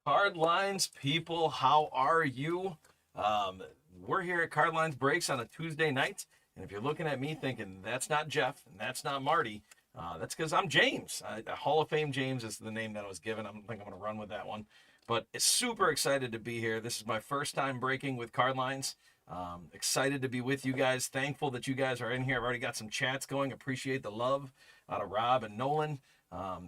Card Lines people, how are you? We're here at Card Lines Breaks on a Tuesday night, and if you're looking at me thinking that's not Jeff and that's not Marty, that's because I'm James. Hall of Fame James is the name that I was given. I think I'm going to run with that one. But it's super excited to be here. This is my first time breaking with Card Lines. Excited to be with you guys. Thankful that you guys are in here. I've already got some chats going. Appreciate the love out of Rob and Nolan.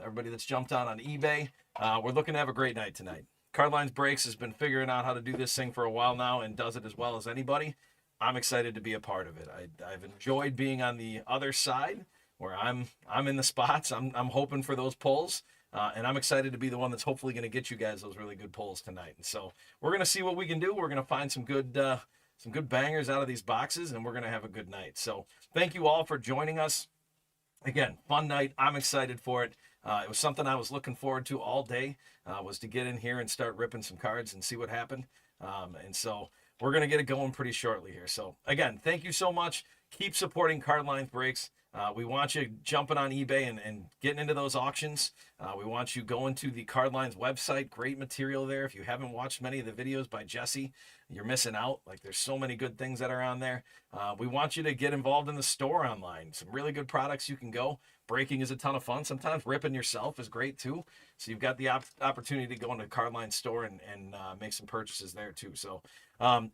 Everybody that's jumped on eBay. We're looking to have a great night tonight. Card Lines Breaks has been figuring out how to do this thing for a while now and does it as well as anybody. I'm excited to be a part of it. I've enjoyed being on the other side where I'm in the spots. I'm hoping for those pulls. And I'm excited to be the one that's hopefully going to get you guys those really good pulls tonight. And so we're going to see what we can do. We're going to find some good bangers out of these boxes, and we're going to have a good night. So thank you all for joining us. Again, fun night. I'm excited for it. It was something I was looking forward to all day, was to get in here and start ripping some cards and see what happened. And so we're going to get it going pretty shortly here. So again, thank you so much. Keep supporting Card Lines Breaks. We want you jumping on eBay and getting into those auctions. We want you going to the Card Lines website. Great material there. If you haven't watched many of the videos by Jesse, you're missing out. Like, there's so many good things that are on there. We want you to get involved in the store online. Some really good products you can go. Breaking is a ton of fun. Sometimes ripping yourself is great too. So you've got the opportunity to go into the Card Line store and make some purchases there too. So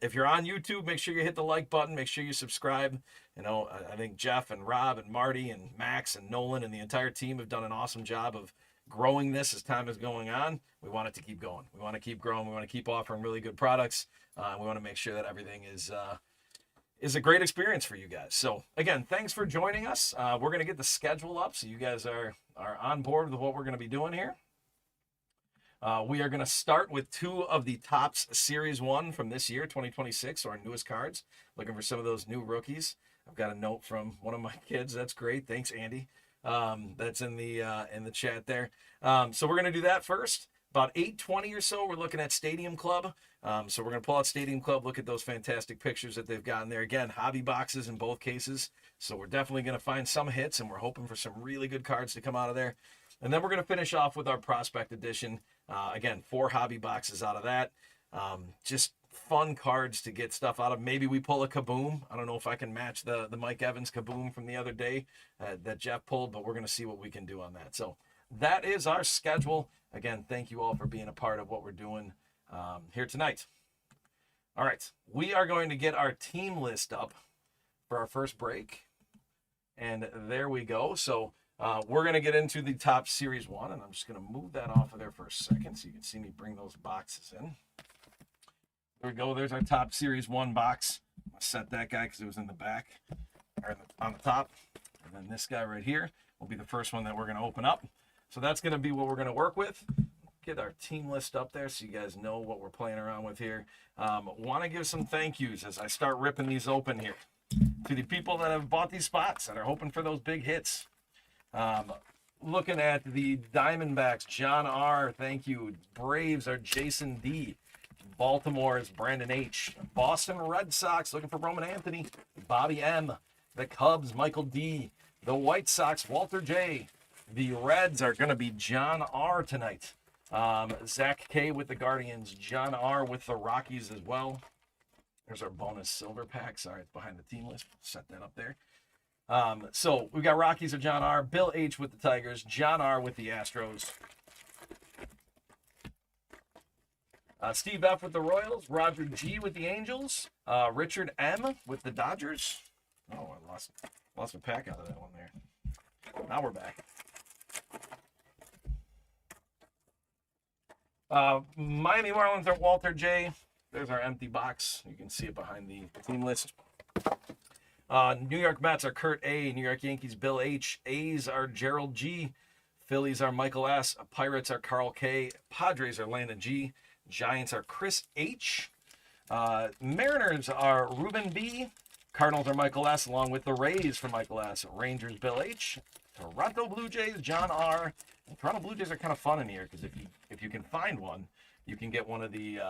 if you're on YouTube, make sure you hit the like button. Make sure you subscribe. You know, I think Jeff and Rob and Marty and Max and Nolan and the entire team have done an awesome job of growing this as time is going on. We want it to keep going. We want to keep growing. We want to keep offering really good products. We want to make sure that everything is a great experience for you guys. So again, thanks for joining us. We're going to get the schedule up so you guys are on board with what we're going to be doing here. We are going to start with two of the Topps Series 1 from this year, 2026, our newest cards. Looking for some of those new rookies. I've got a note from one of my kids. That's great. Thanks, Andy. That's in the chat there. So we're going to do that first. About 8:20 or so, we're looking at Stadium Club. So we're going to pull out Stadium Club, look at those fantastic pictures that they've gotten there. Again, hobby boxes in both cases. So we're definitely going to find some hits, and we're hoping for some really good cards to come out of there. And then we're going to finish off with our Prospect Edition. Again, 4 hobby boxes out of that. Just fun cards to get stuff out of. Maybe we pull a Kaboom. I don't know if I can match the Mike Evans Kaboom from the other day that Jeff pulled, but we're going to see what we can do on that. So that is our schedule. Again, thank you all for being a part of what we're doing here tonight. All right, we are going to get our team list up for our first break. And there we go. So we're going to get into the Topps Series 1, and I'm just going to move that off of there for a second so you can see me bring those boxes in. There we go. There's our Topps Series 1 box. I'll set that guy because it was in the back, or on the top. And then this guy right here will be the first one that we're going to open up. So that's going to be what we're going to work with. Get our team list up there so you guys know what we're playing around with here. Want to give some thank yous as I start ripping these open here to the people that have bought these spots and are hoping for those big hits. Looking at the Diamondbacks, John R., thank you. Braves are Jason D. Baltimore is Brandon H. Boston Red Sox looking for Roman Anthony, Bobby M. The Cubs, Michael D. The White Sox, Walter J. The Reds are going to be John R. tonight. Zach K. with the Guardians, John R. with the Rockies as well. There's our bonus silver pack. Sorry, it's behind the team list. Set that up there. So we've got Rockies of John R., Bill H. with the Tigers, John R. with the Astros, Steve F. with the Royals, Roger G. with the Angels, Richard M. with the Dodgers. Oh, I lost a pack out of that one there. Now we're back. Miami Marlins are Walter J. There's our empty box. You can see it behind the team list. New York Mets are Kurt A. New York Yankees, Bill H. A's are Gerald G. Phillies are Michael S. Pirates are Carl K. Padres are Landon G. Giants are Chris H. Mariners are Ruben B. Cardinals are Michael S. along with the Rays for Michael S. Rangers, Bill H. Toronto Blue Jays, John R. And Toronto Blue Jays are kind of fun in here because if you can find one, you can get one of the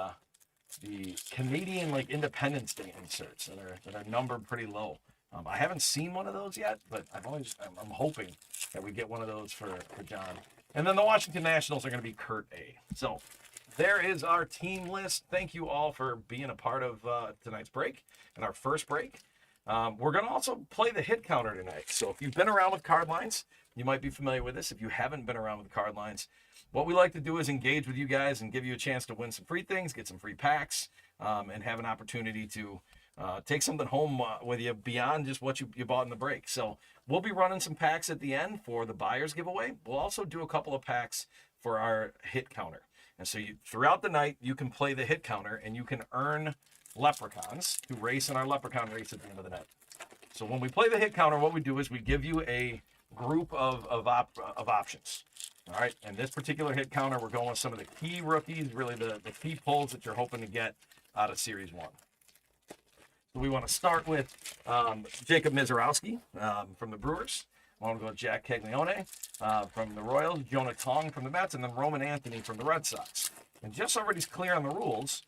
Canadian like Independence Day inserts that are numbered pretty low. I haven't seen one of those yet, but I'm hoping that we get one of those for John. And then the Washington Nationals are going to be Kurt A. So there is our team list. Thank you all for being a part of tonight's break and our first break. We're going to also play the hit counter tonight. So if you've been around with card lines, you might be familiar with this. If you haven't been around with card lines, what we like to do is engage with you guys and give you a chance to win some free things, get some free packs, and have an opportunity to take something home with you beyond just what you bought in the break. So we'll be running some packs at the end for the buyer's giveaway. We'll also do a couple of packs for our hit counter. And so throughout the night, you can play the hit counter and you can earn leprechauns to race in our leprechaun race at the end of the night. So when we play the hit counter, what we do is we give you a group of options. All right, and this particular hit counter, we're going with some of the key rookies, really the key pulls that you're hoping to get out of Series 1. So we want to start with Jacob Mizorowski from the Brewers. I want to go with Jack Caglione from the Royals, Jonah Tong from the Mets, and then Roman Anthony from the Red Sox. And just so everybody's clear on the rules,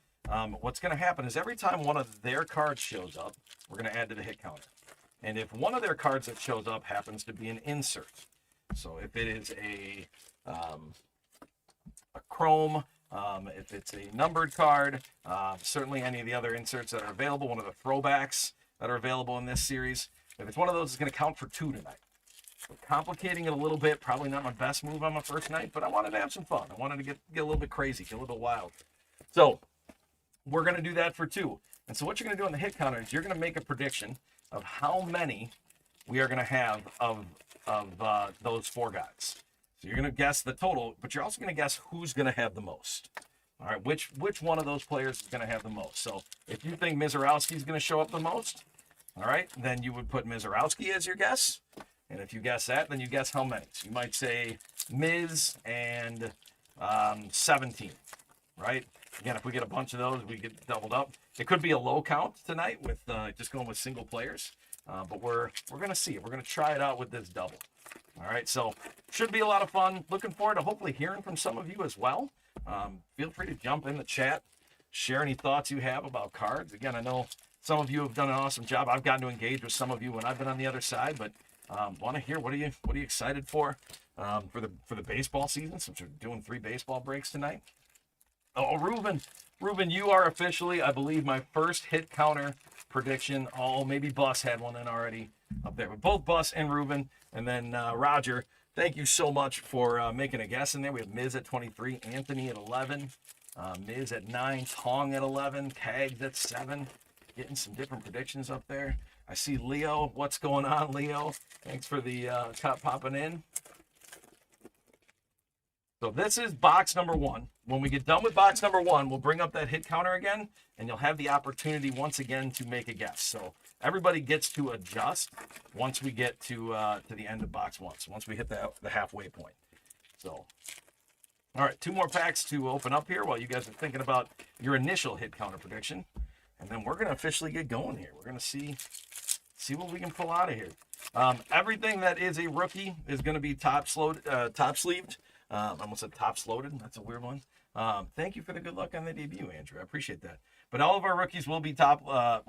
what's going to happen is every time one of their cards shows up, we're going to add to the hit counter. And if one of their cards that shows up happens to be an insert, so if it is a chrome, if it's a numbered card, certainly any of the other inserts that are available, one of the throwbacks that are available in this series, if it's one of those, it's going to count for 2 tonight. So complicating it a little bit, probably not my best move on my first night, but I wanted to have some fun. I wanted to get a little bit crazy, get a little bit wild. So we're going to do that for 2. And so what you're going to do on the hit counter is you're going to make a prediction of how many we are going to have of those 4 guys. So you're going to guess the total, but you're also going to guess who's going to have the most. All right, which one of those players is going to have the most. So if you think Mizorowski is going to show up the most, all right, then you would put Mizorowski as your guess. And if you guess that, then you guess how many. So you might say Miz and 17, right? Again, if we get a bunch of those, we get doubled up. It could be a low count tonight with just going with single players, but we're going to see it. We're going to try it out with this double. All right, so should be a lot of fun. Looking forward to hopefully hearing from some of you as well. Feel free to jump in the chat, share any thoughts you have about cards. Again, I know some of you have done an awesome job. I've gotten to engage with some of you when I've been on the other side, but want to hear what are you excited for the baseball season, since we're doing 3 baseball breaks tonight. Oh, Ruben, you are officially, I believe, my first hit counter prediction. Oh, maybe Bus had one in already up there. But both Bus and Ruben, and then Roger, thank you so much for making a guess in there. We have Miz at 23, Anthony at 11, Miz at 9, Tong at 11, Cags at 7. Getting some different predictions up there. I see Leo. What's going on, Leo? Thanks for the top popping in. So this is box number 1. When we get done with box number 1, we'll bring up that hit counter again, and you'll have the opportunity once again to make a guess. So everybody gets to adjust once we get to the end of box 1. So once we hit the halfway point. So, all right, 2 more packs to open up here while you guys are thinking about your initial hit counter prediction, and then we're going to officially get going here. We're going to see what we can pull out of here. Everything that is a rookie is going to be top sleeved. I almost said tops loaded. That's a weird one. Thank you for the good luck on the debut, Andrew. I appreciate that. But all of our rookies will be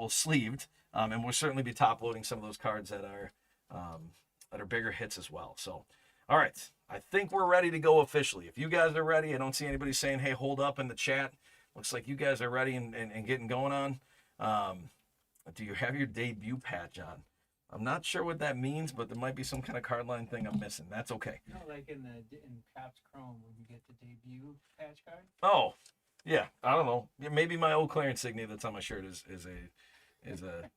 sleeved, and we'll certainly be top loading some of those cards that are bigger hits as well. So, all right, I think we're ready to go officially. If you guys are ready, I don't see anybody saying, "Hey, hold up" in the chat. Looks like you guys are ready and getting going on. Do you have your debut patch on? I'm not sure what that means, but there might be some kind of card line thing I'm missing. That's okay. No, like in Caps Chrome when you get the debut patch card. Oh, yeah. I don't know. Maybe my old clearance insignia that's on my shirt is a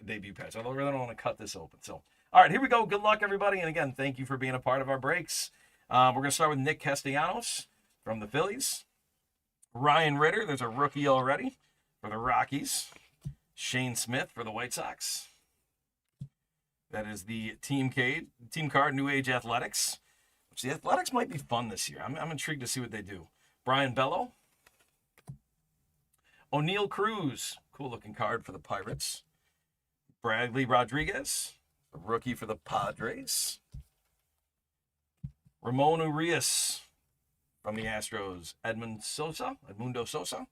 debut patch. I really don't want to cut this open. So, all right, here we go. Good luck, everybody. And again, thank you for being a part of our breaks. We're going to start with Nick Castellanos from the Phillies. Ryan Ritter, there's a rookie already for the Rockies. Shane Smith for the White Sox. That is the team card, New Age Athletics. Which the Athletics might be fun this year. I'm intrigued to see what they do. Brian Bello. O'Neal Cruz, cool looking card for the Pirates. Bradley Rodriguez, a rookie for the Padres. Ramon Urias from the Astros. Edmundo Sosa.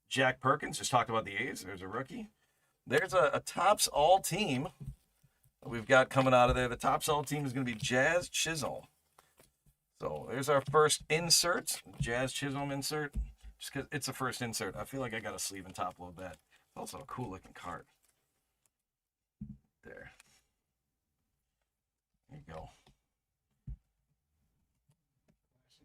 Jack Perkins, just talked about the A's. There's a rookie. There's a Topps all-team that we've got coming out of there. The Topps all-team is going to be Jazz Chisholm. So there's our first insert, Jazz Chisholm insert. just because it's a first insert. I feel like I got a sleeve and top load that. It's also a cool looking card. There. There you go.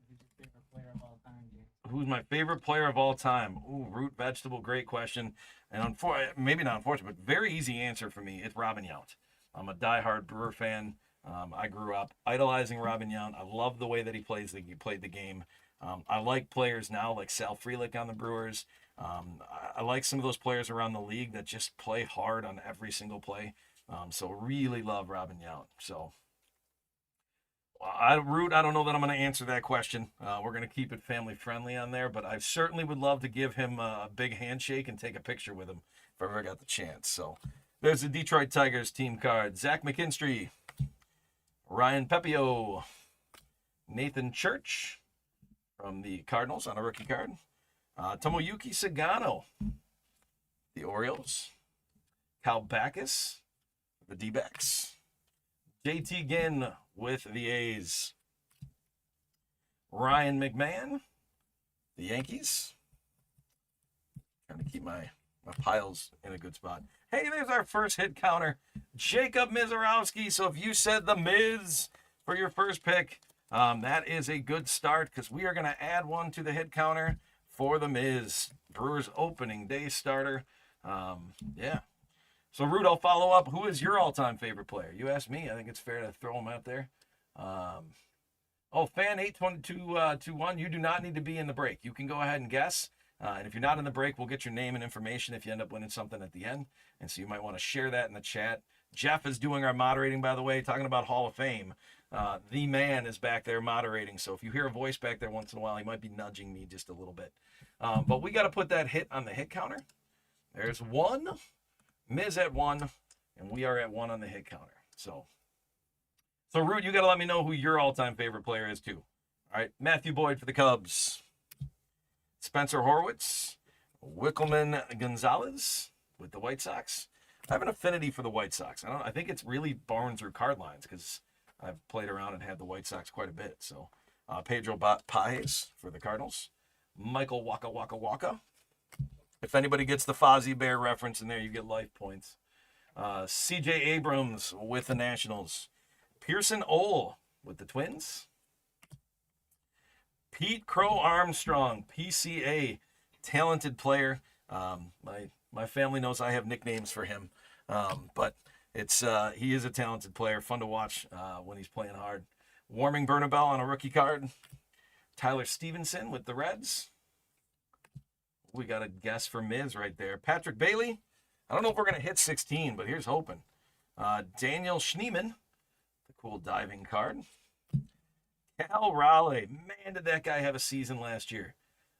Who's your favorite player of all time, James? Who's my favorite player of all time? Ooh, root vegetable, great question. And maybe not unfortunate, but very easy answer for me. It's Robin Yount. I'm a diehard Brewer fan. I grew up idolizing Robin Yount. I love the way that he played the game. I like players now like Sal Frelick on the Brewers. I like some of those players around the league that just play hard on every single play. So really love Robin Yount. So Root, I don't know that I'm going to answer that question. We're going to keep it family friendly on there, but I certainly would love to give him a big handshake and take a picture with him if I ever got the chance. So there's the Detroit Tigers team card. Zach McKinstry, Ryan Pepio, Nathan Church from the Cardinals on a rookie card. Tomoyuki Sagano, the Orioles. Cal Backus, the D-backs. JT Ginn with the A's. Ryan McMahon, the Yankees. Trying to keep my piles in a good spot. Hey, there's our first hit counter. Jacob Mizorowski. So if you said the Miz for your first pick, that is a good start because we are going to add one to the hit counter for the Miz. Brewers opening day starter. Yeah. So, Root, I'll follow up. Who is your all-time favorite player? You asked me. I think it's fair to throw him out there. Fan82221, you do not need to be in the break. You can go ahead and guess. And if you're not in the break, we'll get your name and information if you end up winning something at the end. And so you might want to share that in the chat. Jeff is doing our moderating, by the way, talking about Hall of Fame. The man is back there moderating. So if you hear a voice back there once in a while, he might be nudging me just a little bit. But we got to put that hit on the hit counter. There's one. Miz at 1, and we are at 1 on the hit counter. So Root, you got to let me know who your all-time favorite player is, too. All right, Matthew Boyd for the Cubs. Spencer Horwitz. Wickelman Gonzalez with the White Sox. I have an affinity for the White Sox. I think it's really born through card lines because I've played around and had the White Sox quite a bit. So Pedro Paez for the Cardinals. Michael Waka Waka Waka. If anybody gets the Fozzie Bear reference in there, you get life points. C.J. Abrams with the Nationals. Pearson Ole with the Twins. Pete Crow Armstrong, PCA, talented player. My family knows I have nicknames for him, but he is a talented player, fun to watch when he's playing hard. Warming Bernabell on a rookie card. Tyler Stevenson with the Reds. We got a guess for Miz right there. Patrick Bailey. I don't know if we're going to hit 16, but here's hoping. Daniel Schneemann. The cool diving card. Cal Raleigh. Man, did that guy have a season last year.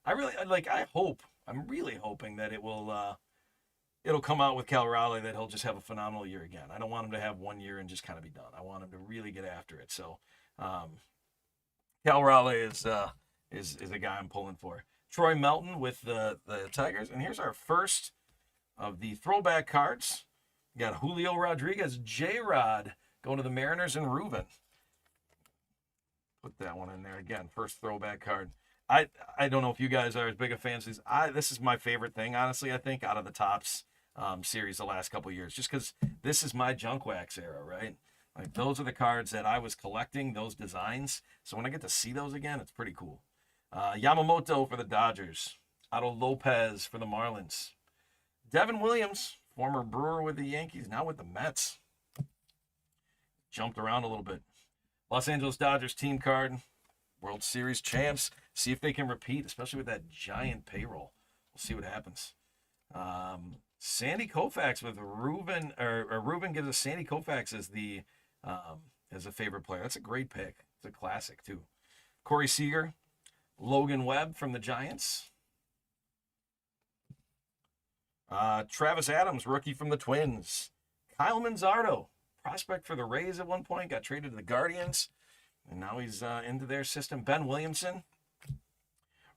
I'm really hoping that it'll come out with Cal Raleigh that he'll just have a phenomenal year again. I don't want him to have 1 year and just kind of be done. I want him to really get after it. So Cal Raleigh is a guy I'm pulling for. Troy Melton with the Tigers. And here's our first of the throwback cards. We got Julio Rodriguez, J-Rod, going to the Mariners and Reuben. Put that one in there again. First throwback card. I don't know if you guys are as big a fans as this is my favorite thing, honestly, I think, out of the Topps series the last couple of years. Just because this is my junk wax era, right? Like, those are the cards that I was collecting, those designs. So when I get to see those again, it's pretty cool. Yamamoto for the Dodgers. Otto Lopez for the Marlins. Devin Williams, former Brewer with the Yankees, now with the Mets. Jumped around a little bit. Los Angeles Dodgers team card. World Series champs. See if they can repeat, especially with that giant payroll. We'll see what happens. Sandy Koufax with Ruben, or Ruben gives us Sandy Koufax as a favorite player. That's a great pick. It's a classic, too. Corey Seager. Logan Webb from the Giants. Travis Adams, rookie from the Twins. Kyle Manzardo, prospect for the Rays at one point, got traded to the Guardians, and now he's into their system. Ben Williamson.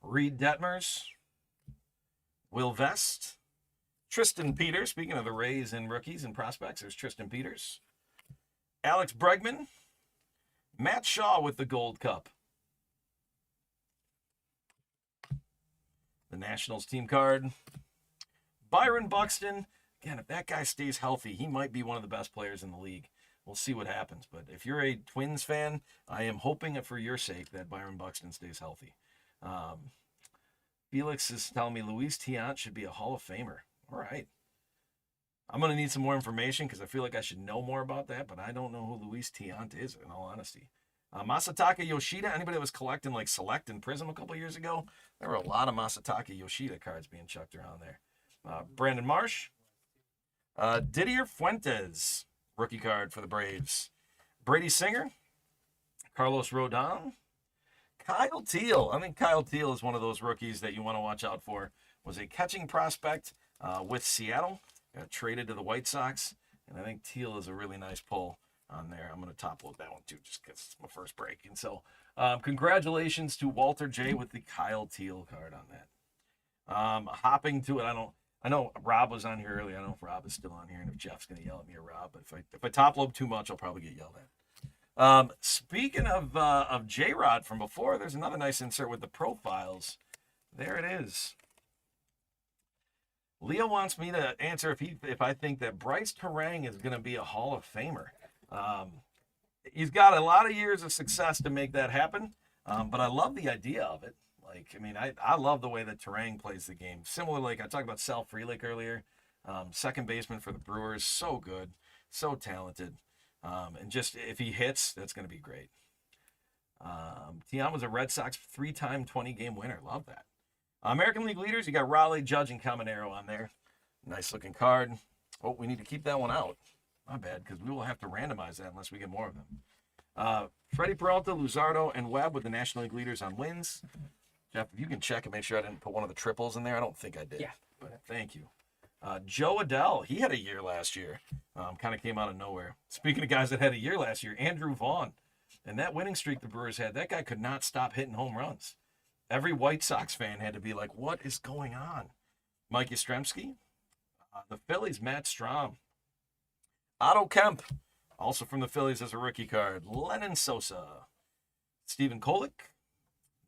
Reed Detmers. Will Vest. Tristan Peters, speaking of the Rays and rookies and prospects, there's Tristan Peters. Alex Bregman. Matt Shaw with the Gold Cup. the Nationals team card. Byron Buxton. Again, if that guy stays healthy, he might be one of the best players in the league. We'll see what happens. But if you're a Twins fan, I am hoping for your sake that Byron Buxton stays healthy. Felix is telling me Luis Tiant should be a Hall of Famer. All right. I'm going to need some more information because I feel like I should know more about that, but I don't know who Luis Tiant is, in all honesty. Masataka Yoshida, anybody that was collecting like Select and Prism a couple years ago, there were a lot of Masataka Yoshida cards being chucked around there. Brandon Marsh. Didier Fuentes, rookie card for the Braves. Brady Singer. Carlos Rodon. Kyle Teal. I think Kyle Teal is one of those rookies that you want to watch out for. Was a catching prospect with Seattle. Got traded to the White Sox. And I think Teal is a really nice pull on there. I'm going to top load that one too, just because it's my first break. And so congratulations to Walter J with the Kyle Teal card on that. Hopping to it, I know Rob was on here earlier. I don't know if Rob is still on here and if Jeff's going to yell at me or Rob. But if I top load too much, I'll probably get yelled at. Speaking of J-Rod from before, there's another nice insert with the profiles. There it is. Leo wants me to answer if I think that Bryce Terang is going to be a Hall of Famer. He's got a lot of years of success to make that happen, but I love the idea of it. Like, I mean, I love the way that Terang plays the game. Similar, like I talked about Sal Frelick earlier, second baseman for the Brewers, so good, so talented, and just if he hits, that's going to be great. Tian was a Red Sox 3-time 20-game winner. Love that. American League leaders, you got Raleigh, Judge, and Caminero on there. Nice looking card. Oh, we need to keep that one out. My bad, because we will have to randomize that unless we get more of them. Freddie Peralta, Luzardo, and Webb with the National League leaders on wins. Jeff, if you can check and make sure I didn't put one of the triples in there. I don't think I did. Yeah. But thank you. Joe Adell, he had a year last year. Kind of came out of nowhere. Speaking of guys that had a year last year, Andrew Vaughn. And that winning streak the Brewers had, that guy could not stop hitting home runs. Every White Sox fan had to be like, what is going on? Mike Yastrzemski. The Phillies, Matt Strahm. Otto Kemp, also from the Phillies as a rookie card. Lennon Sosa. Stephen Kolek.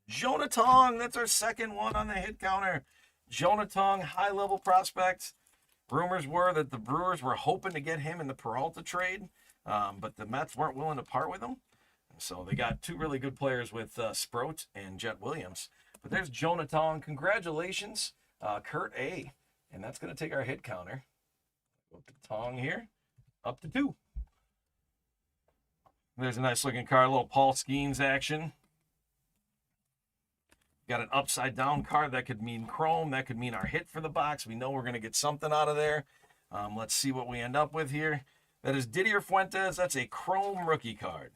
Jonah Tong, that's our second one on the hit counter. Jonah Tong, high-level prospect. Rumors were that the Brewers were hoping to get him in the Peralta trade, but the Mets weren't willing to part with him. So they got two really good players with Sproat and Jet Williams. But there's Jonah Tong. Congratulations, Kurt A. And that's going to take our hit counter. Go up to Tong here, up to 2. There's a nice looking card, a little Paul Skeens action. Got an upside down card. That could mean chrome. That could mean our hit for the box. We know we're going to get something out of there. Let's see what we end up with here. That is Didier Fuentes. That's a chrome rookie card.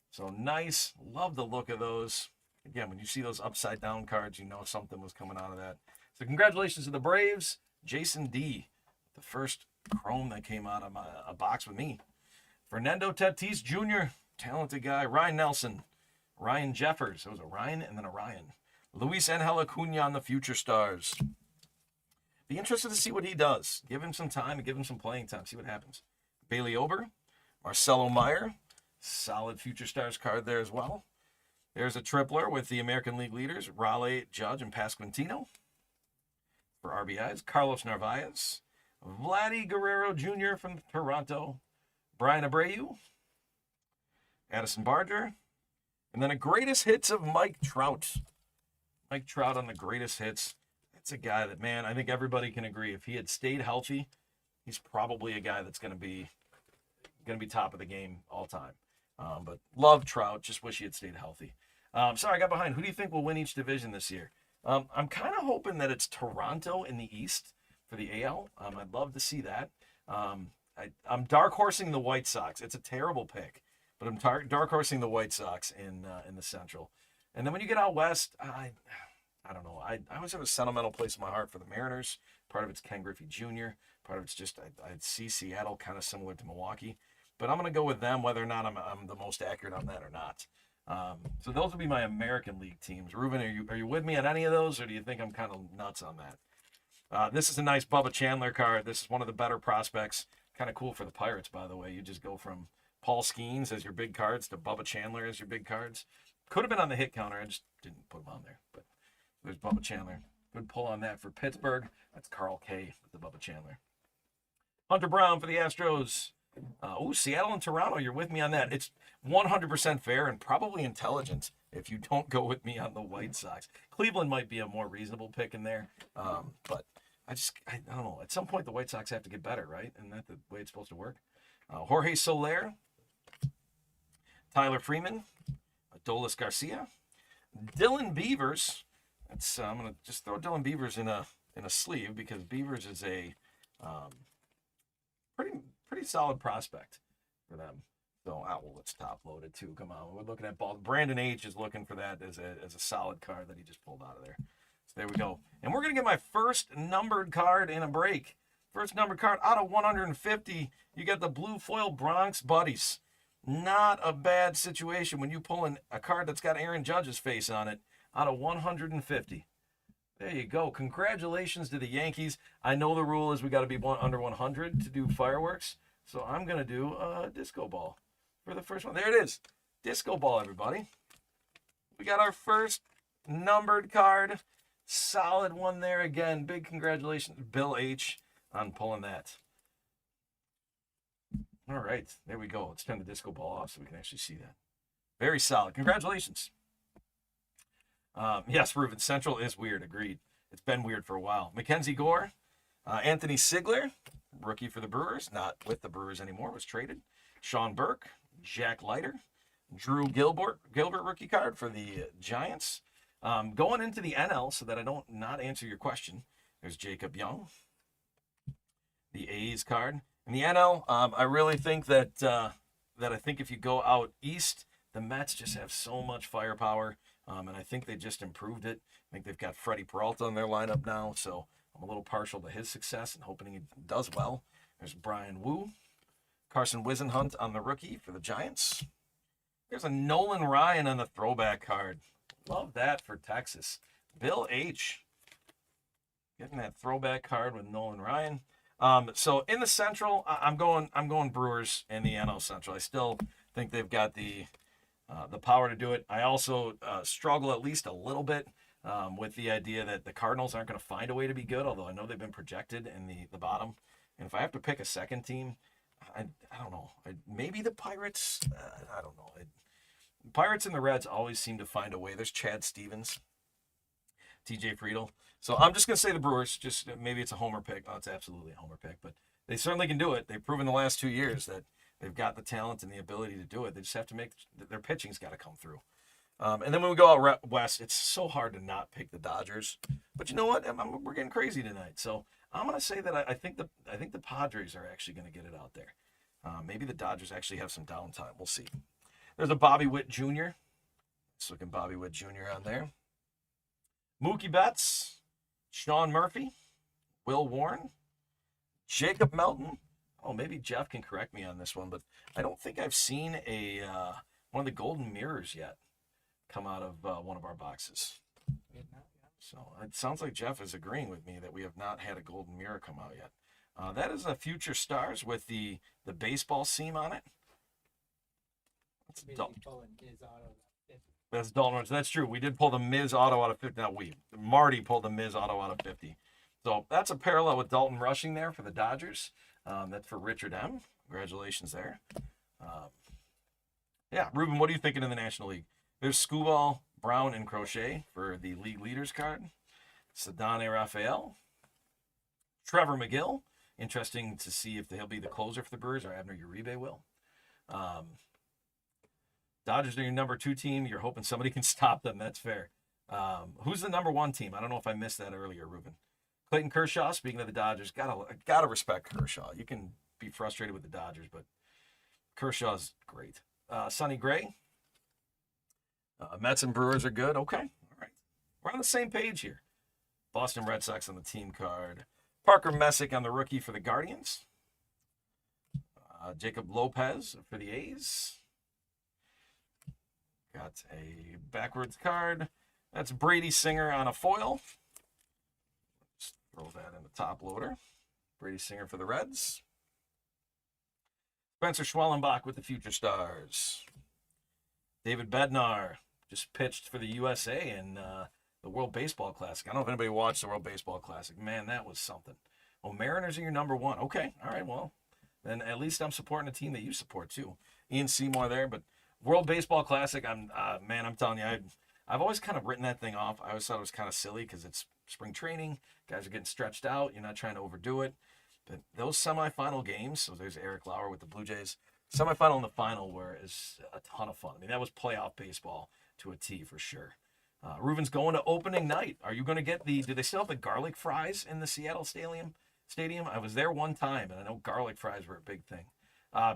So nice. Love the look of those. Again, when you see those upside down cards, you know something was coming out of that. So congratulations to the Braves. Jason D, the first chrome that came out of a box with me. Fernando Tatis Jr., talented guy. Ryan Nelson. Ryan Jeffers. It was a Ryan and then a Ryan. Luis Angel Acuna on the Future Stars. Be interested to see what he does. Give him some time and give him some playing time. See what happens. Bailey Ober. Marcelo Meyer. Solid Future Stars card there as well. There's a tripler with the American League leaders, Raleigh, Judge, and Pasquantino. For RBIs, Carlos Narvaez. Vladdy Guerrero Jr. from Toronto. Brian Abreu. Addison Barger. And then a greatest hits of Mike Trout. Mike Trout on the greatest hits. That's a guy that, man, I think everybody can agree. If he had stayed healthy, he's probably a guy that's going to be top of the game all time. But love Trout. Just wish he had stayed healthy. Sorry, I got behind. Who do you think will win each division this year? I'm kind of hoping that it's Toronto in the East for the AL. I'd love to see that. I'm dark horsing the White Sox. It's a terrible pick, but I'm dark horsing the White Sox in the Central. And then when you get out west, I don't know. I always have a sentimental place in my heart for the Mariners. Part of it's Ken Griffey Jr. Part of it's just I see Seattle kind of similar to Milwaukee. But I'm going to go with them whether or not I'm the most accurate on that or not. So those will be my American League teams. Ruben, are you with me on any of those, or do you think I'm kind of nuts on that? This is a nice Bubba Chandler card. This is one of the better prospects. Kind of cool for the Pirates, by the way. You just go from Paul Skeens as your big cards to Bubba Chandler as your big cards. Could have been on the hit counter. I just didn't put them on there. But there's Bubba Chandler. Good pull on that for Pittsburgh. That's Carl K with the Bubba Chandler. Hunter Brown for the Astros. Seattle and Toronto, you're with me on that. It's 100% fair and probably intelligent if you don't go with me on the White Sox. Cleveland might be a more reasonable pick in there, but I don't know. At some point, the White Sox have to get better, right? Isn't that the way it's supposed to work? Jorge Soler, Tyler Freeman, Adolis Garcia, Dylan Beavers. I'm going to just throw Dylan Beavers in a sleeve because Beavers is a pretty solid prospect for them. So, it's top loaded too. Come on, we're looking at ball. Brandon H is looking for that as a solid card that he just pulled out of there. So there we go. And we're gonna get my first numbered card in a break. First numbered card out of 150. You got the blue foil Bronx Buddies. Not a bad situation when you pull in a card that's got Aaron Judge's face on it out of 150. There you go. Congratulations to the Yankees. I know the rule is we got to be under 100 to do fireworks. So I'm going to do a disco ball for the first one. There it is. Disco ball, everybody. We got our first numbered card. Solid one there again. Big congratulations to Bill H on pulling that. All right. There we go. Let's turn the disco ball off so we can actually see that. Very solid. Congratulations. Yes, Reuben, Central is weird. Agreed. It's been weird for a while. Mackenzie Gore, Anthony Sigler, rookie for the Brewers, not with the Brewers anymore, was traded. Sean Burke, Jack Leiter, Drew Gilbert rookie card for the Giants. Going into the NL, so that I don't not answer your question, there's Jacob Young, the A's card. In the NL, I really think that I think if you go out east, the Mets just have so much firepower. And I think they just improved it. I think they've got Freddie Peralta in their lineup now, so I'm a little partial to his success and hoping he does well. There's Brian Wu, Carson Wisenhunt on the rookie for the Giants. There's a Nolan Ryan on the throwback card. Love that for Texas. Bill H. Getting that throwback card with Nolan Ryan. So in the Central, I'm going Brewers in the NL Central. I still think they've got the power to do it. I also struggle at least a little bit with the idea that the Cardinals aren't going to find a way to be good, although I know they've been projected in the bottom. And if I have to pick a second team, I don't know. Maybe the Pirates. I don't know. Pirates and the Reds always seem to find a way. There's Chad Stevens, TJ Friedel. So I'm just going to say the Brewers. Just maybe it's a homer pick. Oh, it's absolutely a homer pick, but they certainly can do it. They've proven the last 2 years that they've got the talent and the ability to do it. They just have to make their pitching's got to come through. And then when we go out west, it's so hard to not pick the Dodgers. But you know what? We're getting crazy tonight. So I'm going to say that I think the Padres are actually going to get it out there. Maybe the Dodgers actually have some downtime. We'll see. There's a Bobby Witt Jr. Let's look at Bobby Witt Jr. on there. Mookie Betts, Sean Murphy, Will Warren, Jacob Melton. Oh, maybe Jeff can correct me on this one, but I don't think I've seen one of the golden mirrors yet come out of one of our boxes. So it sounds like Jeff is agreeing with me that we have not had a golden mirror come out yet. That is a Future Stars with the baseball seam on it. That's Dalton. That's true. We did pull the Miz auto out of 50. Now Marty pulled the Miz auto out of 50. So that's a parallel with Dalton rushing there for the Dodgers. That's for Richard M. Congratulations there. Yeah, Ruben, what are you thinking in the National League? There's Skubal, Brown, and Crochet for the league leaders card. Sedane Raphael. Trevor McGill. Interesting to see if he'll be the closer for the Brewers or Abner Uribe will. Dodgers are your number 2 team. You're hoping somebody can stop them. That's fair. Who's the number 1 team? I don't know if I missed that earlier, Ruben. Clayton Kershaw, speaking of the Dodgers, gotta respect Kershaw. You can be frustrated with the Dodgers, but Kershaw's great. Sonny Gray. Mets and Brewers are good. Okay. All right. We're on the same page here. Boston Red Sox on the team card. Parker Messick on the rookie for the Guardians. Jacob Lopez for the A's. Got a backwards card. That's Brady Singer on a foil. Just throw that in the top loader. Brady Singer for the Reds. Spencer Schwellenbach with the Future Stars. David Bednar just pitched for the USA, and the World Baseball Classic. I don't know if anybody watched the World Baseball Classic. Man, that was something. Oh, Mariners are your number one. Okay, all right, well, then at least I'm supporting a team that you support too. Ian Seymour there, but World Baseball Classic, I'm telling you, I've always kind of written that thing off. I always thought it was kind of silly because it's spring training. Guys are getting stretched out. You're not trying to overdo it. But those semifinal games, so there's Eric Lauer with the Blue Jays. Semifinal and the final is a ton of fun. I mean, that was playoff baseball to a T for sure. Reuben's going to opening night. Are you going to get do they still have the garlic fries in the Seattle Stadium? I was there one time, and I know garlic fries were a big thing.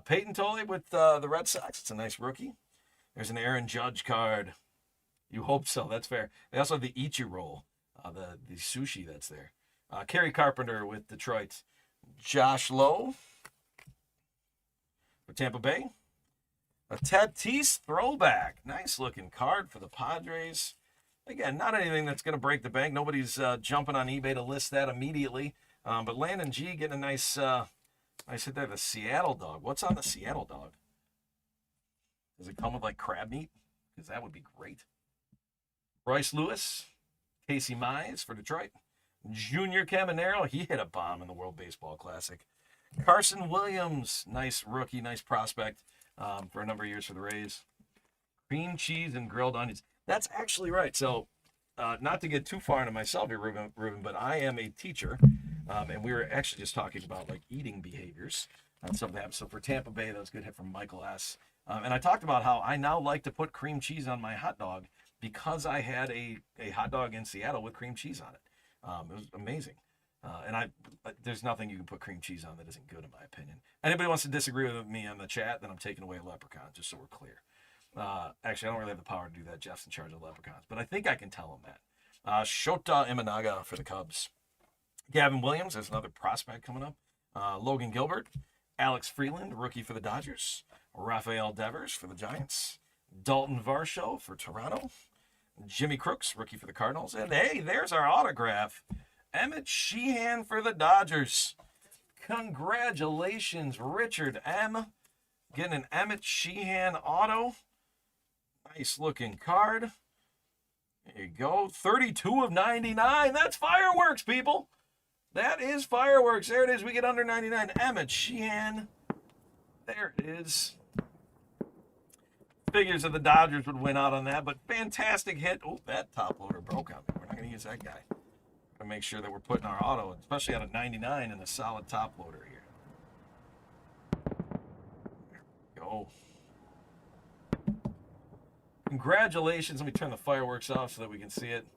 Peyton Tolley with the Red Sox. It's a nice rookie. There's an Aaron Judge card. You hope so. That's fair. They also have the Ichiro, the sushi that's there. Kerry Carpenter with Detroit. Josh Lowe for Tampa Bay. A Tatis throwback. Nice looking card for the Padres. Again, not anything that's going to break the bank. Nobody's jumping on eBay to list that immediately. But Landon G getting a nice hit there. The Seattle dog. What's on the Seattle dog? Does it come with like crab meat? Because that would be great. Bryce Lewis, Casey Mize for Detroit. Junior Caminero, he hit a bomb in the World Baseball Classic. Carson Williams, nice rookie, nice prospect for a number of years for the Rays. Cream cheese and grilled onions. That's actually right. So, not to get too far into myself here, Ruben, but I am a teacher, and we were actually just talking about like eating behaviors on some of that. So for Tampa Bay, that was a good hit from Michael S. And I talked about how I now like to put cream cheese on my hot dog because I had a hot dog in Seattle with cream cheese on it. It was amazing. And there's nothing you can put cream cheese on that isn't good, in my opinion. Anybody wants to disagree with me on the chat, then I'm taking away a leprechaun, just so we're clear. Actually, I don't really have the power to do that. Jeff's in charge of leprechauns, but I think I can tell him that. Shota Imanaga for the Cubs. Gavin Williams, there's another prospect coming up. Logan Gilbert. Alex Freeland, rookie for the Dodgers. Rafael Devers for the Giants. Dalton Varsho for Toronto. Jimmy Crooks, rookie for the Cardinals. And hey, there's our autograph. Emmett Sheehan for the Dodgers. Congratulations, Richard M. Getting an Emmett Sheehan auto. Nice looking card. There you go. 32 of 99. That's fireworks, people. That is fireworks. There it is. We get under 99. Emmett Sheehan. There it is. Figures that the Dodgers would win out on that, but fantastic hit. Oh, that top loader broke on me. We're not going to use that guy. We're going to make sure that we're putting our auto, especially out of 99, in a solid top loader here. There we go. Congratulations. Let me turn the fireworks off so that we can see it.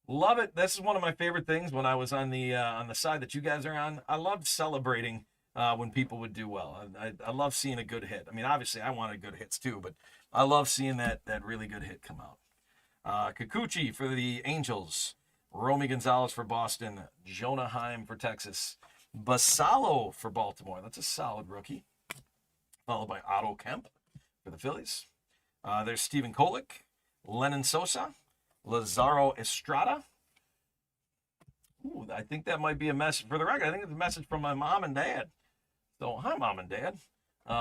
Love it. This is one of my favorite things when I was on the side that you guys are on. I loved celebrating when people would do well. I love seeing a good hit. I mean, obviously, I wanted good hits too, but I love seeing that really good hit come out. Kikuchi for the Angels. Romy Gonzalez for Boston. Jonah Heim for Texas. Basalo for Baltimore. That's a solid rookie. Followed by Otto Kemp for the Phillies. There's Steven Kolick. Lennon Sosa. Lazaro Estrada. Ooh, I think that might be a message. For the record, I think it's a message from my mom and dad. So, hi, Mom and Dad.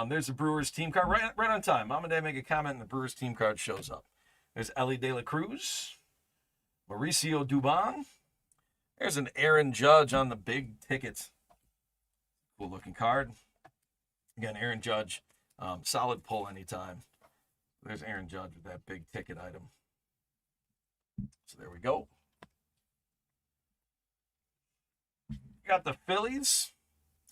There's the Brewers team card. Right on time. Mom and Dad make a comment, and the Brewers team card shows up. There's Ellie De La Cruz. Mauricio Dubon. There's an Aaron Judge on the big ticket. Cool-looking card. Again, Aaron Judge. Solid pull anytime. There's Aaron Judge with that big ticket item. So there we go. Got the Phillies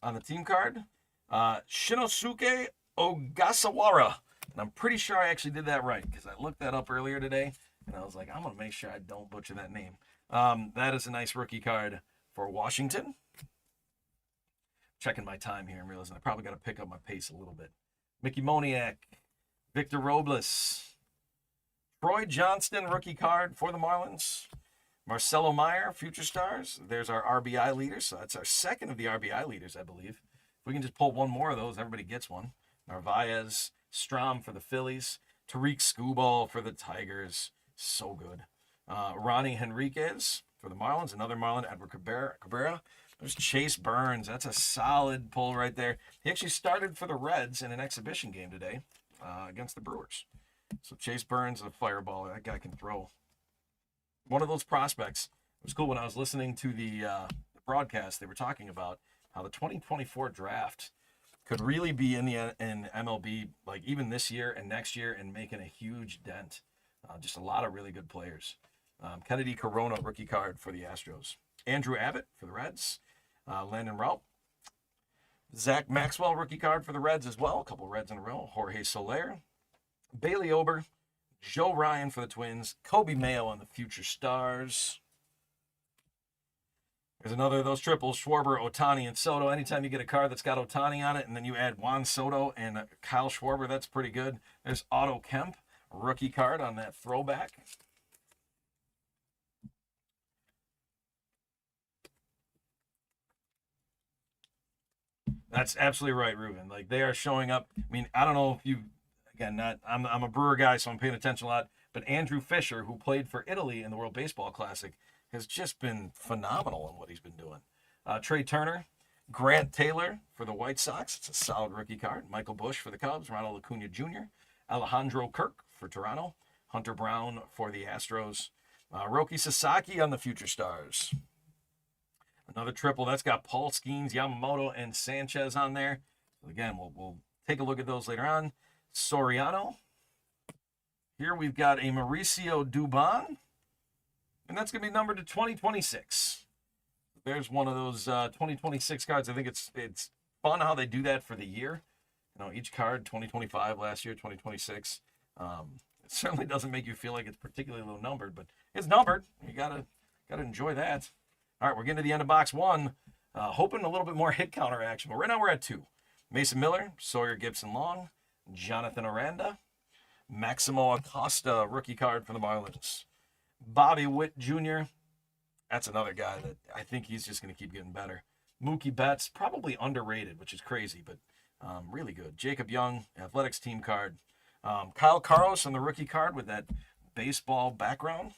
on the team card. Shinosuke Ogasawara. And I'm pretty sure I actually did that right because I looked that up earlier today. And I was like, I'm going to make sure I don't butcher that name. That is a nice rookie card for Washington. Checking my time here and realizing I probably got to pick up my pace a little bit. Mickey Moniak. Victor Robles. Troy Johnston, rookie card for the Marlins. Marcelo Meyer, Future Stars. There's our RBI leader. So that's our second of the RBI leaders, I believe. If we can just pull one more of those, everybody gets one. Narvaez, Strom for the Phillies. Tariq Skubal for the Tigers. So good. Ronnie Henriquez for the Marlins. Another Marlin, Edward Cabrera. There's Chase Burns. That's a solid pull right there. He actually started for the Reds in an exhibition game today against the Brewers. So Chase Burns, a fireball. That guy can throw. one of those prospects. It was cool when I was listening to the broadcast. They were talking about how the 2024 draft could really be in MLB, like even this year and next year, and making a huge dent. Just a lot of really good players. Kennedy Corona, rookie card for the Astros. Andrew Abbott for the Reds. Landon Raup. Zach Maxwell, rookie card for the Reds as well. A couple Reds in a row. Jorge Soler. Bailey Ober. Joe Ryan for the Twins. Kobe Mayo on the Future Stars. There's another of those triples, Schwarber, Ohtani, and Soto. Anytime you get a card that's got Ohtani on it, and then you add Juan Soto and Kyle Schwarber, that's pretty good. There's Otto Kemp, rookie card on that throwback. That's absolutely right, Ruben. Like, they are showing up. I mean, I don't know if you, again, I'm a Brewer guy, so I'm paying attention a lot. But Andrew Fisher, who played for Italy in the World Baseball Classic, has just been phenomenal in what he's been doing. Trey Turner, Grant Taylor for the White Sox. It's a solid rookie card. Michael Busch for the Cubs. Ronald Acuna Jr. Alejandro Kirk for Toronto. Hunter Brown for the Astros. Roki Sasaki on the Future Stars. Another triple. That's got Paul Skeens, Yamamoto, and Sanchez on there. Again, we'll take a look at those later on. Soriano. Here we've got a Mauricio Dubon. And that's going to be numbered to 2026. There's one of those 2026 cards. I think it's fun how they do that for the year. You know, each card, 2025 last year, 2026. It certainly doesn't make you feel like it's particularly low numbered, but it's numbered. You gotta enjoy that. All right, we're getting to the end of box one. Hoping a little bit more hit counter action, but right now we're at 2. Mason Miller, Sawyer Gibson Long, Jonathan Aranda, Maximo Acosta, rookie card for the Marlins. Bobby Witt Jr., that's another guy that I think he's just going to keep getting better. Mookie Betts, probably underrated, which is crazy, but really good. Jacob Young, Athletics team card. Kyle Carlos on the rookie card with that baseball background.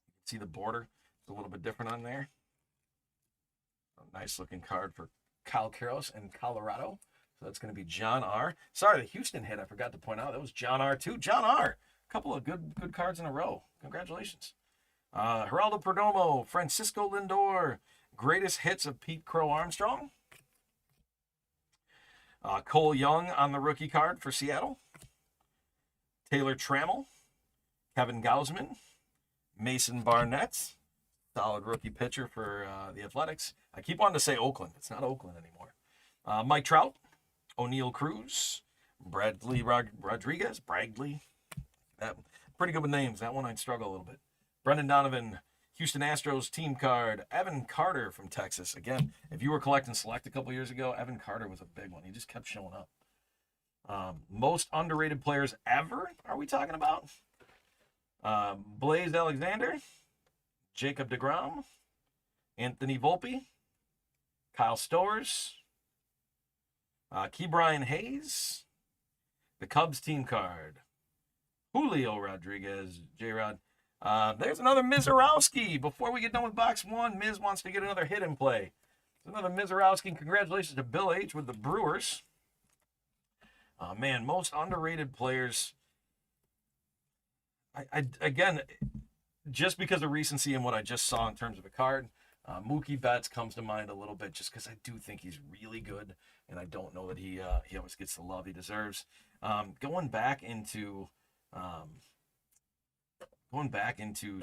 You can see the border. It's a little bit different on there. A nice looking card for Kyle Carlos in Colorado. So that's going to be John R. Sorry, the Houston hit, I forgot to point out. That was John R. too. John R. Couple of good cards in a row. Congratulations. Geraldo Perdomo, Francisco Lindor, greatest hits of Pete Crow Armstrong. Cole Young on the rookie card for Seattle. Taylor Trammell, Kevin Gausman, Mason Barnett, solid rookie pitcher for the Athletics. I keep wanting to say Oakland. It's not Oakland anymore. Mike Trout, O'Neill Cruz, Bradley Rodriguez, Bradley. That pretty good with names. That one I'd struggle a little bit. Brendan Donovan, Houston Astros team card. Evan Carter from Texas. Again, if you were collecting Select a couple years ago, Evan Carter was a big one. He just kept showing up. Most underrated players ever, are we talking about? Blaze Alexander, Jacob deGrom, Anthony Volpe, Kyle Stowers, Ke'Bryan Hayes, the Cubs team card. Julio Rodriguez, J-Rod. There's another Mizorowski. Before we get done with box one, Miz wants to get another hit in play. There's another Mizorowski. Congratulations to Bill H. with the Brewers. Man, most underrated players. Again, just because of recency and what I just saw in terms of a card, Mookie Betts comes to mind a little bit just because I do think he's really good, and I don't know that he always gets the love he deserves. Going back into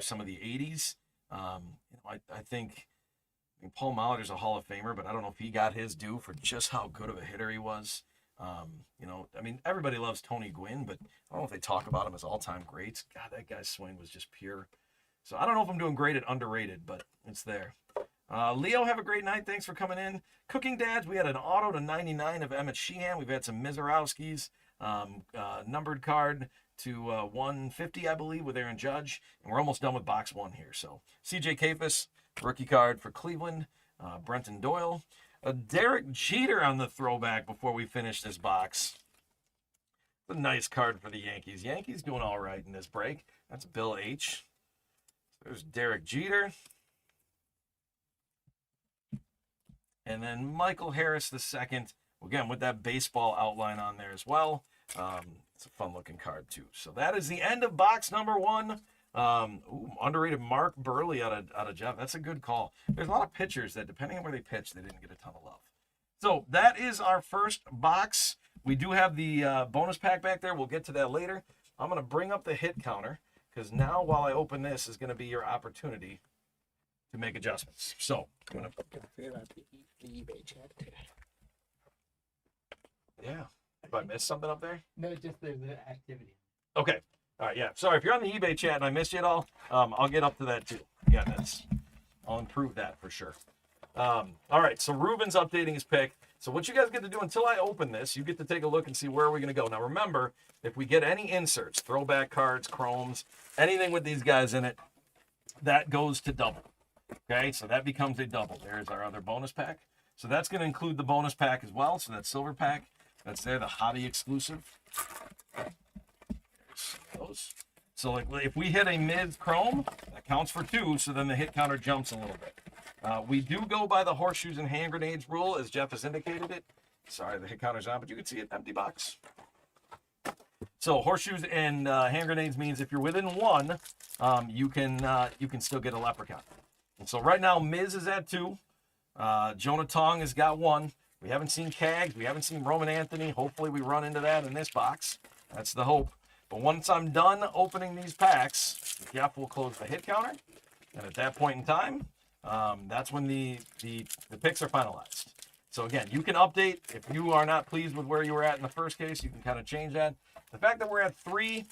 some of the 80s, I think Paul Molitor's a Hall of Famer, but I don't know if he got his due for just how good of a hitter he was. Everybody loves Tony Gwynn, but I don't know if they talk about him as all-time greats. God, that guy's swing was just pure. So I don't know if I'm doing great at underrated, but it's there. Leo, have a great night. Thanks for coming in. Cooking Dads, we had an auto to 99 of Emmett Sheehan. We've had some Mizorowskis, numbered card to 150, I believe, with Aaron Judge. And we're almost done with box one here. So CJ Kafis, rookie card for Cleveland. Brenton Doyle. Derek Jeter on the throwback before we finish this box. It's a nice card for the Yankees. Yankees doing all right in this break. That's Bill H. There's Derek Jeter. And then Michael Harris II, again, with that baseball outline on there as well. It's a fun-looking card, too. So that is the end of box number one. Underrated Mark Burley out of Jeff. That's a good call. There's a lot of pitchers that, depending on where they pitch, they didn't get a ton of love. So that is our first box. We do have the bonus pack back there. We'll get to that later. I'm going to bring up the hit counter because now while I open this is going to be your opportunity to make adjustments. So I'm going to Forget about the eBay chat too. yeah. If I missed something up there? No, just the activity. Okay. All right, yeah. Sorry, if you're on the eBay chat and I missed you at all, I'll get up to that too. Yeah, I'll improve that for sure. All right, so Ruben's updating his pick. So what you guys get to do until I open this, you get to take a look and see where we're going to go. Now remember, if we get any inserts, throwback cards, chromes, anything with these guys in it, that goes to double. Okay, so that becomes a double. There's our other bonus pack. So that's going to include the bonus pack as well. So that's silver pack. That's there, the hobby exclusive. Those. So like if we hit a mid chrome, that counts for 2, so then the hit counter jumps a little bit. We do go by the horseshoes and hand grenades rule, as Jeff has indicated it. Sorry, the hit counter's on, but you can see it, empty box. So horseshoes and hand grenades means if you're within 1, you can still get a leprechaun. And so right now, Miz is at 2. Jonah Tong has got 1. We haven't seen Cags. We haven't seen Roman Anthony. Hopefully we run into that in this box. That's the hope. But once I'm done opening these packs, Jeff will close the hit counter. And at that point in time, that's when the picks are finalized. So again, you can update. If you are not pleased with where you were at in the first case, you can kind of change that. The fact that we're at 3,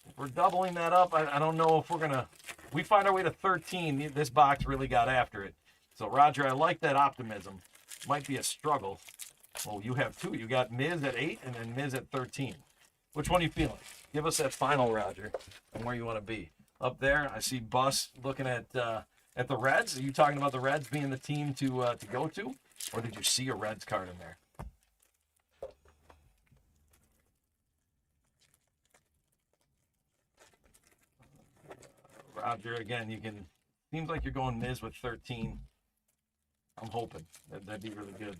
if we're doubling that up, I don't know if we're going to... We find our way to 13. This box really got after it. So, Roger, I like that optimism. Might be a struggle. Well, you have 2. You got Miz at 8 and then Miz at 13. Which one are you feeling? Give us that final, Roger, and where you want to be. Up there, I see Bus looking at the Reds. Are you talking about the Reds being the team to go to? Or did you see a Reds card in there? Roger, again, seems like you're going Miz with 13. I'm hoping that'd be really good.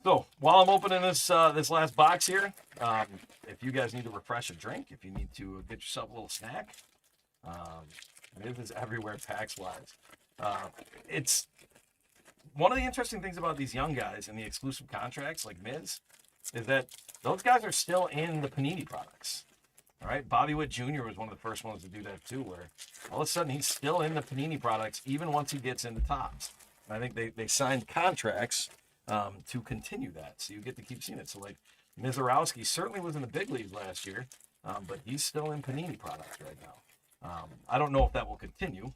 So while I'm opening this last box here, if you guys need to refresh a drink, if you need to get yourself a little snack, Miz is everywhere packs wise. It's one of the interesting things about these young guys and the exclusive contracts like Miz is that those guys are still in the Panini products. All right, Bobby Witt Jr. was one of the first ones to do that too, where all of a sudden he's still in the Panini products even once he gets into Topps. And I think they signed contracts to continue that, so you get to keep seeing it. So like Mizorowski certainly was in the big leagues last year, but he's still in Panini products right now. I don't know if that will continue,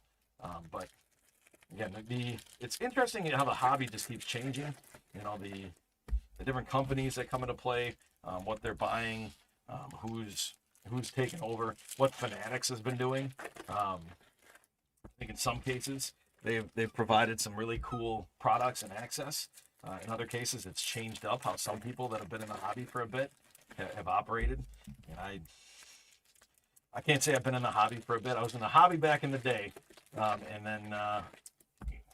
but again, it's interesting how the hobby just keeps changing. You know, the different companies that come into play, what they're buying, who's taken over, what Fanatics has been doing. I think in some cases they've provided some really cool products and access. In other cases, it's changed up how some people that have been in the hobby for a bit have operated. And I can't say I've been in the hobby for a bit. I was in the hobby back in the day, and then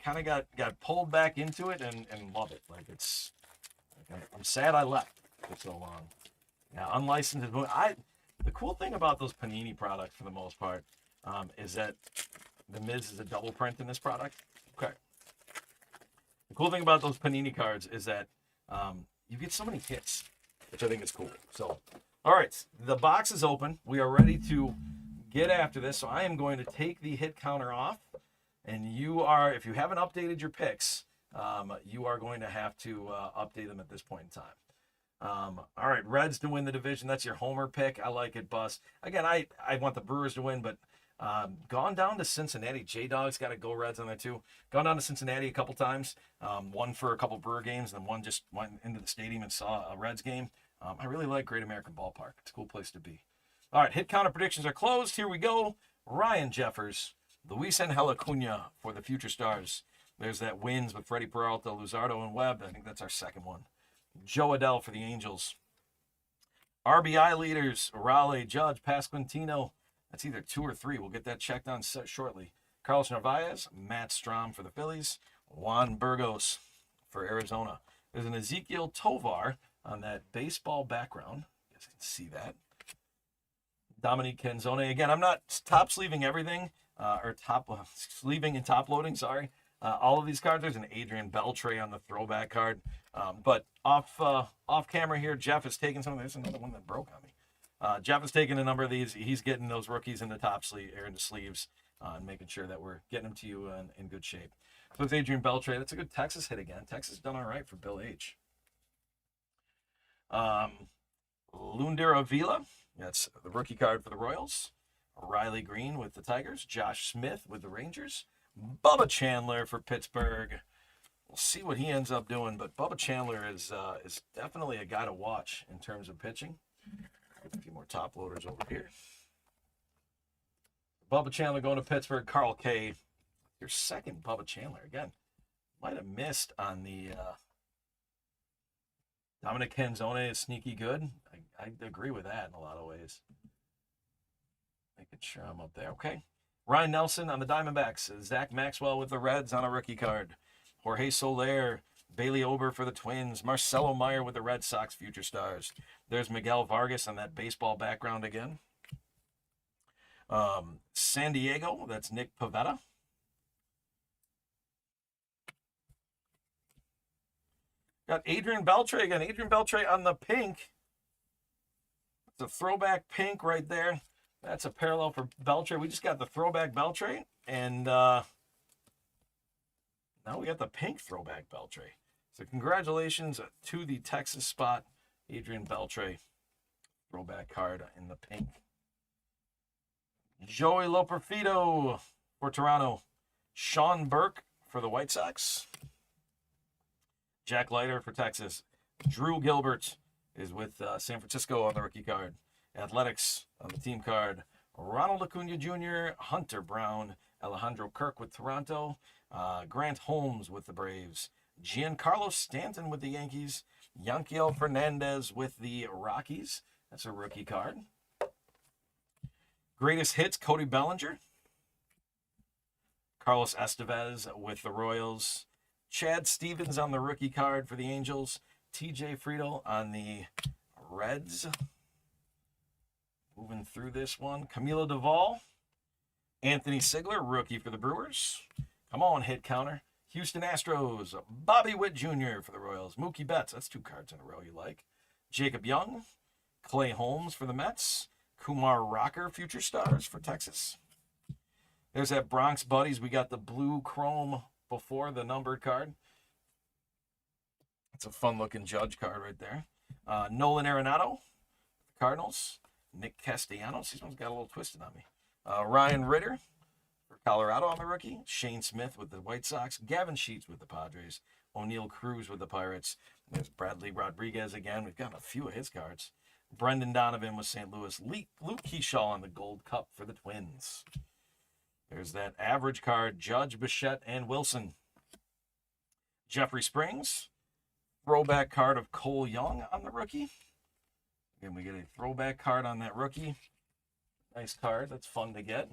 kind of got pulled back into it and love it. Like I'm sad I left for so long. Now, unlicensed. The cool thing about those Panini products, for the most part, is that the Miz is a double print in this product. Okay. The cool thing about those Panini cards is that you get so many hits, which I think is cool. So, all right, the box is open. We are ready to get after this. So I am going to take the hit counter off, and if you haven't updated your picks, you are going to have to update them at this point in time. All right, Reds to win the division. That's your homer pick. I like it, Bus. Again, I want the Brewers to win, but gone down to Cincinnati. J-Dog's got to go Reds on there too. Gone down to Cincinnati a couple times. One for a couple Brewer games, and one just went into the stadium and saw a Reds game. I really like Great American Ballpark. It's a cool place to be. All right, hit counter predictions are closed. Here we go. Ryan Jeffers, Luis Angel Acuna for the Future Stars. There's that wins with Freddie Peralta, Luzardo, and Webb. I think that's our second one. Joe Adell for the Angels. RBI leaders, Raleigh, Judge, Pasquantino. That's either 2 or 3. We'll get that checked on shortly. Carlos Narvaez, Matt Strom for the Phillies. Juan Burgos for Arizona. There's an Ezequiel Tovar on that baseball background. You guys can see that. Dominique Canzone. Again, I'm not top sleeving everything, or top sleeving and top loading, sorry. All of these cards. There's an Adrian Beltre on the throwback card. But off camera here, Jeff is taking some of this. Another one that broke on me. Jeff is taking a number of these. He's getting those rookies in the top sleeve, or in the sleeves, and making sure that we're getting them to you in good shape. So it's Adrian Beltre. That's a good Texas hit again. Texas done all right for Bill H. Lundera Avila. That's the rookie card for the Royals. Riley Green with the Tigers. Josh Smith with the Rangers. Bubba Chandler for Pittsburgh. We'll see what he ends up doing, but Bubba Chandler is definitely a guy to watch in terms of pitching. A few more top loaders over here. Bubba Chandler going to Pittsburgh. Carl K. Your second Bubba Chandler. Again, might have missed on the Dominic Canzone is sneaky good. I agree with that in a lot of ways. Making sure I'm up there. Okay. Ryan Nelson on the Diamondbacks. Zach Maxwell with the Reds on a rookie card. Jorge Soler, Bailey Ober for the Twins. Marcelo Meyer with the Red Sox future stars. There's Miguel Vargas on that baseball background again. San Diego, that's Nick Pivetta. Got Adrian Beltre again. Adrian Beltre on the pink. It's a throwback pink right there. That's a parallel for Beltre. We just got the throwback Beltre, and now we got the pink throwback Beltre. So congratulations to the Texas spot, Adrian Beltre. Throwback card in the pink. Joey Loperfido for Toronto. Sean Burke for the White Sox. Jack Leiter for Texas. Drew Gilbert is with San Francisco on the rookie card. Athletics on the team card. Ronald Acuna Jr., Hunter Brown, Alejandro Kirk with Toronto, Grant Holmes with the Braves, Giancarlo Stanton with the Yankees, Yanquiel Fernandez with the Rockies. That's a rookie card. Greatest hits, Cody Bellinger. Carlos Estevez with the Royals. Chad Stevens on the rookie card for the Angels. TJ Friedel on the Reds. Moving through this one. Camilo Duvall. Anthony Sigler, rookie for the Brewers. Come on, hit counter. Houston Astros. Bobby Witt Jr. for the Royals. Mookie Betts. That's two cards in a row you like. Jacob Young. Clay Holmes for the Mets. Kumar Rocker, future stars for Texas. There's that Bronx Buddies. We got the blue chrome before the numbered card. It's a fun-looking Judge card right there. Nolan Arenado, Cardinals. Nick Castellanos. These ones got a little twisted on me. Ryan Ritter for Colorado on the rookie. Shane Smith with the White Sox. Gavin Sheets with the Padres. O'Neill Cruz with the Pirates. There's Bradley Rodriguez again. We've got a few of his cards. Brendan Donovan with St. Louis. Luke Keyshaw on the Gold Cup for the Twins. There's that average card. Judge, Bichette, and Wilson. Jeffrey Springs. Throwback card of Cole Young on the rookie. Again, we get a throwback card on that rookie. Nice card. That's fun to get.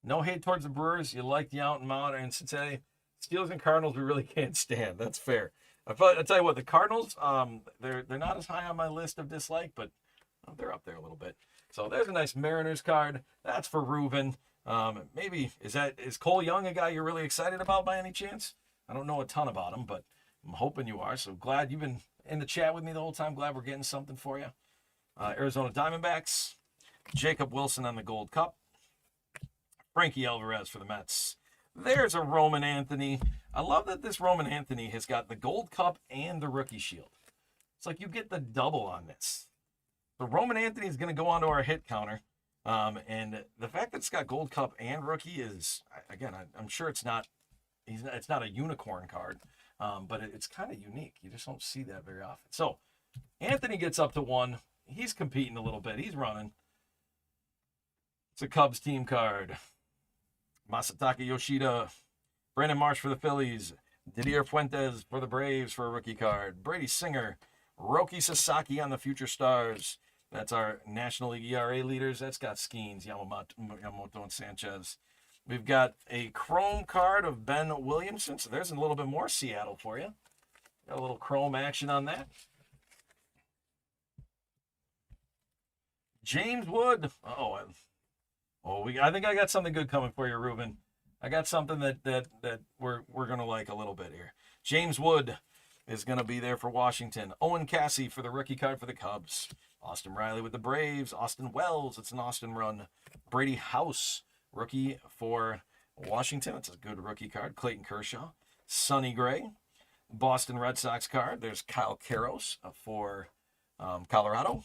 No hate towards the Brewers. You like the out and out in Cincinnati. Steelers and Cardinals, we really can't stand. That's fair. I'll tell you what, the Cardinals, they're not as high on my list of dislike, but they're up there a little bit. So there's a nice Mariners card. That's for Reuven. Maybe, is Cole Young a guy you're really excited about by any chance? I don't know a ton about him, but I'm hoping you are. So glad you've been in the chat with me the whole time. Glad we're getting something for you. Arizona Diamondbacks. Jacob Wilson on the Gold Cup. Frankie Alvarez for the Mets. There's a Roman Anthony. I love that this Roman Anthony has got the Gold Cup and the Rookie Shield. It's like you get the double on this. The Roman Anthony is going to go onto our hit counter. And the fact that it's got Gold Cup and Rookie is, again, I'm sure it's not a unicorn card, but it's kind of unique. You just don't see that very often. So Anthony gets up to 1. He's competing a little bit. He's running. It's a Cubs team card. Masataka Yoshida, Brandon Marsh for the Phillies, Didier Fuentes for the Braves for a rookie card, Brady Singer, Roki Sasaki on the Future Stars. That's our National League ERA leaders. That's got Skeens, Yamamoto, and Sanchez. We've got a chrome card of Ben Williamson. So there's a little bit more Seattle for you. Got a little chrome action on that. James Wood. I think I got something good coming for you, Ruben. I got something that we're gonna like a little bit here. James Wood is gonna be there for Washington. Owen Cassie for the rookie card for the Cubs. Austin Riley with the Braves. Austin Wells, it's an Austin run. Brady House, rookie for Washington. It's a good rookie card. Clayton Kershaw. Sonny Gray. Boston Red Sox card. There's Kyle Karros for Colorado.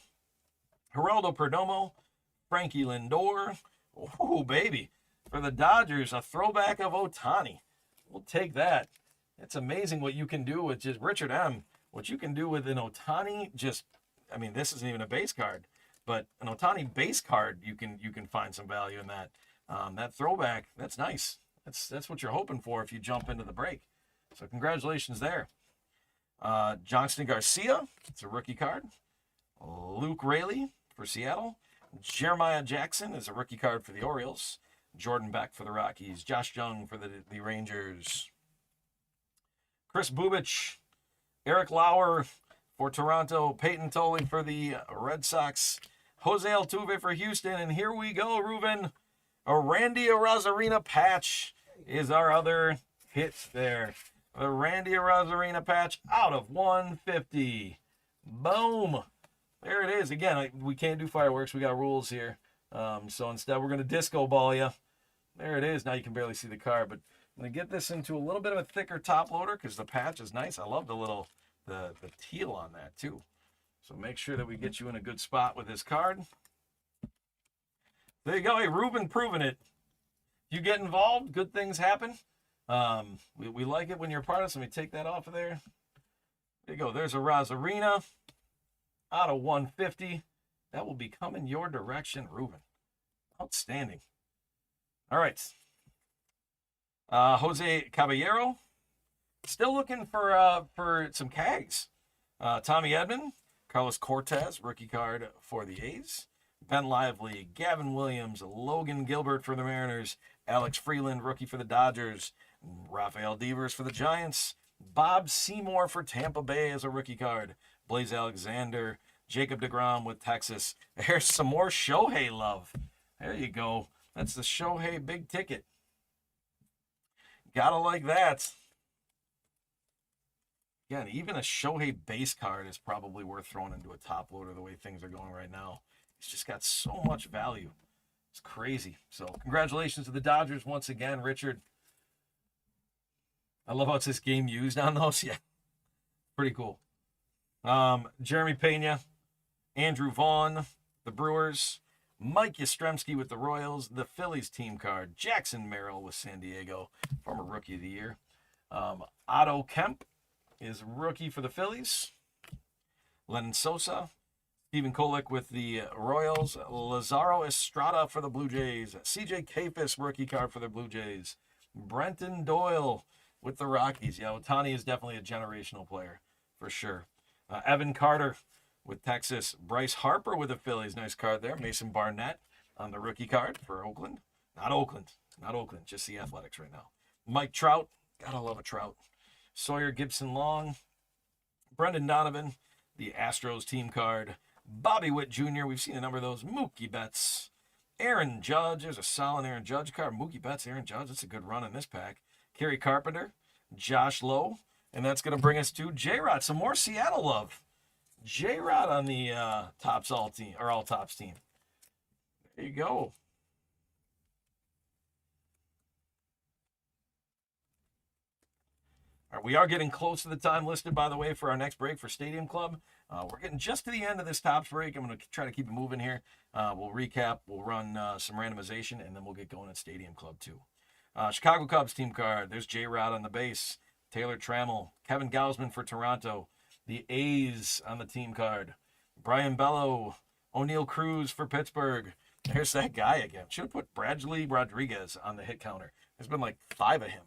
Geraldo Perdomo. Frankie Lindor. Oh, baby. For the Dodgers, a throwback of Ohtani. We'll take that. It's amazing what you can do with just Richard M. What you can do with an Ohtani, this isn't even a base card, but an Ohtani base card, you can find some value in that. That throwback, that's nice. That's what you're hoping for if you jump into the break. So congratulations there. Johnston Garcia, it's a rookie card. Luke Raley for Seattle. Jeremiah Jackson is a rookie card for the Orioles. Jordan Beck for the Rockies. Josh Jung for the Rangers. Chris Bubich. Eric Lauer for Toronto. Peyton Tolley for the Red Sox. Jose Altuve for Houston. And here we go, Ruben. A Randy Arozarena patch is our other hit there. The Randy Arozarena patch out of 150. Boom. There it is. Again, we can't do fireworks. We got rules here. So instead, we're going to disco ball you. There it is. Now you can barely see the card. But I'm going to get this into a little bit of a thicker top loader because the patch is nice. I love the teal on that too. So make sure that we get you in a good spot with this card. There you go. Hey, Ruben proving it. You get involved, good things happen. We like it when you're a part of it. So let me take that off of there. There you go. There's a Arozarena out of 150. That will be coming your direction, Ruben. Outstanding. All right. Jose Caballero. Still looking for some Cags. Tommy Edman. Carlos Cortez, rookie card for the A's. Ben Lively. Gavin Williams. Logan Gilbert for the Mariners. Alex Freeland, rookie for the Dodgers. Rafael Devers for the Giants. Bob Seymour for Tampa Bay as a rookie card. Blaze Alexander. Jacob deGrom with Texas. There's some more Shohei love. There you go. That's the Shohei big ticket. Gotta like that. Again, even a Shohei base card is probably worth throwing into a top loader the way things are going right now. He's just got so much value. It's crazy. So congratulations to the Dodgers once again, Richard. I love how it's this game used on those. Yeah, pretty cool. Jeremy Pena, Andrew Vaughn, the Brewers, Mike Yastrzemski with the Royals, the Phillies team card, Jackson Merrill with San Diego, former Rookie of the Year. Otto Kemp is rookie for the Phillies. Lennon Sosa, Stephen Kolek with the Royals, Lazaro Estrada for the Blue Jays, CJ Kafis rookie card for the Blue Jays, Brenton Doyle with the Rockies. Yeah, Ohtani is definitely a generational player for sure. Evan Carter with Texas. Bryce Harper with the Phillies. Nice card there. Mason Barnett on the rookie card for Oakland. Not Oakland. Just the Athletics right now. Mike Trout. Gotta love a Trout. Sawyer Gibson Long. Brendan Donovan. The Astros team card. Bobby Witt Jr. We've seen a number of those. Mookie Betts. Aaron Judge. There's a solid Aaron Judge card. Mookie Betts, Aaron Judge. That's a good run in this pack. Kerry Carpenter. Josh Lowe. And that's going to bring us to J-Rod. Some more Seattle love. J-Rod on the Tops All team, or All Tops team. There you go. All right, we are getting close to the time listed, by the way, for our next break for Stadium Club. We're getting just to the end of this Tops break. I'm going to try to keep it moving here. We'll recap. We'll run some randomization, and then we'll get going at Stadium Club, too. Chicago Cubs team card. There's J-Rod on the base. Taylor Trammell. Kevin Gausman for Toronto. The A's on the team card. Brian Bello. O'Neal Cruz for Pittsburgh. There's that guy again. Should have put Bradley Rodriguez on the hit counter. There's been like 5 of him.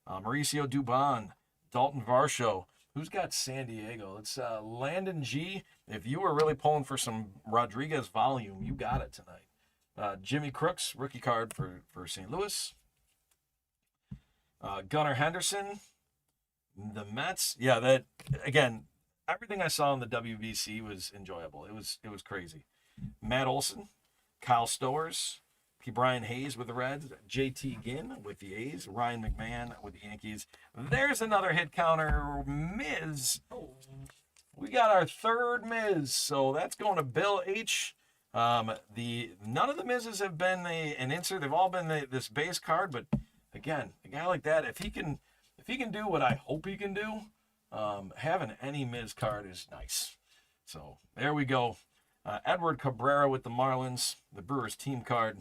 Mauricio Dubon. Dalton Varsho. Who's got San Diego? It's Landon G. If you were really pulling for some Rodriguez volume, you got it tonight. Jimmy Crooks, rookie card for St. Louis. Gunnar Henderson. The Mets, yeah, that again, everything I saw in the WBC was enjoyable. It was crazy. Matt Olson, Kyle Stowers, Brian Hayes with the Reds, JT Ginn with the A's, Ryan McMahon with the Yankees. There's another hit counter, Miz. We got our third Miz, so that's going to Bill H. None of the Miz's have been an insert. They've all been this base card, but again, a guy like that, if he can do what I hope he can do, having any Miz card is nice. So there we go. Edward Cabrera with the Marlins, the Brewers team card.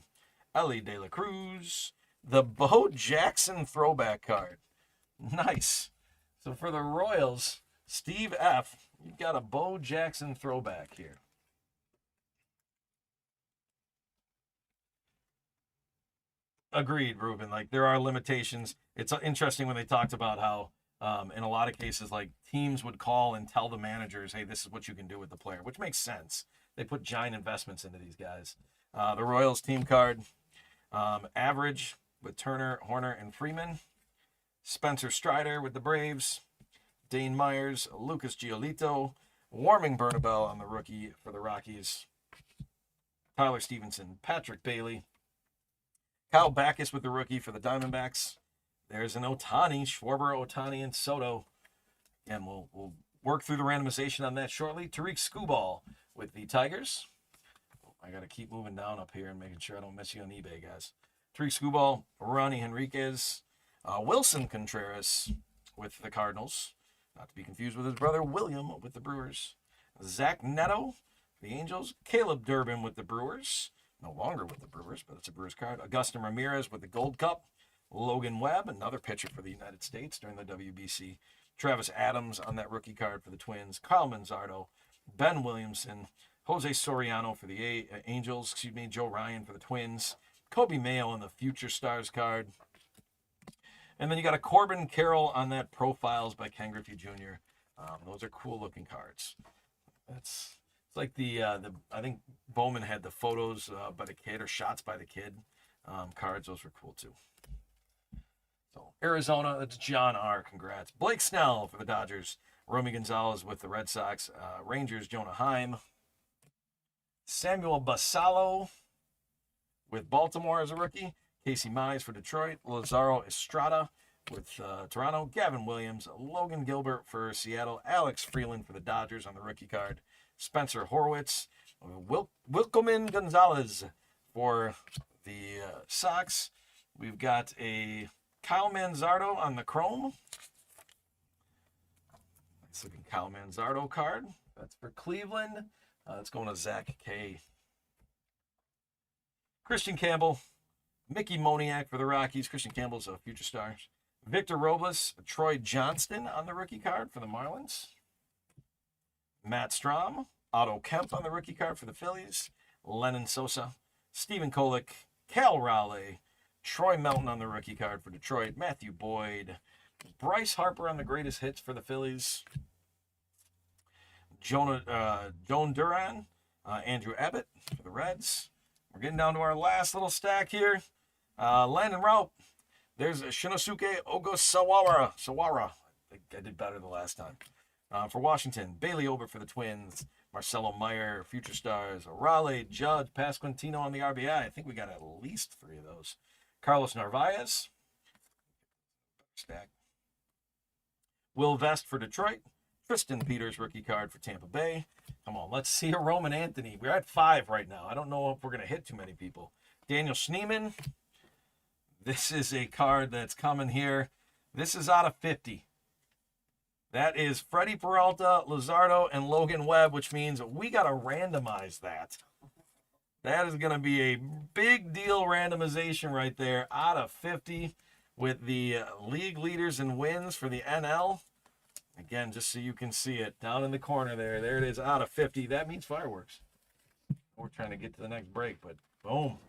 Ellie De La Cruz, the Bo Jackson throwback card. Nice. So for the Royals, Steve F., you've got a Bo Jackson throwback here. Agreed, Ruben. Like, there are limitations. It's interesting when they talked about how, in a lot of cases, like, teams would call and tell the managers, hey, this is what you can do with the player, which makes sense. They put giant investments into these guys. The Royals team card, average with Turner, Horner, and Freeman. Spencer Strider with the Braves. Dane Myers, Lucas Giolito, Warming Bernabel on the rookie for the Rockies. Tyler Stevenson, Patrick Bailey. Kyle Backus with the rookie for the Diamondbacks. There's an Ohtani, Schwarber, Ohtani, and Soto. And we'll work through the randomization on that shortly. Tariq Skubal with the Tigers. I got to keep moving down up here and making sure I don't miss you on eBay, guys. Tariq Skubal, Ronnie Henriquez, Wilson Contreras with the Cardinals. Not to be confused with his brother William with the Brewers. Zach Neto, the Angels. Caleb Durbin with the Brewers. No longer with the Brewers, but it's a Brewers card. Augustin Ramirez with the Gold Cup. Logan Webb, another pitcher for the United States during the WBC. Travis Adams on that rookie card for the Twins. Kyle Manzardo, Ben Williamson, Jose Soriano for the Angels. Joe Ryan for the Twins. Kobe Mayo on the Future Stars card. And then you got a Corbin Carroll on that Profiles by Ken Griffey Jr. Those are cool looking cards. It's like the I think Bowman had the photos by the kid or shots by the kid cards. Those were cool too. So Arizona, that's John R. Congrats. Blake Snell for the Dodgers. Romy Gonzalez with the Red Sox. Rangers, Jonah Heim. Samuel Basallo with Baltimore as a rookie. Casey Mize for Detroit. Lazaro Estrada with Toronto. Gavin Williams. Logan Gilbert for Seattle. Alex Freeland for the Dodgers on the rookie card. Spencer Horwitz. Wilkelman Gonzalez for the Sox. We've got a Kyle Manzardo on the Chrome. Nice looking Kyle Manzardo card. That's for Cleveland. That's going to Zach K. Christian Campbell. Mickey Moniak for the Rockies. Christian Campbell's a Future Stars. Victor Robles. Troy Johnston on the rookie card for the Marlins. Matt Strom. Otto Kemp on the rookie card for the Phillies. Lennon Sosa. Stephen Kolek. Cal Raleigh. Troy Melton on the rookie card for Detroit. Matthew Boyd. Bryce Harper on the greatest hits for the Phillies. Joan Duran. Andrew Abbott for the Reds. We're getting down to our last little stack here. Landon Raup. There's Shinosuke Ogasawara. I did better the last time. For Washington. Bailey Ober for the Twins. Marcelo Meyer, Future Stars. Raleigh, Judge, Pasquantino on the RBI. I think we got at least 3 of those. Carlos Narvaez. Stack. Will Vest for Detroit. Tristan Peters, rookie card for Tampa Bay. Come on, let's see a Roman Anthony. We're at 5 right now. I don't know if we're going to hit too many people. Daniel Schneemann. This is a card that's coming here. This is out of 50. That is Freddie Peralta, Luzardo, and Logan Webb, which means we got to randomize that. That is going to be a big deal randomization right there, out of 50, with the league leaders in wins for the NL. Again, just so you can see it, down in the corner there. There it is, out of 50. That means fireworks. We're trying to get to the next break, but boom.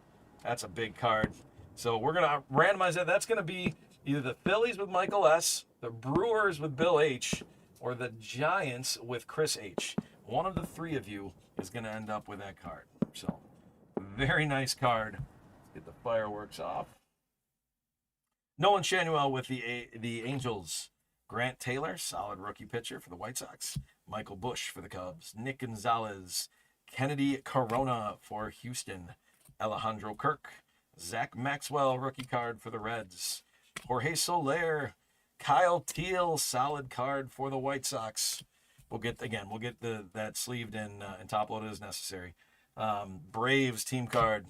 That's a big card. So we're going to randomize that. That's going to be either the Phillies with Michael S., the Brewers with Bill H., or the Giants with Chris H. One of the 3 of you is going to end up with that card. So, very nice card. Let's get the fireworks off. Nolan Shanuel with the Angels. Grant Taylor, solid rookie pitcher for the White Sox. Michael Busch for the Cubs. Nick Gonzalez. Kennedy Corona for Houston. Alejandro Kirk. Zach Maxwell, rookie card for the Reds. Jorge Soler. Kyle Teal, solid card for the White Sox. We'll get that sleeved and top loaded as necessary. Braves team card.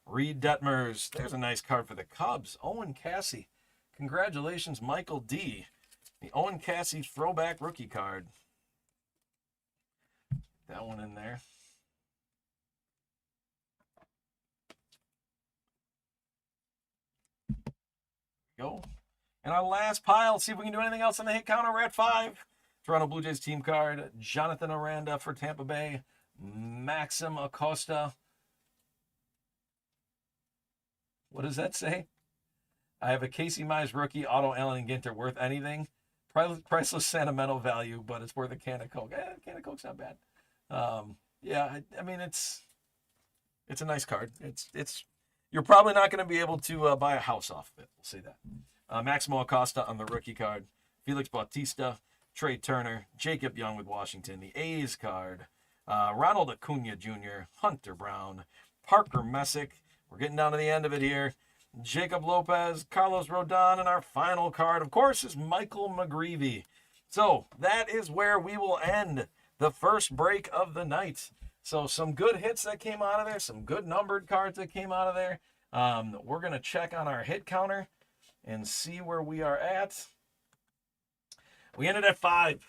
Reed Detmers. There's a nice card for the Cubs. Owen Cassie. Congratulations, Michael D. The Owen Cassie throwback rookie card. That one in there. Go. And our last pile, see if we can do anything else on the hit counter. We're at 5. Toronto Blue Jays team card. Jonathan Aranda for Tampa Bay. Maxim Acosta. What does that say? I have a Casey Mize rookie, Otto Allen and Ginter, worth anything. Priceless sentimental value, but it's worth a can of Coke. A can of Coke's not bad. Yeah, I mean, it's a nice card. It's you're probably not going to be able to buy a house off of it. We'll say that. Maximo Acosta on the rookie card. Felix Bautista, Trey Turner, Jacob Young with Washington. The A's card. Ronald Acuna Jr., Hunter Brown, Parker Messick. We're getting down to the end of it here. Jacob Lopez, Carlos Rodon, and our final card, of course, is Michael McGreevy. So that is where we will end the first break of the night. So some good hits that came out of there, some good numbered cards that came out of there. We're going to check on our hit counter and see where we are at. We ended at 5.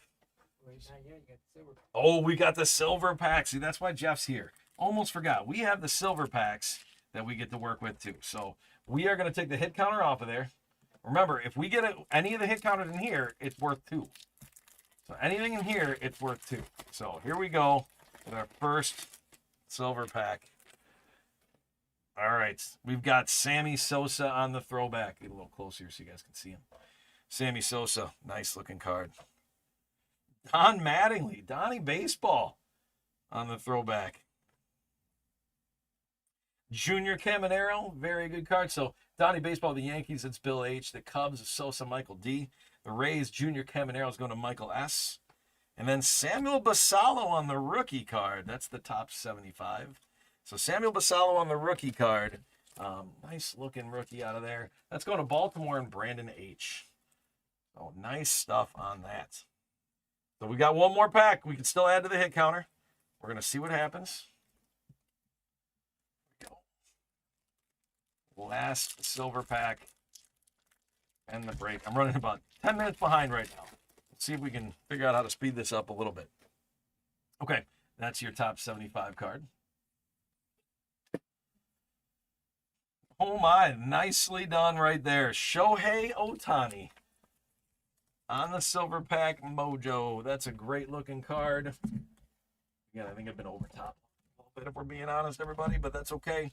Wait, not yet. You got the silver. Oh, we got the silver pack. See, that's why Jeff's here. Almost forgot. We have the silver packs that we get to work with too. So we are going to take the hit counter off of there. Remember, if we get any of the hit counters in here, it's worth 2. So anything in here, it's worth 2. So here we go with our first silver pack. All right. We've got Sammy Sosa on the throwback. Get a little closer so you guys can see him. Sammy Sosa. Nice looking card. Don Mattingly. Donnie Baseball on the throwback. Junior Caminero, very good card. So Donnie Baseball, the Yankees, it's Bill H. The Cubs, Sosa, Michael D. The Rays, Junior Caminero is going to Michael S. And then Samuel Basallo on the rookie card. That's the top 75. So Samuel Basallo on the rookie card. Nice looking rookie out of there. That's going to Baltimore and Brandon H. Oh, nice stuff on that. So we got one more pack. We can still add to the hit counter. We're going to see what happens. Last silver pack and the break. I'm running about 10 minutes behind right now. Let's see if we can figure out how to speed this up a little bit. Okay, that's your top 75 card. Oh my, nicely done right there. Shohei Ohtani on the silver pack mojo. That's a great looking card. Again, I think I've been over top a little bit if we're being honest, everybody, but that's okay.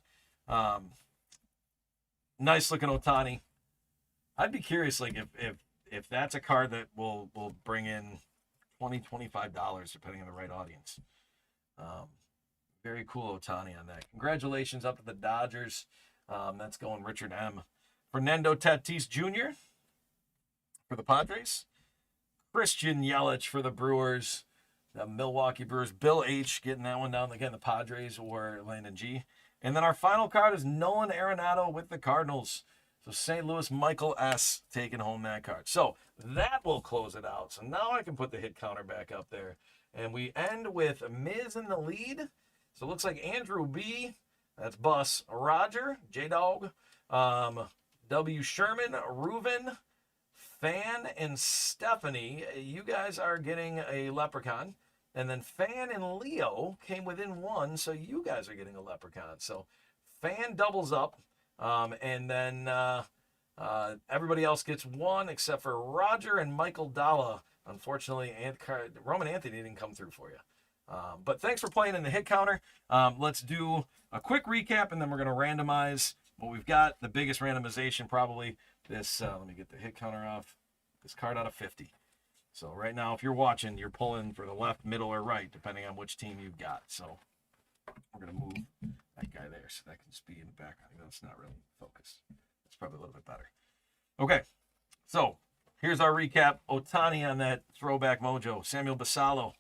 Nice looking Ohtani. I'd be curious, like if that's a card that will bring in $20, $25 depending on the right audience. Very cool Ohtani on that. Congratulations up to the Dodgers. That's going Richard M. Fernando Tatis Jr. for the Padres. Christian Yelich for the Brewers. The Milwaukee Brewers. Bill H. getting that one down. Again, the Padres or Landon G. And then our final card is Nolan Arenado with the Cardinals. So St. Louis, Michael S. taking home that card. So that will close it out. So now I can put the hit counter back up there. And we end with Miz in the lead. So it looks like Andrew B. That's Bus. Roger, J-Dog, W. Sherman, Reuven, Fan, and Stephanie. You guys are getting a Leprechaun. And then Fan and Leo came within 1, so you guys are getting a Leprechaun. So Fan doubles up, and then everybody else gets 1 except for Roger and Michael Dalla. Unfortunately, Roman Anthony didn't come through for you. But thanks for playing in the hit counter. Let's do a quick recap, and then we're going to randomize what we've got. The biggest randomization probably this, let me get the hit counter off, this card out of 50. So right now, if you're watching, you're pulling for the left, middle, or right, depending on which team you've got. So we're going to move that guy there so that can just be in the background. That's not really focused. That's probably a little bit better. Okay, so Here's our recap. Otani on that throwback mojo. Samuel Basallo.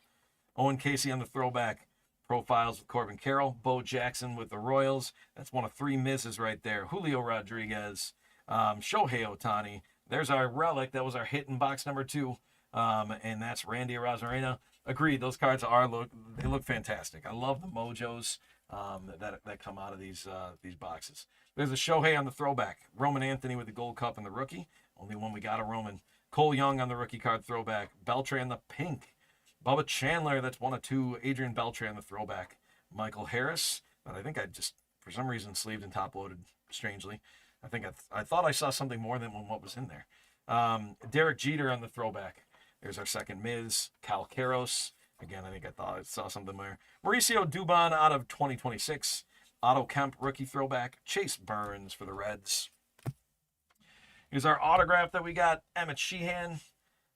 Owen Casey on the throwback. Profiles with Corbin Carroll. Bo Jackson with the Royals. That's one of 3 misses right there. Julio Rodriguez. Shohei Otani. There's our relic. That was our hit in box number 2. And that's Randy Arozarena. Agreed. Those cards they look fantastic. I love the mojos that come out of these boxes. There's a Shohei on the throwback. Roman Anthony with the Gold Cup and the rookie. Only one we got a Roman. Cole Young on the rookie card throwback. Beltran the pink. Bubba Chandler, that's 1 of 2. Adrian Beltran the throwback. Michael Harris, that I think I just, for some reason, sleeved and top-loaded, strangely. I thought I saw something more than what was in there. Derek Jeter on the throwback. There's our second Miz. Cal Caros. Again, I think I thought I saw something there. Mauricio Dubon out of 2026. Otto Kemp, rookie throwback. Chase Burns for the Reds. Here's our autograph that we got. Emmett Sheehan.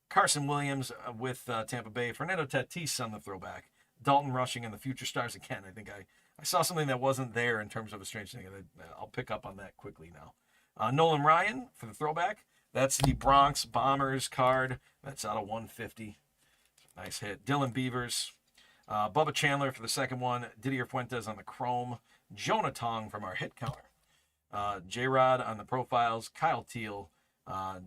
Carson Williams with Tampa Bay. Fernando Tatis on the throwback. Dalton Rushing and the Future Stars again. I think I saw something that wasn't there in terms of a strange thing. I'll pick up on that quickly now. Nolan Ryan for the throwback. That's the Bronx Bombers card. That's out of 150. Nice hit. Dylan Beavers. Bubba Chandler for the second one. Didier Fuentes on the chrome. Jonah Tong from our hit counter. J-Rod on the profiles. Kyle Teal.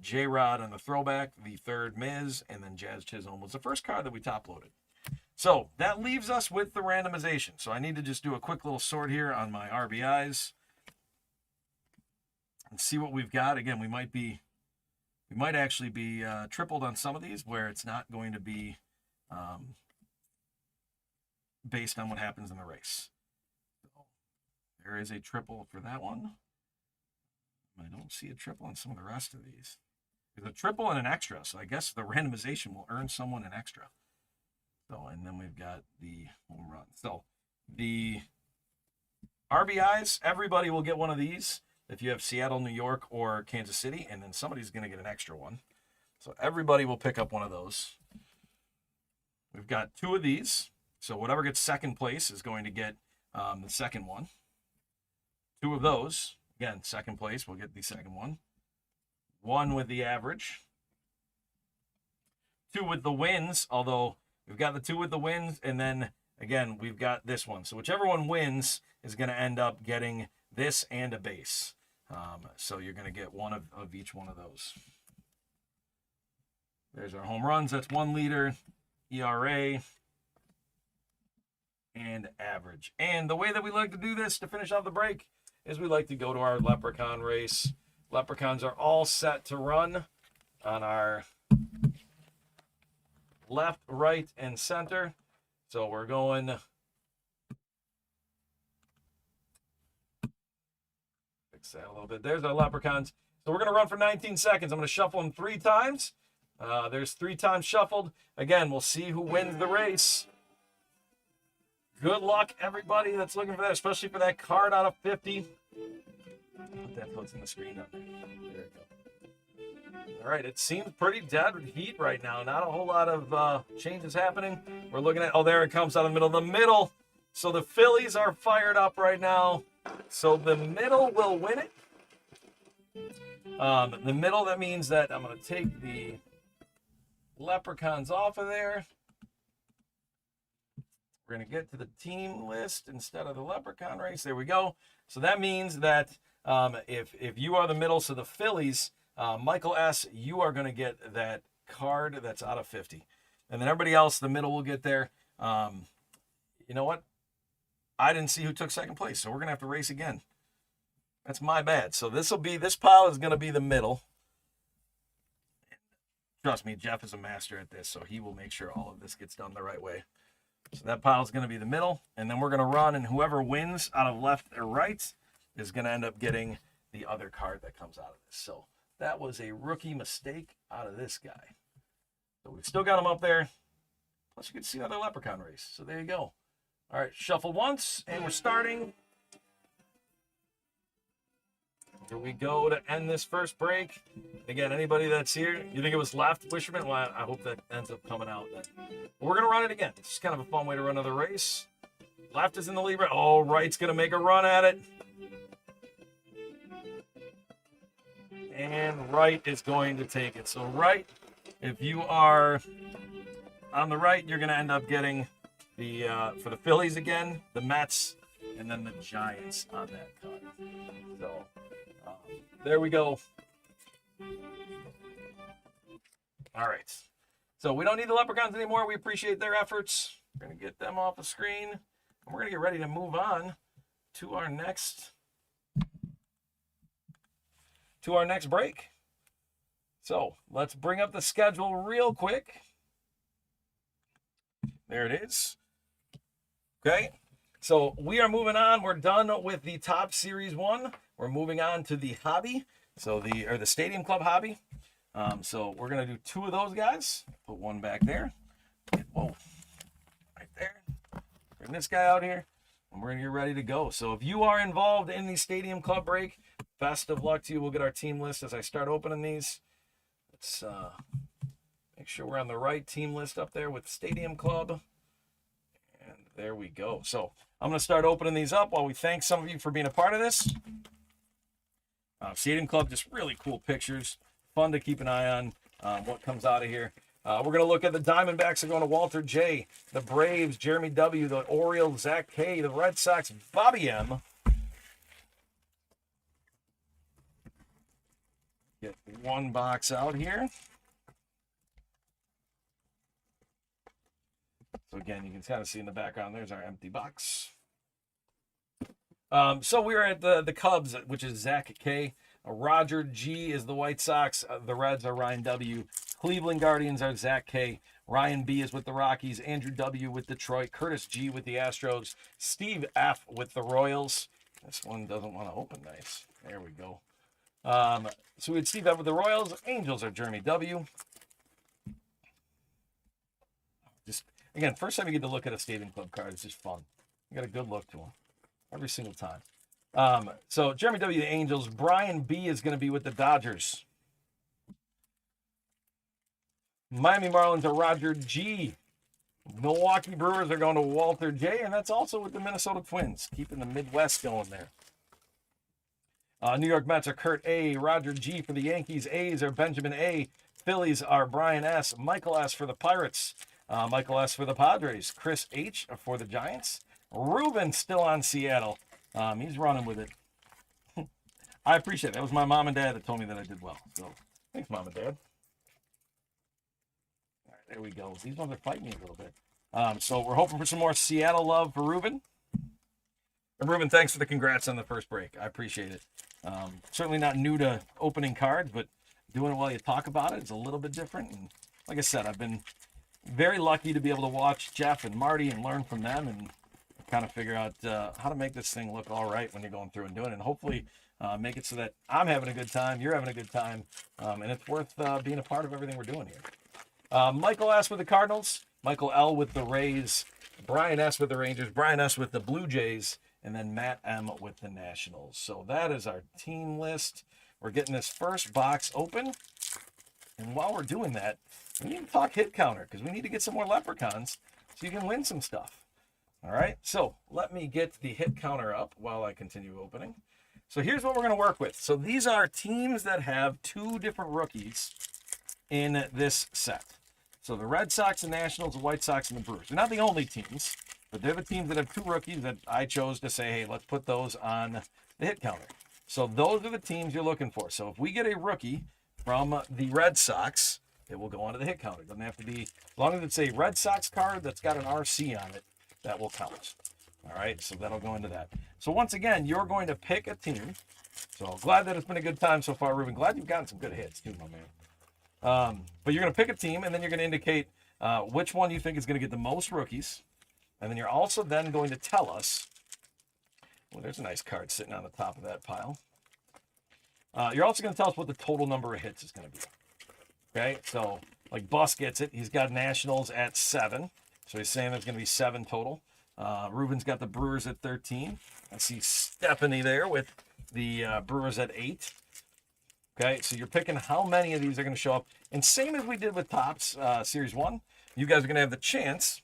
J-Rod on the throwback. The third Miz. And then Jazz Chisholm was the first card that we top-loaded. So that leaves us with the randomization. So I need to just do a quick little sort here on my RBIs. And see what we've got. Again, we might actually be tripled on some of these where it's not going to be based on what happens in the race. So there is a triple for that one. I don't see a triple on some of the rest of these. There's a triple and an extra, so I guess the randomization will earn someone an extra. So, and then we've got the home run. So the RBIs, everybody will get one of these if you have Seattle, New York, or Kansas City, and then somebody's going to get an extra one. So everybody will pick up one of those. We've got 2 of these. So whatever gets second place is going to get the second one. 2 of those. Again, second place will get the second one. 1 with the average. 2 with the wins, although we've got the 2 with the wins, and then, again, we've got this one. So whichever one wins is going to end up getting this and a base. So you're going to get one of each one of those. There's our home runs. That's 1 liter, ERA, and average. And the way that we like to do this to finish off the break is we like to go to our leprechaun race. Leprechauns are all set to run on our left, right, and center. So we're going... Fix that a little bit. There's our leprechauns. So we're going to run for 19 seconds. I'm going to shuffle them 3 times. There's 3 times shuffled. Again, we'll see who wins the race. Good luck, everybody that's looking for that, especially for that card out of 50. Put that what's in the screen up there. There we go. All right, it seems pretty dead heat right now. Not a whole lot of changes happening. We're looking at, oh, there it comes out of the middle. The middle. So the Phillies are fired up right now. So the middle will win it. The middle, that means that I'm going to take the leprechauns off of there. We're going to get to the team list instead of the leprechaun race. There we go. So that means that if you are the middle, so the Phillies, Michael S., you are going to get that card that's out of 50. And then everybody else, the middle will get there. You know what? I didn't see who took second place, so we're going to have to race again. That's my bad. So this pile is going to be the middle. Trust me, Jeff is a master at this, so he will make sure all of this gets done the right way. So that pile is going to be the middle, and then we're going to run, and whoever wins out of left or right is going to end up getting the other card that comes out of this. So that was a rookie mistake out of this guy. So we've still got him up there. Plus, you can see another leprechaun race. So there you go. All right, shuffle once, and we're starting. Here we go to end this first break. Again, anybody that's here, you think it was left, Wisherman? Well, I hope that ends up coming out then. But we're going to run it again. It's just kind of a fun way to run another race. Left is in the lead. Oh, right's going to make a run at it. and right is going to take it. So right, if you are on the right, you're going to end up getting the for the Phillies again, the Mets, and then the Giants on that card. So there we go. All right. So we don't need the Leprechauns anymore. We appreciate their efforts. We're going to get them off the screen. And we're going to get ready to move on to our next break. So let's bring up the schedule real quick. There it is. Okay. So we are moving on. We're done with the Top Series 1. We're moving on to the Hobby. So the Stadium Club Hobby. So we're going to do 2 of those guys. Put one back there. Whoa. Right there. Bring this guy out here. And we're going to get ready to go. So if you are involved in the Stadium Club break, best of luck to you. We'll get our team list as I start opening these. Let's make sure we're on the right team list up there with Stadium Club. And there we go. So I'm going to start opening these up while we thank some of you for being a part of this. Stadium Club, just really cool pictures. Fun to keep an eye on what comes out of here. We're going to look at the Diamondbacks are going to Walter J. The Braves, Jeremy W. The Orioles, Zach K. The Red Sox, Bobby M. Get one box out here. So again, you can kind of see in the background, there's our empty box. So we're at the Cubs, which is Zach K. Roger G is the White Sox. The Reds are Ryan W. Cleveland Guardians are Zach K. Ryan B is with the Rockies. Andrew W. with Detroit. Curtis G with the Astros. Steve F. with the Royals. This one doesn't want to open nice. There we go. So we had Steve F. with the Royals. Angels are Jeremy W. Just, again, first time you get to look at a Stadium Club card, it's just fun. You got a good look to them every single time. So Jeremy W. the Angels. Brian B. is going to be with the Dodgers. Miami Marlins are Roger G. Milwaukee Brewers are going to Walter J. And that's also with the Minnesota Twins, keeping the Midwest going there. New York Mets are Kurt A. Roger G. for the Yankees. A's are Benjamin A. Phillies are Brian S. Michael S. for the Pirates. Michael S. for the Padres. Chris H. for the Giants. Ruben still on Seattle. He's running with it. I appreciate it. That was my mom and dad that told me that I did well. So thanks, Mom and Dad. All right, there we go. These ones are fighting me a little bit. So we're hoping for some more Seattle love for Ruben. And Ruben, thanks for the congrats on the first break. I appreciate it. Certainly not new to opening cards, but doing it while you talk about it is a little bit different. And like I said, I've been very lucky to be able to watch Jeff and Marty and learn from them and kind of figure out how to make this thing look all right when you're going through and doing it. And hopefully make it so that I'm having a good time, you're having a good time, and it's worth being a part of everything we're doing here. Michael S. with the Cardinals, Michael L. with the Rays, Brian S. with the Rangers, Brian S. with the Blue Jays, and then Matt M. with the Nationals. So that is our team list. We're getting this first box open. And while we're doing that, we need to talk hit counter because we need to get some more Leprechauns so you can win some stuff. All right, so let me get the hit counter up while I continue opening. So here's what we're going to work with. So these are teams that have 2 different rookies in this set. So the Red Sox, the Nationals, the White Sox, and the Brewers. They're not the only teams, but they're the teams that have 2 rookies that I chose to say, hey, let's put those on the hit counter. So those are the teams you're looking for. So if we get a rookie from the Red Sox, it will go onto the hit counter. It doesn't have to be, as long as it's a Red Sox card that's got an RC on it, that will count. All right, so that'll go into that. So once again, you're going to pick a team. So glad that it's been a good time so far, Ruben. Glad you've gotten some good hits too, my man. But you're going to pick a team, and then you're going to indicate which one you think is going to get the most rookies. And then you're also then going to tell us, well, there's a nice card sitting on the top of that pile. You're also going to tell us what the total number of hits is going to be. Okay, so like Bus gets it. He's got Nationals at 7. So he's saying there's going to be 7 total. Ruben's got the Brewers at 13. I see Stephanie there with the Brewers at 8. Okay, so you're picking how many of these are going to show up. And same as we did with Topps Series 1, you guys are going to have the chance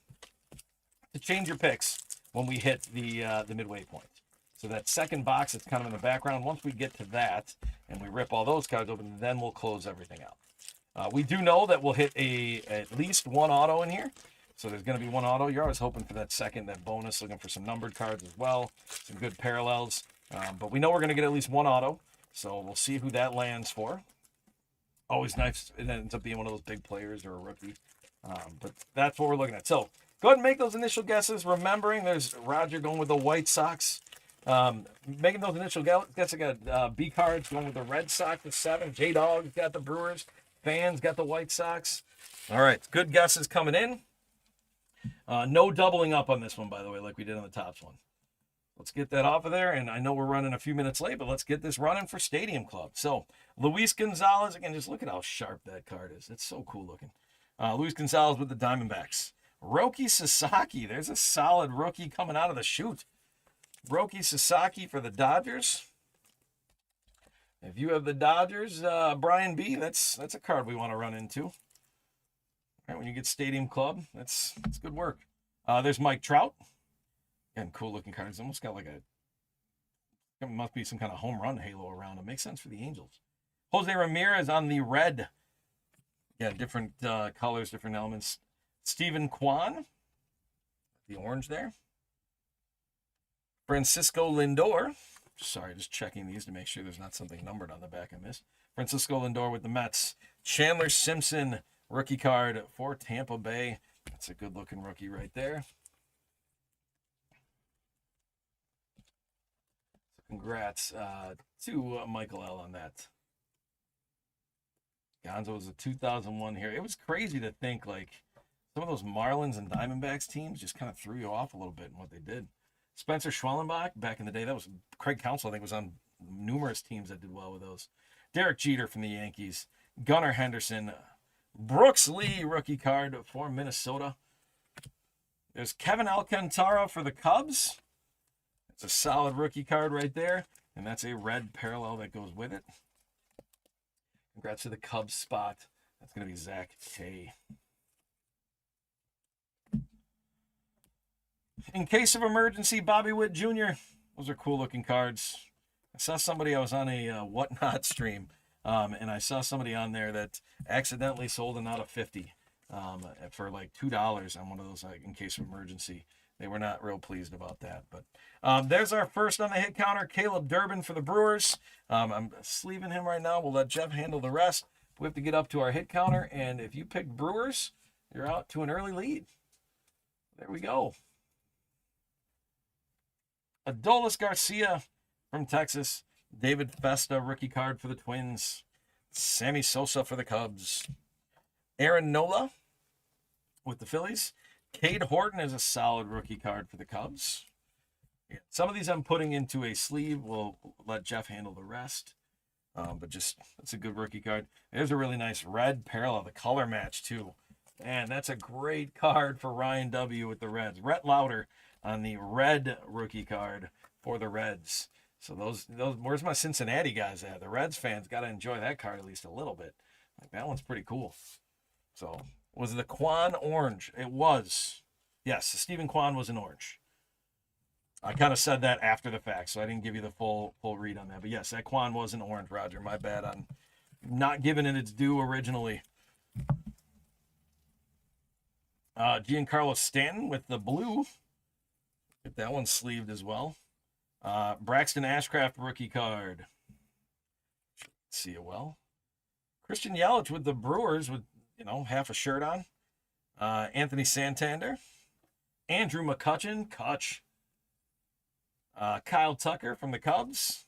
to change your picks when we hit the midway point. So that second box is kind of in the background. Once we get to that and we rip all those cards open, then we'll close everything out. We do know that we'll hit at least one auto in here. So there's going to be one auto. You're always hoping for that bonus, looking for some numbered cards as well, some good parallels. But we know we're going to get at least one auto. So we'll see who that lands for. Always nice. It ends up being one of those big players or a rookie. But that's what we're looking at. So go ahead and make those initial guesses. Remembering there's Roger going with the White Sox. Making those initial guesses. I got B cards going with the Red Sox, the 7. J-Dog's got the Brewers. Fans got the White Sox. All right. Good guesses coming in. No doubling up on this one, by the way, like we did on the Topps one. Let's get that off of there. And I know we're running a few minutes late, but let's get this running for Stadium Club. So Luis Gonzalez, again, just look at how sharp that card is. It's so cool looking. Luis Gonzalez with the Diamondbacks. Roki Sasaki. There's a solid rookie coming out of the chute. Roki Sasaki for the Dodgers. If you have the Dodgers, Brian B., that's a card we want to run into. All right, when you get Stadium Club, that's good work. There's Mike Trout. Again, cool looking card. It's almost got like it must be some kind of home run halo around it. Makes sense for the Angels. Jose Ramirez on the red. Yeah, different colors, different elements. Stephen Kwan, the orange there. Francisco Lindor. Sorry, just checking these to make sure there's not something numbered on the back I missed. Francisco Lindor with the Mets. Chandler Simpson, rookie card for Tampa Bay. That's a good-looking rookie right there. So congrats to Michael L. on that. Gonzo was a 2001 here. It was crazy to think, like, some of those Marlins and Diamondbacks teams just kind of threw you off a little bit in what they did. Spencer Schwellenbach, back in the day, that was Craig Counsell, I think, was on numerous teams that did well with those. Derek Jeter from the Yankees. Gunnar Henderson. Brooks Lee, rookie card for Minnesota. There's Kevin Alcantara for the Cubs. It's a solid rookie card right there. And that's a red parallel that goes with it. Congrats to the Cubs spot. That's going to be Zach K. In case of emergency, Bobby Witt Jr. Those are cool looking cards. I saw somebody, I was on a Whatnot stream, and I saw somebody on there that accidentally sold an out of 50 for like $2 on one of those, like, in case of emergency. They were not real pleased about that. But there's our first on the hit counter, Caleb Durbin for the Brewers. I'm sleeving him right now. We'll let Jeff handle the rest. We have to get up to our hit counter, and if you pick Brewers, you're out to an early lead. There we go. Adolis Garcia from Texas. David Festa, rookie card for the Twins. Sammy Sosa for the Cubs. Aaron Nola with the Phillies. Cade Horton is a solid rookie card for the Cubs. Yeah, some of these I'm putting into a sleeve. We'll let Jeff handle the rest. But just, that's a good rookie card. There's a really nice red parallel, the color match too. And that's a great card for Ryan W. with the Reds. Rhett Lauder on the red rookie card for the Reds. So those where's my Cincinnati guys at? The Reds fans got to enjoy that card at least a little bit. Like, that one's pretty cool. So was it the Kwan orange? It was. Yes, Stephen Kwan was an orange. I kind of said that after the fact, so I didn't give you the full read on that. But yes, that Kwan was an orange, Roger. My bad on not giving it its due originally. Giancarlo Stanton with the blue. Get that one sleeved as well. Braxton Ashcraft rookie card. See it well. Christian Yelich with the Brewers with, half a shirt on. Anthony Santander. Andrew McCutchen, Kutch. Kyle Tucker from the Cubs.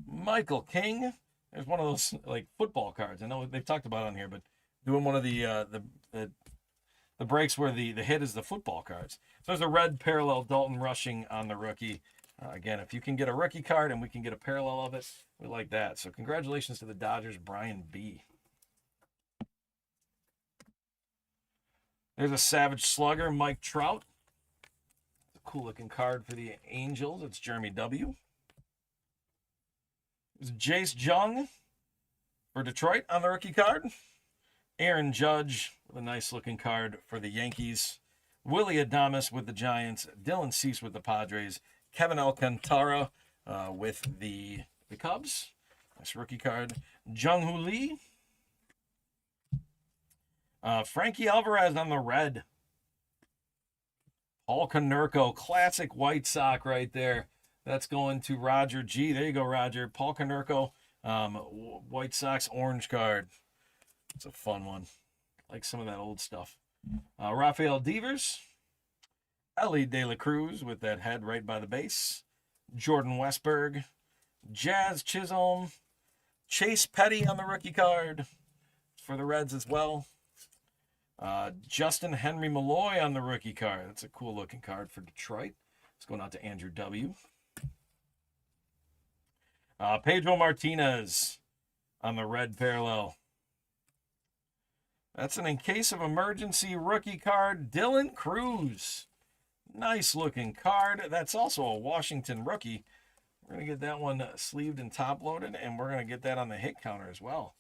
Michael King. There's one of those like football cards. I know they've talked about it on here, but doing one of the breaks where the hit is the football cards. So there's a red parallel Dalton Rushing on the rookie. Again, if you can get a rookie card and we can get a parallel of it, we like that. So congratulations to the Dodgers, Brian B. There's a Savage Slugger, Mike Trout. It's a cool looking card for the Angels. It's Jeremy W. There's Jace Jung for Detroit on the rookie card. Aaron Judge with a nice looking card for the Yankees. Willie Adames with the Giants. Dylan Cease with the Padres. Kevin Alcantara with the Cubs. Nice rookie card. Jung-Hoo Lee. Frankie Alvarez on the red. Paul Konerko, classic White Sox right there. That's going to Roger G. There you go, Roger. Paul Konerko, White Sox orange card. It's a fun one. I like some of that old stuff. Rafael Devers. Ellie De La Cruz with that head right by the base. Jordan Westberg. Jazz Chisholm. Chase Petty on the rookie card for the Reds as well. Justin Henry Malloy on the rookie card. That's a cool looking card for Detroit. It's going out to Andrew W. Pedro Martinez on the red parallel. That's an in case of emergency rookie card. Dylan Cruz. Nice looking card. That's also a Washington rookie. We're going to get that one sleeved and top loaded, and we're going to get that on the hit counter as well.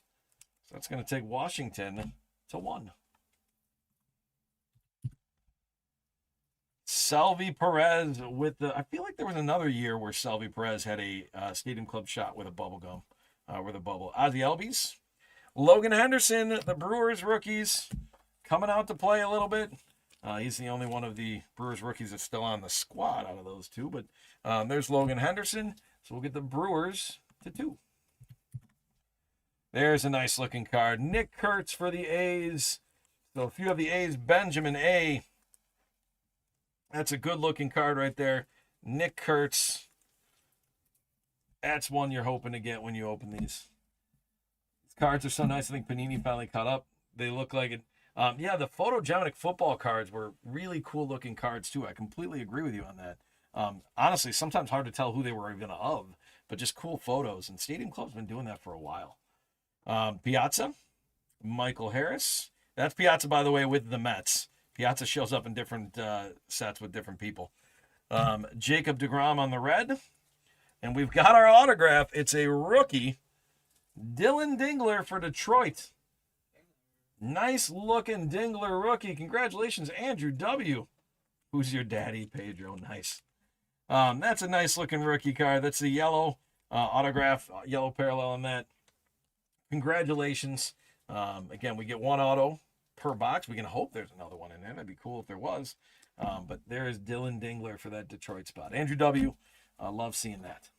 So that's going to take Washington to 1. Salvi Perez with the, I feel like there was another year where Salvi Perez had a Stadium Club shot with a bubble gum, with a bubble. Ozzie Albies. Logan Henderson, the Brewers rookies, coming out to play a little bit. He's the only one of the Brewers rookies that's still on the squad out of those two. But there's Logan Henderson. So we'll get the Brewers to 2. There's a nice looking card. Nick Kurtz for the A's. So if you have the A's, Benjamin A. That's a good looking card right there. Nick Kurtz. That's one you're hoping to get when you open these. These cards are so nice. I think Panini finally caught up. They look like it. Yeah, the photogenic football cards were really cool looking cards too. I completely agree with you on that. Honestly, sometimes hard to tell who they were even of, but just cool photos. And Stadium Club's been doing that for a while. Piazza, Michael Harris. That's Piazza, by the way, with the Mets. Piazza shows up in different sets with different people. Jacob deGrom on the red. And we've got our autograph. It's a rookie. Dylan Dingler for Detroit. Nice looking Dingler rookie. Congratulations, Andrew W. Who's your daddy, Pedro? Nice. That's a nice looking rookie card. That's the yellow autograph, yellow parallel on that. Congratulations. Again, we get 1 auto per box. We can hope there's another one in there. That'd be cool if there was. But there is Dylan Dingler for that Detroit spot. Andrew W. Love seeing that.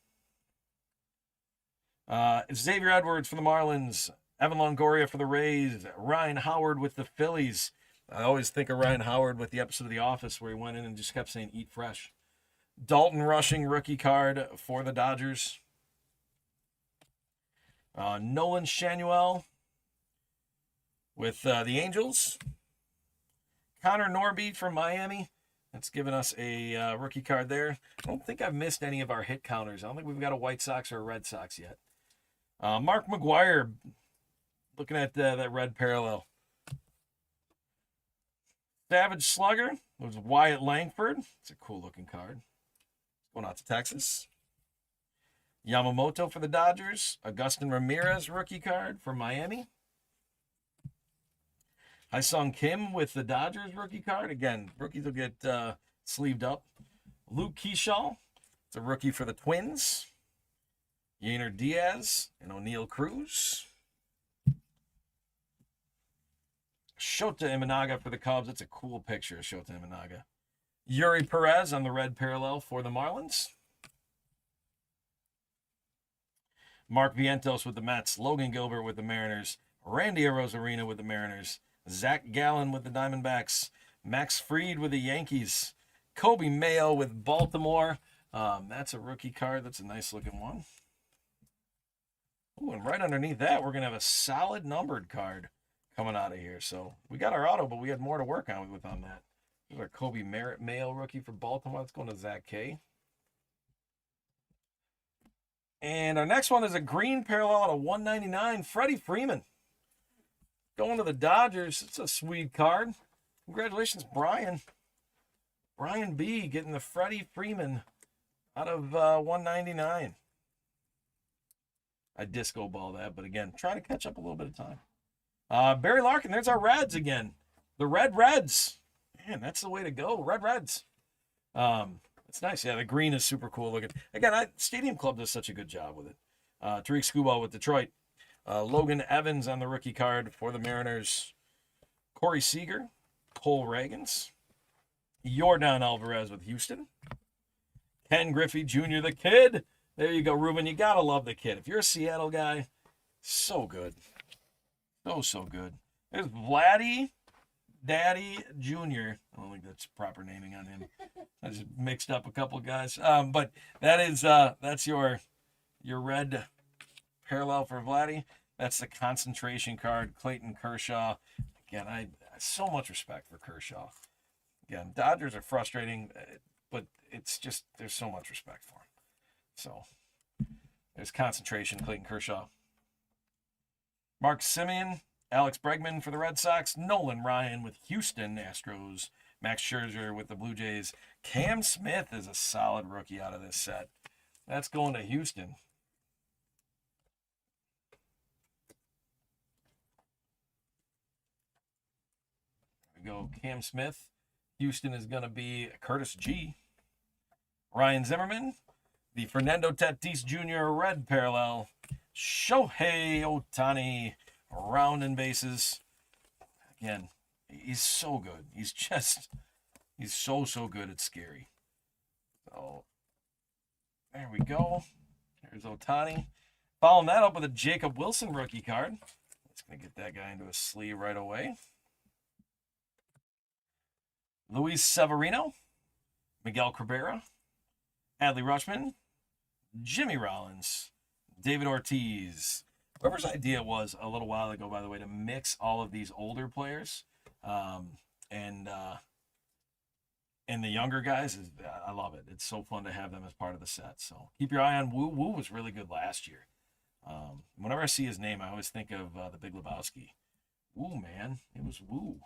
Xavier Edwards for the Marlins. Evan Longoria for the Rays. Ryan Howard with the Phillies. I always think of Ryan Howard with the episode of The Office where he went in and just kept saying, eat fresh. Dalton Rushing rookie card for the Dodgers. Nolan Shanuel with the Angels. Connor Norby from Miami. That's given us a rookie card there. I don't think I've missed any of our hit counters. I don't think we've got a White Sox or a Red Sox yet. Mark McGuire, looking at that red parallel. Savage Slugger. It was Wyatt Langford. It's a cool looking card. Going out to Texas. Yamamoto for the Dodgers. Agustin Ramirez rookie card for Miami. Hyesung Kim with the Dodgers rookie card. Again, rookies will get sleeved up. Luke Keyshaw. It's a rookie for the Twins. Yainer Diaz and O'Neal Cruz. Shota Imanaga for the Cubs. That's a cool picture of Shota Imanaga. Yuri Perez on the red parallel for the Marlins. Mark Vientos with the Mets. Logan Gilbert with the Mariners. Randy Arozarena with the Mariners. Zach Gallen with the Diamondbacks. Max Fried with the Yankees. Kobe Mayo with Baltimore. That's a rookie card. That's a nice looking one. Ooh, and right underneath that, we're going to have a solid numbered card coming out of here. So we got our auto, but we had more to work on with on that. There's our Kobe Mayo rookie for Baltimore. Let's go to Zach K. And our next one is a green parallel out of 199. Freddie Freeman. Going to the Dodgers. It's a sweet card. Congratulations, Brian. Brian B. getting the Freddie Freeman out of 199. I disco ball that, but again, trying to catch up a little bit of time. Barry Larkin, there's our Reds again. The Red Reds. Man, that's the way to go. Red Reds. It's nice. Yeah, the green is super cool looking. Again, Stadium Club does such a good job with it. Tariq Skubal with Detroit. Logan Evans on the rookie card for the Mariners. Corey Seager, Cole Ragans, Yordan Alvarez with Houston. Ken Griffey Jr., the kid. There you go, Ruben. You got to love the kid. If you're a Seattle guy, so good. So good. There's Vladdy Daddy Jr. I don't think that's proper naming on him. I just mixed up a couple guys. But that's your red parallel for Vladdy. That's the concentration card, Clayton Kershaw. Again, I so much respect for Kershaw. Again, Dodgers are frustrating, but it's just there's so much respect for him. So there's concentration, Clayton Kershaw. Mark Semien, Alex Bregman for the Red Sox, Nolan Ryan with Houston Astros, Max Scherzer with the Blue Jays. Cam Smith is a solid rookie out of this set. That's going to Houston. Go Cam Smith. Houston is going to be Curtis G. Ryan Zimmerman, the Fernando Tatis Jr. red parallel. Shohei Ohtani, rounding bases. Again, he's so good. He's so good. It's scary. So there we go. There's Ohtani. Following that up with a Jacob Wilson rookie card. Let's going to get that guy into a sleeve right away. Luis Severino, Miguel Cabrera, Adley Rutschman, Jimmy Rollins, David Ortiz. Whoever's idea it was a little while ago, by the way, to mix all of these older players and the younger guys, I love it. It's so fun to have them as part of the set. So keep your eye on Woo. Woo was really good last year. Whenever I see his name, I always think of the Big Lebowski. Woo, man. It was Woo.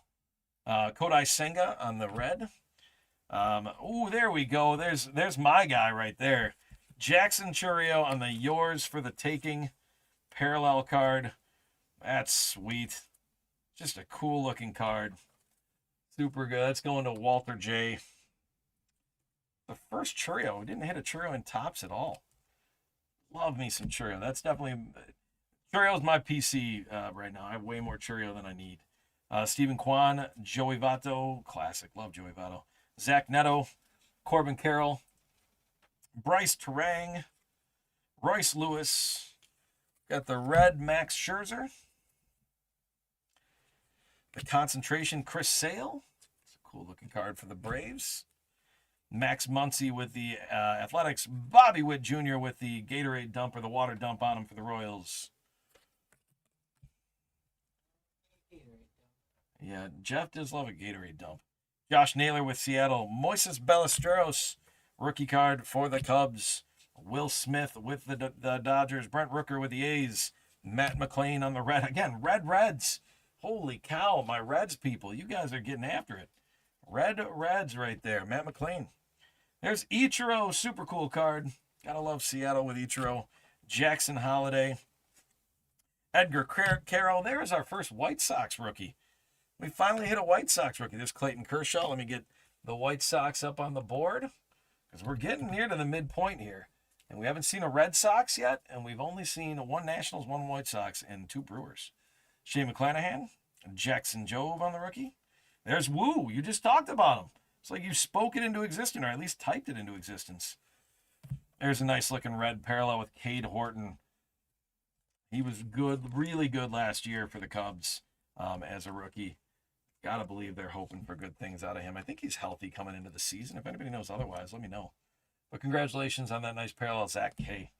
Kodai Senga on the red. There we go. There's my guy right there. Jackson Chourio on the yours for the taking parallel card. That's sweet. Just a cool looking card. Super good. That's going to Walter J. The first Chourio. We didn't hit a Chourio in tops at all. Love me some Chourio. That's definitely... Chourio's my PC right now. I have way more Chourio than I need. Stephen Kwan, Joey Votto, classic, love Joey Votto. Zach Neto, Corbin Carroll, Bryce Terang, Royce Lewis. Got the red Max Scherzer. The concentration Chris Sale. It's a cool looking card for the Braves. Max Muncy with the Athletics. Bobby Witt Jr. with the Gatorade dump or the water dump on him for the Royals. Yeah, Jeff does love a Gatorade dump. Josh Naylor with Seattle. Moises Ballesteros, rookie card for the Cubs. Will Smith with the Dodgers. Brent Rooker with the A's. Matt McClain on the red. Again, red Reds. Holy cow, my Reds people. You guys are getting after it. Red Reds right there. Matt McClain. There's Ichiro, super cool card. Gotta love Seattle with Ichiro. Jackson Holiday. Edgar Carroll. There's our first White Sox rookie. We finally hit a White Sox rookie. There's Clayton Kershaw. Let me get the White Sox up on the board because we're getting near to the midpoint here. And we haven't seen a Red Sox yet, and we've only seen one Nationals, one White Sox, and two Brewers. Shane McClanahan, Jackson Jobe on the rookie. There's Woo. You just talked about him. It's like you spoke it into existence, or at least typed it into existence. There's a nice-looking red parallel with Cade Horton. He was good, really good last year for the Cubs as a rookie. Gotta believe they're hoping for good things out of him. I think he's healthy coming into the season. If anybody knows otherwise, let me know. But congratulations on that nice parallel, Zach K.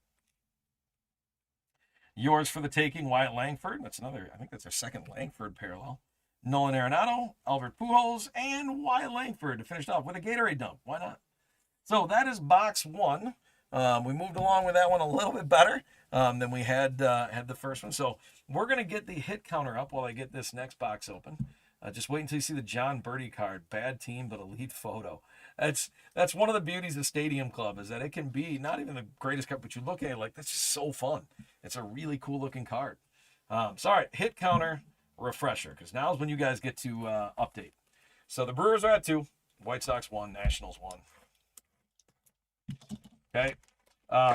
Yours for the taking, Wyatt Langford. That's another, I think that's our second Langford parallel. Nolan Arenado, Albert Pujols, and Wyatt Langford to finish off with a Gatorade dump. Why not? So that is box one. We moved along with that one a little bit better than we had the first one. So we're going to get the hit counter up while I get this next box open. Just wait until you see the John Birdie card. Bad team, but elite photo. That's one of the beauties of Stadium Club is that it can be not even the greatest card, but you look at it like, that's just so fun. It's a really cool looking card. Sorry, hit counter refresher, because now is when you guys get to update. So the Brewers are at 2, White Sox 1, Nationals 1. Okay.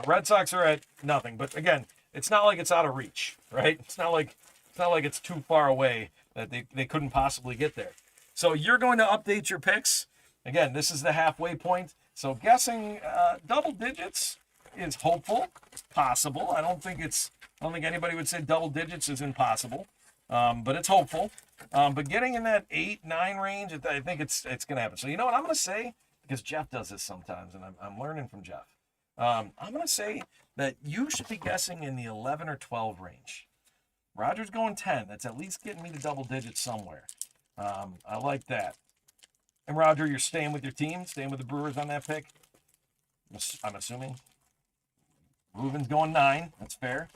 Red Sox are at nothing, but again, it's not like it's out of reach, right? It's not like it's too far away that they couldn't possibly get there. So you're going to update your picks. Again, this is the halfway point. So guessing double digits is hopeful, possible. I don't think anybody would say double digits is impossible, but it's hopeful. But getting in that 8-9 range, I think it's going to happen. So you know what I'm going to say, because Jeff does this sometimes, and I'm learning from Jeff. I'm going to say that you should be guessing in the 11 or 12 range. Roger's going 10. That's at least getting me to double digits somewhere. I like that. And Roger, you're staying with your team, staying with the Brewers on that pick. I'm assuming. Ruben's going 9. That's fair.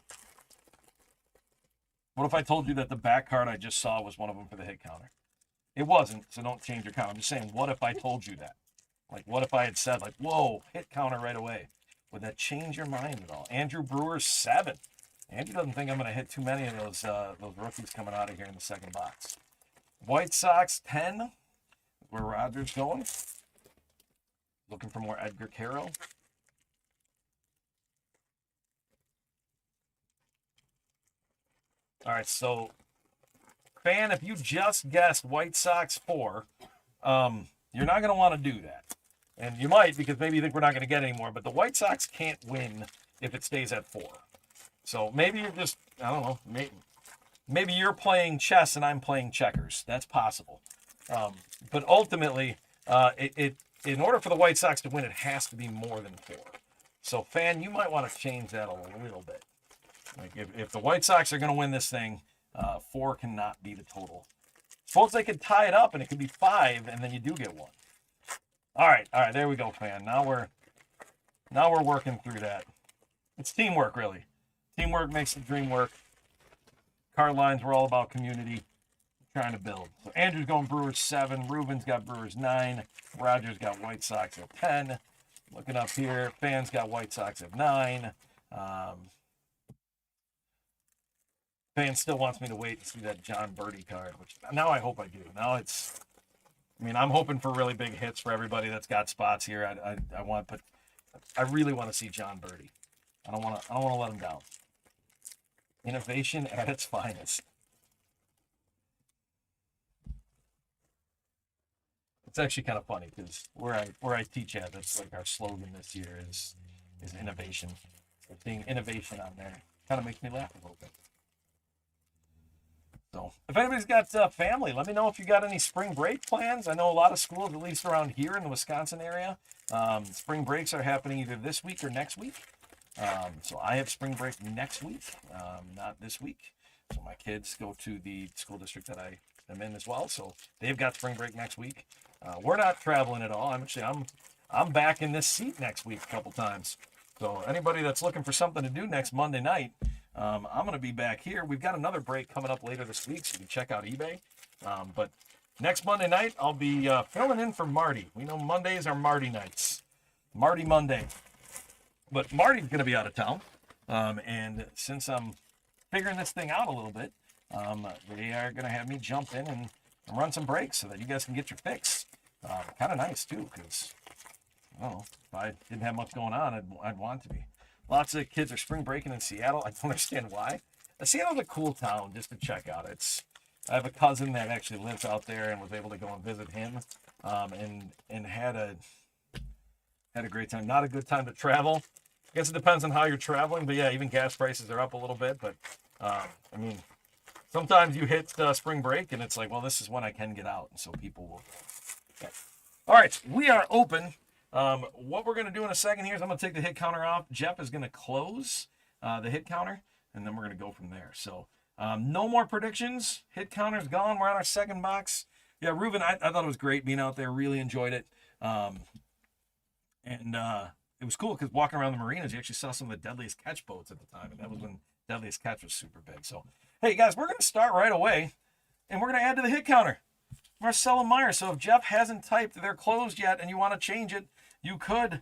What if I told you that the back card I just saw was one of them for the hit counter? It wasn't, so don't change your count. I'm just saying, what if I told you that? Like, what if I had said, like, whoa, hit counter right away? Would that change your mind at all? Andrew Brewer, 7. Andrew doesn't think I'm going to hit too many of those rookies coming out of here in the second box. White Sox, 10. Where Roger's going. Looking for more Edgar Carroll. All right, so, fan, if you just guessed White Sox 4, you're not going to want to do that. And you might, because maybe you think we're not going to get any more, but the White Sox can't win if it stays at 4. So maybe you're just, I don't know, maybe you're playing chess and I'm playing checkers. That's possible. But ultimately, in order for the White Sox to win, it has to be more than 4. So, fan, you might want to change that a little bit. Like if the White Sox are going to win this thing, 4 cannot be the total. Suppose they could tie it up and it could be 5, and then you do get 1. All right, there we go, fan. Now we're working through that. It's teamwork, really. Teamwork makes the dream work. Card lines, we're all about community. Trying to build. So Andrew's going Brewers 7. Ruben's got Brewers 9. Roger's got White Sox at 10. Looking up here, fans got White Sox at 9. Fan still wants me to wait to see that John Birdie card, which now I hope I do. Now I'm hoping for really big hits for everybody that's got spots here. I really want to see John Birdie. I don't want to let him down. Innovation at its finest. It's actually kind of funny because where I teach at, that's like our slogan this year is innovation. So seeing innovation on there kind of makes me laugh a little bit. So if anybody's got family, let me know if you got any spring break plans. I know a lot of schools, at least around here in the Wisconsin area, spring breaks are happening either this week or next week. So I have spring break next week, not this week. So my kids go to the school district that I am in as well. So they've got spring break next week. We're not traveling at all. I'm back in this seat next week a couple times. So anybody that's looking for something to do next Monday night, I'm going to be back here. We've got another break coming up later this week, so you can check out eBay. But next Monday night, I'll be filling in for Marty. We know Mondays are Marty nights. Marty Monday. But Marty's going to be out of town. And since I'm figuring this thing out a little bit, they are going to have me jump in and run some breaks so that you guys can get your fix. Kind of nice, too, because, I don't know, if I didn't have much going on, I'd want to be. Lots of kids are spring breaking in Seattle. I don't understand why. Seattle's a cool town just to check out. I have a cousin that actually lives out there and was able to go and visit him, and had a great time. Not a good time to travel. I guess it depends on how you're traveling, but yeah, even gas prices are up a little bit. But sometimes you hit spring break and it's like, well, this is when I can get out, and so people will. Okay. All right, we are open. What we're going to do in a second here is I'm going to take the hit counter off. Jeff is going to close the hit counter, and then we're going to go from there. So no more predictions. Hit counter's gone. We're on our second box. Yeah, Ruben, I thought it was great being out there. Really enjoyed it. And it was cool because walking around the marinas, you actually saw some of the Deadliest Catch boats at the time, and that was when Deadliest Catch was super big. So, hey, guys, we're going to start right away, and we're going to add to the hit counter. Marcelo Meyer. So if Jeff hasn't typed they're closed yet and you want to change it, you could.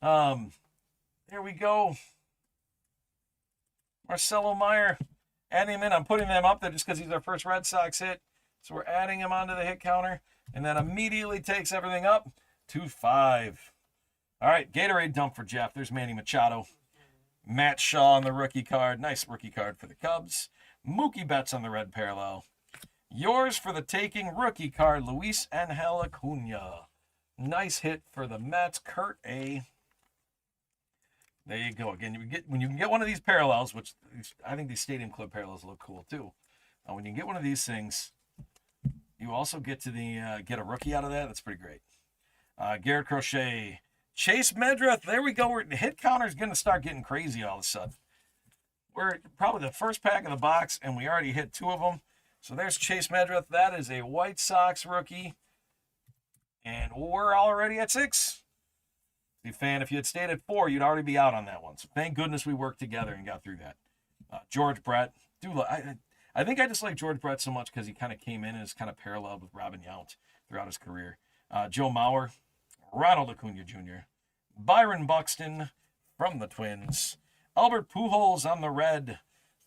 There we go. Marcelo Meyer. Adding him in. I'm putting them up there just because he's our first Red Sox hit. So we're adding him onto the hit counter. And that immediately takes everything up to 5. All right, Gatorade dump for Jeff. There's Manny Machado. Matt Shaw on the rookie card. Nice rookie card for the Cubs. Mookie Betts on the red parallel. Yours for the taking, rookie card, Luis Angel Acuna. Nice hit for the Mets, Kurt A. There you go. Again, when you can get one of these parallels, which I think these Stadium Club parallels look cool too. When you get one of these things, you also get to get a rookie out of that. That's pretty great. Garrett Crochet, Chase Medrith. There we go. The hit counter is going to start getting crazy all of a sudden. We're probably the first pack of the box, and we already hit 2 of them. So there's Chase Medrith. That is a White Sox rookie. And we're already at 6. Fan, if you had stayed at 4, you'd already be out on that one. So thank goodness we worked together and got through that. George Brett. I think I just like George Brett so much because he kind of came in and is kind of paralleled with Robin Yount throughout his career. Joe Mauer. Ronald Acuna Jr. Byron Buxton from the Twins. Albert Pujols on the red.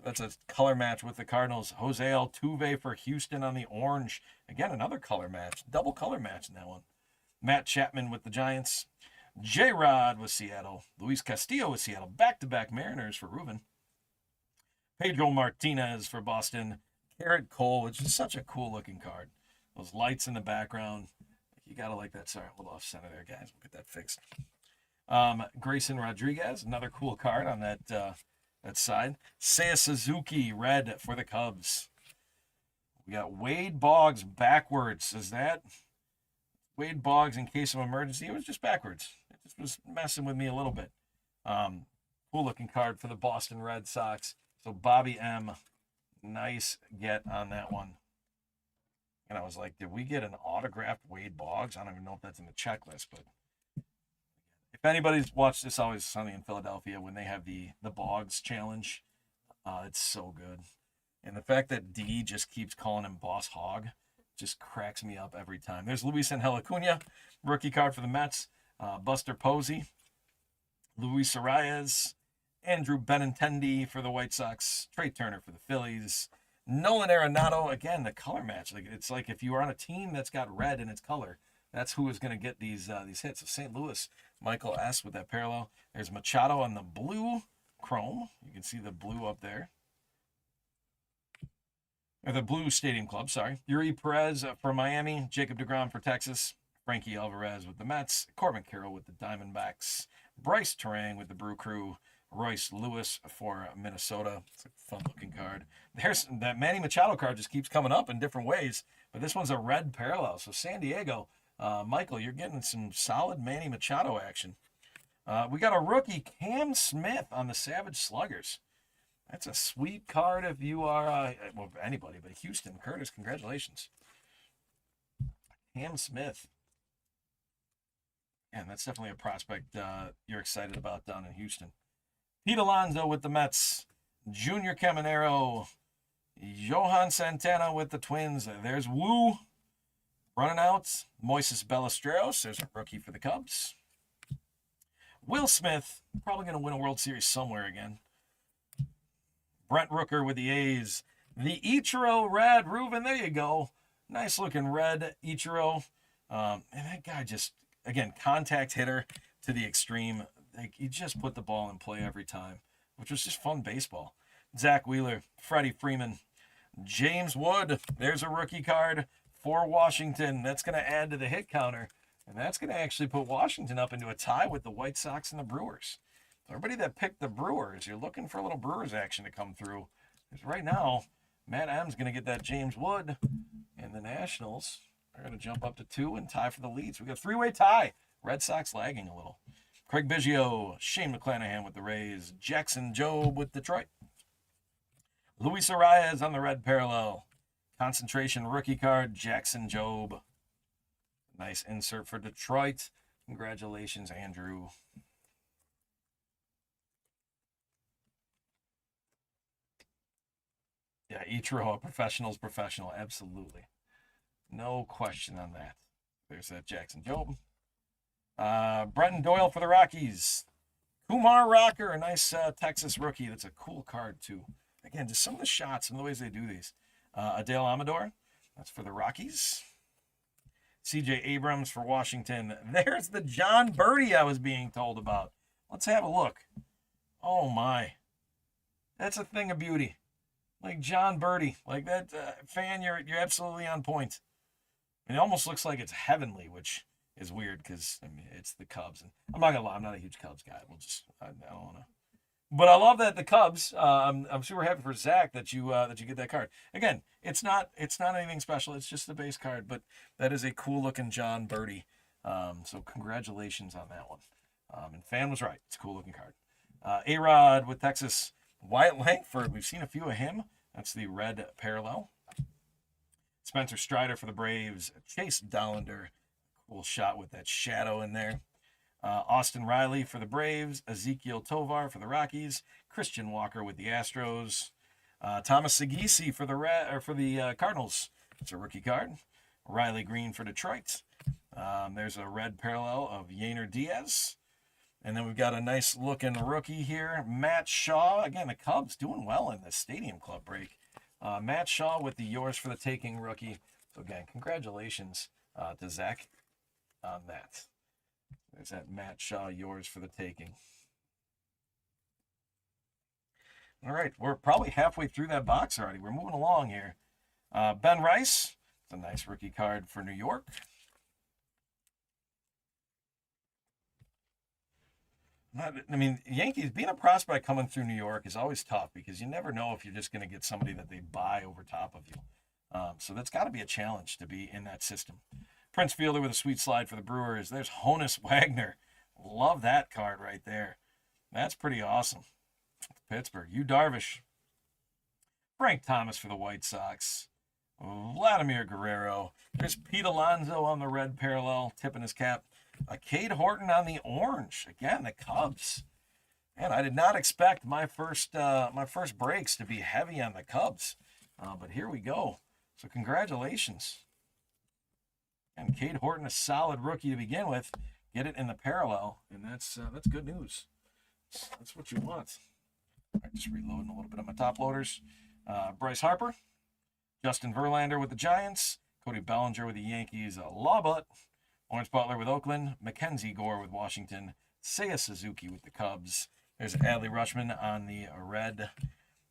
That's a color match with the Cardinals. Jose Altuve for Houston on the orange. Again, another color match. Double color match in that one. Matt Chapman with the Giants. J-Rod with Seattle. Luis Castillo with Seattle. Back-to-back Mariners for Ruben. Pedro Martinez for Boston. Garrett Cole, which is such a cool-looking card. Those lights in the background. You got to like that. Sorry, a little off-center there, guys. We'll get that fixed. Grayson Rodriguez, another cool card on that side. Seiya Suzuki, red for the Cubs. We got Wade Boggs backwards. Is that Wade Boggs in case of emergency? It was just backwards. It just was messing with me a little bit. Cool looking card for the Boston Red Sox. So Bobby M, nice get on that one. And I was like, did we get an autographed Wade Boggs? I don't even know if that's in the checklist, but if anybody's watched This Always Sunny in Philadelphia, when they have the Boggs challenge, it's so good. And the fact that D just keeps calling him Boss Hog just cracks me up every time. There's Luis Angel Acuna, rookie card for the Mets. Buster Posey, Luis Arias, Andrew Benintendi for the White Sox, Trey Turner for the Phillies, Nolan Arenado, again, the color match. It's like if you are on a team that's got red in its color, that's who is going to get these hits. So St. Louis, Michael S. with that parallel. There's Machado on the blue chrome. You can see the blue up there. Or the blue Stadium Club, sorry. Yuri Perez for Miami, Jacob deGrom for Texas, Frankie Alvarez with the Mets, Corbin Carroll with the Diamondbacks, Bryce Terang with the Brew Crew, Royce Lewis for Minnesota. It's a fun-looking card. There's that Manny Machado card just keeps coming up in different ways, but this one's a red parallel. So San Diego, Michael, you're getting some solid Manny Machado action. We got a rookie, Cam Smith on the Savage Sluggers. That's a sweet card if you are, well, anybody, but Houston. Curtis, congratulations. Cam Smith. Yeah, that's definitely a prospect you're excited about down in Houston. Pete Alonso with the Mets. Junior Caminero. Johan Santana with the Twins. There's Woo. Running out. Moises Ballesteros. There's a rookie for the Cubs. Will Smith. Probably going to win a World Series somewhere again. Brent Rooker with the A's. The Ichiro red. Ruben, there you go. Nice looking red Ichiro. And that guy just, again, contact hitter to the extreme. Like, he just put the ball in play every time, which was just fun baseball. Zach Wheeler, Freddie Freeman, James Wood. There's a rookie card for Washington. That's going to add to the hit counter, and that's going to actually put Washington up into a tie with the White Sox and the Brewers. So everybody that picked the Brewers, you're looking for a little Brewers action to come through. Because right now, Matt M's going to get that James Wood, and the Nationals are going to jump up to 2 and tie for the leads. We got a 3-way tie. Red Sox lagging a little. Craig Biggio, Shane McClanahan with the Rays, Jackson Jobe with Detroit. Luis Arias on the red parallel. Concentration rookie card, Jackson Jobe. Nice insert for Detroit. Congratulations, Andrew. Yeah, Ichiro, a professional's professional. Absolutely. No question on that. There's that Jackson Jobe. Brenton Doyle for the Rockies. Kumar Rocker, a nice Texas rookie. That's a cool card, too. Again, just some of the shots, some of the ways they do these. Adele Amador, that's for the Rockies. C.J. Abrams for Washington. There's the John Birdie I was being told about. Let's have a look. Oh, my. That's a thing of beauty. Like John Birdie. Like that fan, you're absolutely on point. And it almost looks like it's heavenly, which is weird because, I mean, it's the Cubs. And I'm not going to lie, I'm not a huge Cubs guy. I don't want to. But I love that the Cubs. I'm super happy for Zach that you get that card. Again, it's not anything special. It's just the base card, but that is a cool looking John Birdie. So congratulations on that one. And fan was right. It's a cool looking card. A-Rod with Texas. Wyatt Langford. We've seen a few of him. That's the red parallel. Spencer Strider for the Braves. Chase Dollander. Cool shot with that shadow in there. Austin Riley for the Braves, Ezekiel Tovar for the Rockies, Christian Walker with the Astros, Thomas Segisi for the Cardinals. It's a rookie card. Riley Green for Detroit. There's a red parallel of Yainer Diaz. And then we've got a nice looking rookie here, Matt Shaw. Again, the Cubs doing well in this Stadium Club break. Matt Shaw with the Yours for the Taking rookie. So again, congratulations to Zach on that. There's that Matt Shaw, Yours for the Taking. All right, we're probably halfway through that box already. We're moving along here. Ben Rice, it's a nice rookie card for New York. I mean, Yankees, being a prospect coming through New York is always tough because you never know if you're just going to get somebody that they buy over top of you. So that's got to be a challenge to be in that system. Prince Fielder with a sweet slide for the Brewers. There's Honus Wagner. Love that card right there. That's pretty awesome. Pittsburgh. Yu Darvish. Frank Thomas for the White Sox. Vladimir Guerrero. There's Pete Alonso on the red parallel, tipping his cap. Cade Horton on the orange. Again, the Cubs. Man, I did not expect my first breaks to be heavy on the Cubs. But here we go. So congratulations. And Cade Horton, a solid rookie to begin with. Get it in the parallel, and that's good news. That's what you want. All right, just reloading a little bit on my top loaders. Bryce Harper, Justin Verlander with the Giants, Cody Bellinger with the Yankees, Lawbutt, Lawrence Butler with Oakland, Mackenzie Gore with Washington, Seiya Suzuki with the Cubs. There's Adley Rutschman on the red.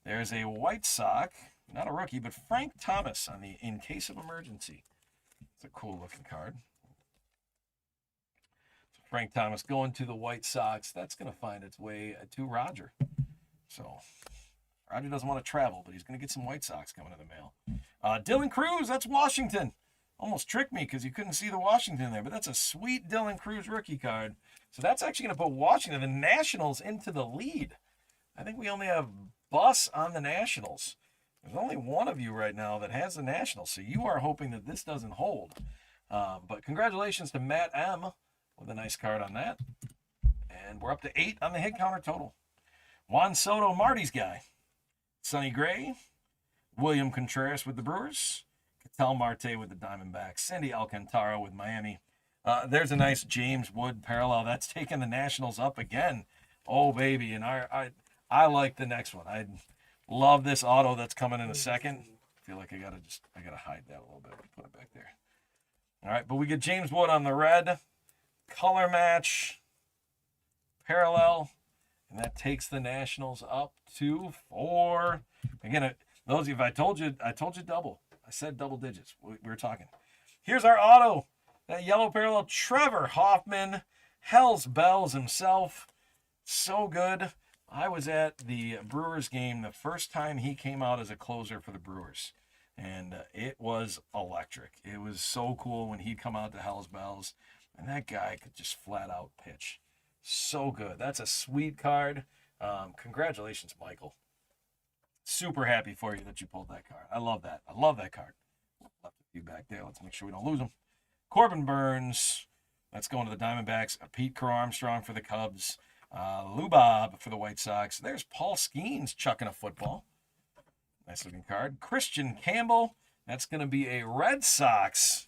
There's a White Sox, not a rookie, but Frank Thomas on the In Case of Emergency. It's a cool looking card. So Frank Thomas going to the White Sox. That's going to find its way to Roger. So Roger doesn't want to travel, but he's going to get some White Sox coming in the mail. Dylan Cruz, that's Washington. Almost tricked me because you couldn't see the Washington there, but that's a sweet Dylan Cruz rookie card. So that's actually going to put Washington, the Nationals, into the lead. I think we only have Bus on the Nationals. There's only one of you right now that has the Nationals, so you are hoping that this doesn't hold. But congratulations to Matt M. with a nice card on that. And we're up to 8 on the hit counter total. Juan Soto, Marty's guy. Sonny Gray. William Contreras with the Brewers. Ketel Marte with the Diamondbacks. Sandy Alcantara with Miami. There's a nice James Wood parallel. That's taking the Nationals up again. Oh, baby. And I like the next one. I love this auto that's coming in a second. I feel like I gotta hide that a little bit. Put it back there. All right, but we get James Wood on the red. Color match. Parallel. And that takes the Nationals up to 4. Again, those of you, if I told you double. I said double digits. We were talking. Here's our auto. That yellow parallel. Trevor Hoffman. Hell's Bells himself. So good. I was at the Brewers game the first time he came out as a closer for the Brewers. And it was electric. It was so cool when he'd come out to Hell's Bells. And that guy could just flat out pitch. So good. That's a sweet card. Congratulations, Michael. Super happy for you that you pulled that card. I love that. I love that card. Left a few back there. Let's make sure we don't lose them. Corbin Burns. That's going to the Diamondbacks. Pete Crow Armstrong for the Cubs. Lubob for the White Sox. There's Paul Skeens chucking a football. Nice looking card. Christian Campbell. That's going to be a Red Sox.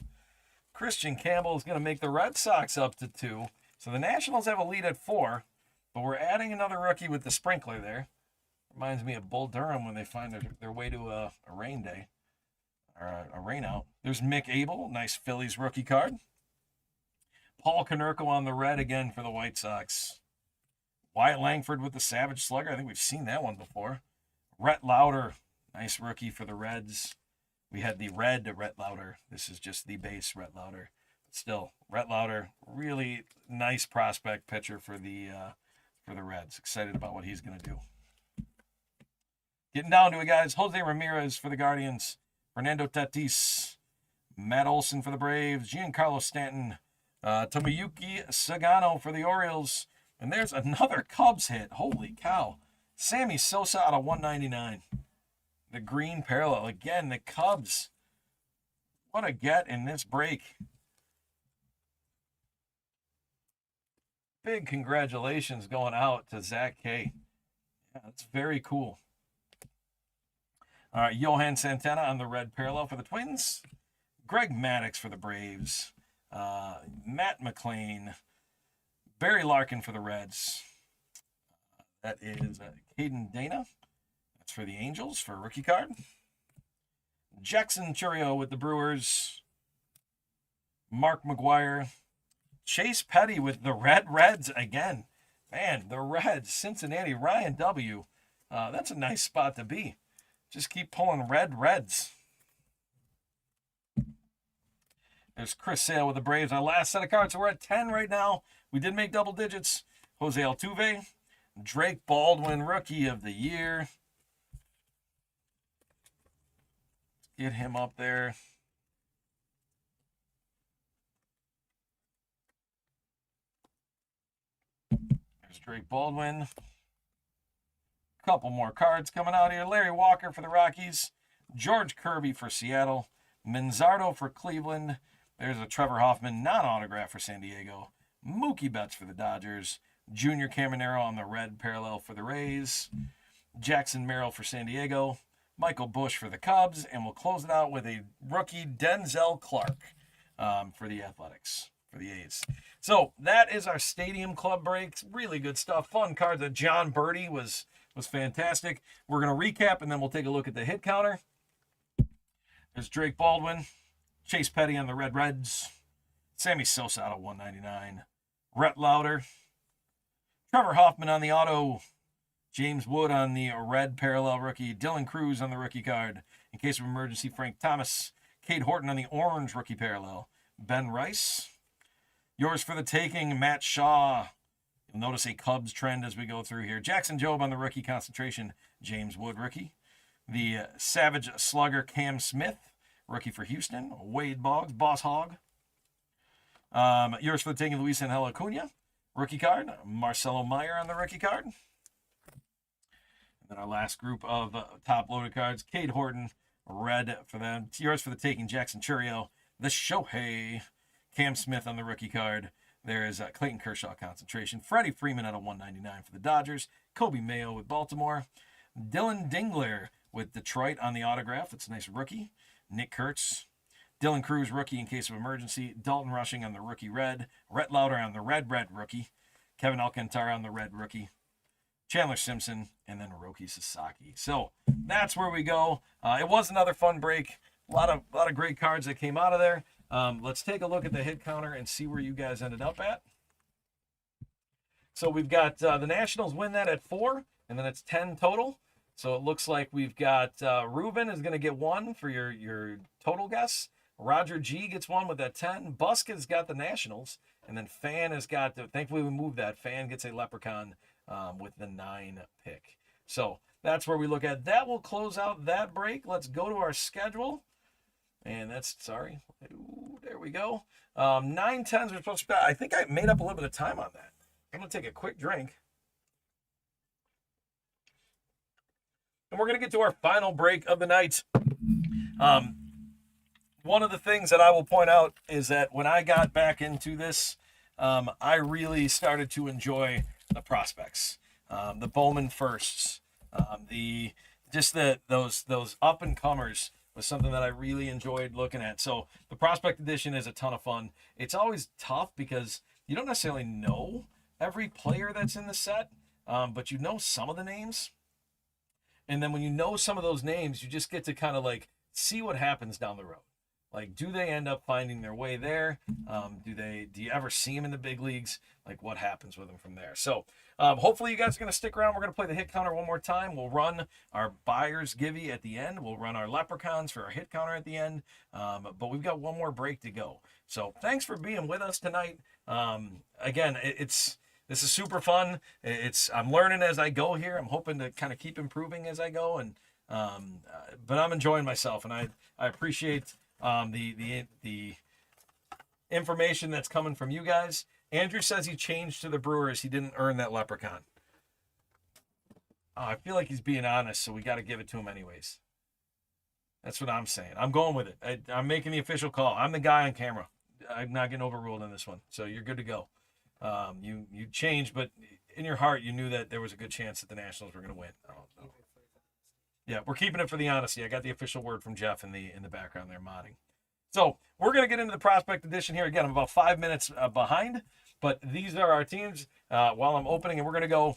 Christian Campbell is going to make the Red Sox up to 2. So the Nationals have a lead at 4, but we're adding another rookie with the sprinkler there. Reminds me of Bull Durham when they find their way to a rain day or a rain out. There's Mick Abel, nice Phillies rookie card. Paul Konerko on the red again for the White Sox. Wyatt Langford with the Savage Slugger. I think we've seen that one before. Rhett Lauder, nice rookie for the Reds. We had the red Rhett Lauder. This is just the base Rhett Lauder. Still, Rhett Lauder, really nice prospect pitcher for the Reds. Excited about what he's going to do. Getting down to it, guys. Jose Ramirez for the Guardians. Fernando Tatis. Matt Olson for the Braves. Giancarlo Stanton. Tomoyuki Sagano for the Orioles. And there's another Cubs hit. Holy cow. Sammy Sosa out of 199. The green parallel. Again, the Cubs. What a get in this break. Big congratulations going out to Zach K. Yeah, that's very cool. All right, Johan Santana on the red parallel for the Twins. Greg Maddux for the Braves. Matt McClain. Barry Larkin for the Reds. That is Caden Dana. That's for the Angels for a rookie card. Jackson Churio with the Brewers. Mark McGuire. Chase Petty with the Reds again. Man, the Reds, Cincinnati, Ryan W. That's a nice spot to be. Just keep pulling Reds. There's Chris Sale with the Braves. Our last set of cards. So we're at 10 right now. We did make double digits. Jose Altuve. Drake Baldwin, Rookie of the Year. Get him up there. There's Drake Baldwin. Couple more cards coming out here. Larry Walker for the Rockies. George Kirby for Seattle. Manzardo for Cleveland. There's a Trevor Hoffman non-autograph for San Diego. Mookie Betts for the Dodgers. Junior Caminero on the red parallel for the Rays. Jackson Merrill for San Diego. Michael Busch for the Cubs. And we'll close it out with a rookie Denzel Clark for the Athletics, for the A's. So that is our Stadium Club breaks. Really good stuff. Fun cards. That John Birdie was fantastic. We're going to recap, and then we'll take a look at the hit counter. There's Drake Baldwin. Chase Petty on the Reds. Sammy Sosa out of 199. Rhett Lauder. Trevor Hoffman on the auto. James Wood on the red parallel rookie. Dylan Cruz on the rookie card. In case of emergency, Frank Thomas. Cade Horton on the orange rookie parallel. Ben Rice. Yours for the taking, Matt Shaw. You'll notice a Cubs trend as we go through here. Jackson Jobe on the rookie concentration. James Wood rookie. The Savage Slugger Cam Smith. Rookie for Houston. Wade Boggs, Boss Hog. Yours for the taking, Luis Angel Acuna. Rookie card. Marcelo Meyer on the rookie card. And then our last group of top-loaded cards. Cade Horton, red for them. Yours for the taking, Jackson Churio. The Shohei. Cam Smith on the rookie card. There is Clayton Kershaw concentration. Freddie Freeman out of 199 for the Dodgers. Kobe Mayo with Baltimore. Dylan Dingler with Detroit on the autograph. That's a nice rookie. Nick Kurtz. Dylan Cruz, rookie in case of emergency. Dalton Rushing on the rookie red. Rhett Lauder on the red rookie. Kevin Alcantara on the red rookie. Chandler Simpson, and then Hiroki Sasaki. So that's where we go. It was another fun break. A lot of great cards that came out of there. Let's take a look at the hit counter and see where you guys ended up at. So we've got the Nationals win that at 4, and then it's 10 total. So it looks like we've got Ruben is going to get 1 for your total guess. Roger G gets 1 with that 10. Busk has got the Nationals, and then Fan has got thankfully we moved that. Fan gets a Leprechaun with the 9 pick. So that's where we look at. That will close out that break. Let's go to our schedule. And that's, sorry. Ooh, there we go. 9/10s we're supposed to, I think I made up a little bit of time on that. I'm going to take a quick drink. And we're going to get to our final break of the night. One of the things that I will point out is that when I got back into this, I really started to enjoy the prospects, the Bowman firsts, those up and comers was something that I really enjoyed looking at. So the prospect edition is a ton of fun. It's always tough because you don't necessarily know every player that's in the set, but you know some of the names. And then when you know some of those names, you just get to kind of like see what happens down the road. Like, do they end up finding their way there? Do you ever see them in the big leagues? Like, what happens with them from there? So, hopefully you guys are going to stick around. We're going to play the hit counter one more time. We'll run our buyer's givey at the end. We'll run our leprechauns for our hit counter at the end. But we've got one more break to go. So, thanks for being with us tonight. Again, this is super fun. I'm learning as I go here. I'm hoping to kind of keep improving as I go, but I'm enjoying myself, and I appreciate the information that's coming from you guys. Andrew says he changed to the Brewers. He didn't earn that leprechaun. I feel like he's being honest, so we got to give it to him anyways. That's what I'm saying. I'm going with it. I'm making the official call. I'm the guy on camera. I'm not getting overruled on this one, so you're good to go. You changed, but in your heart, you knew that there was a good chance that the Nationals were going to win. I don't know. Yeah, we're keeping it for the honesty. I got the official word from Jeff in the background there, modding. So we're going to get into the prospect edition here. Again, I'm about 5 minutes behind, but these are our teams while I'm opening, and we're going to go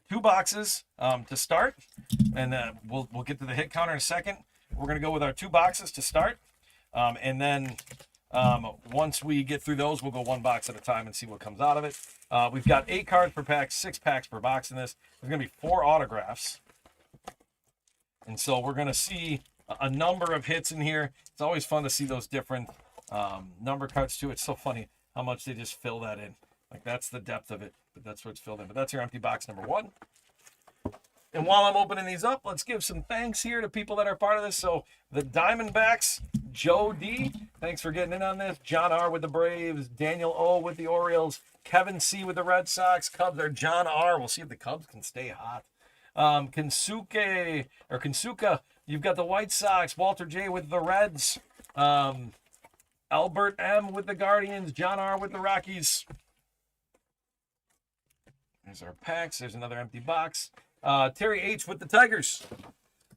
2 boxes to start, and we'll get to the hit counter in a second. We're going to go with our 2 boxes to start, and then once we get through those, we'll go 1 box at a time and see what comes out of it. We've got 8 cards per pack, 6 packs per box in this. There's going to be 4 autographs. And so we're going to see a number of hits in here. It's always fun to see those different number cards too. It's so funny how much they just fill that in. Like, that's the depth of it, but that's where it's filled in. But that's your empty box number 1. And while I'm opening these up, let's give some thanks here to people that are part of this. So the Diamondbacks, Joe D, thanks for getting in on this. John R with the Braves, Daniel O with the Orioles, Kevin C with the Red Sox, Cubs are John R. We'll see if the Cubs can stay hot. Kensuke, you've got the White Sox, Walter J with the Reds, Albert M with the Guardians, John R with the Rockies. There's our packs. There's another empty box. Terry H with the Tigers.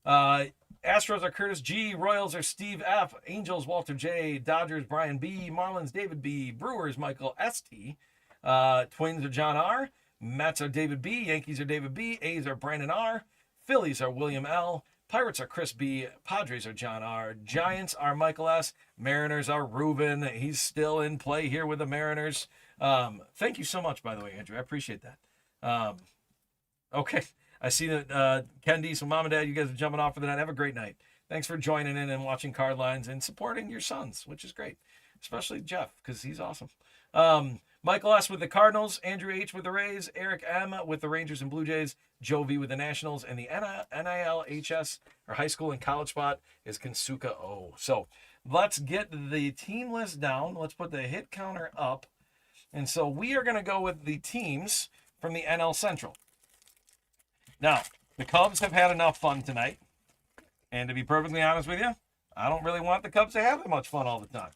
Astros are Curtis G. Royals are Steve F. Angels, Walter J. Dodgers, Brian B. Marlins, David B. Brewers, Michael S.T. Twins are John R. Mets are David B. Yankees are David B. A's are Brandon R. Phillies are William L. Pirates are Chris B. Padres are John R. Giants are Michael S. Mariners are Ruben. He's still in play here with the Mariners. Thank you so much, by the way, Andrew. I appreciate that. Okay. I see that Ken D, so Mom and Dad, you guys are jumping off for the night. Have a great night. Thanks for joining in and watching Card Lines and supporting your sons, which is great. Especially Jeff, because he's awesome. Michael S. with the Cardinals, Andrew H. with the Rays, Eric M. with the Rangers and Blue Jays, Joe V. with the Nationals, and the NILHS, or high school and college spot, is Kensuke O. So let's get the team list down. Let's put the hit counter up. And so we are going to go with the teams from the NL Central. Now, the Cubs have had enough fun tonight. And to be perfectly honest with you, I don't really want the Cubs to have that much fun all the time.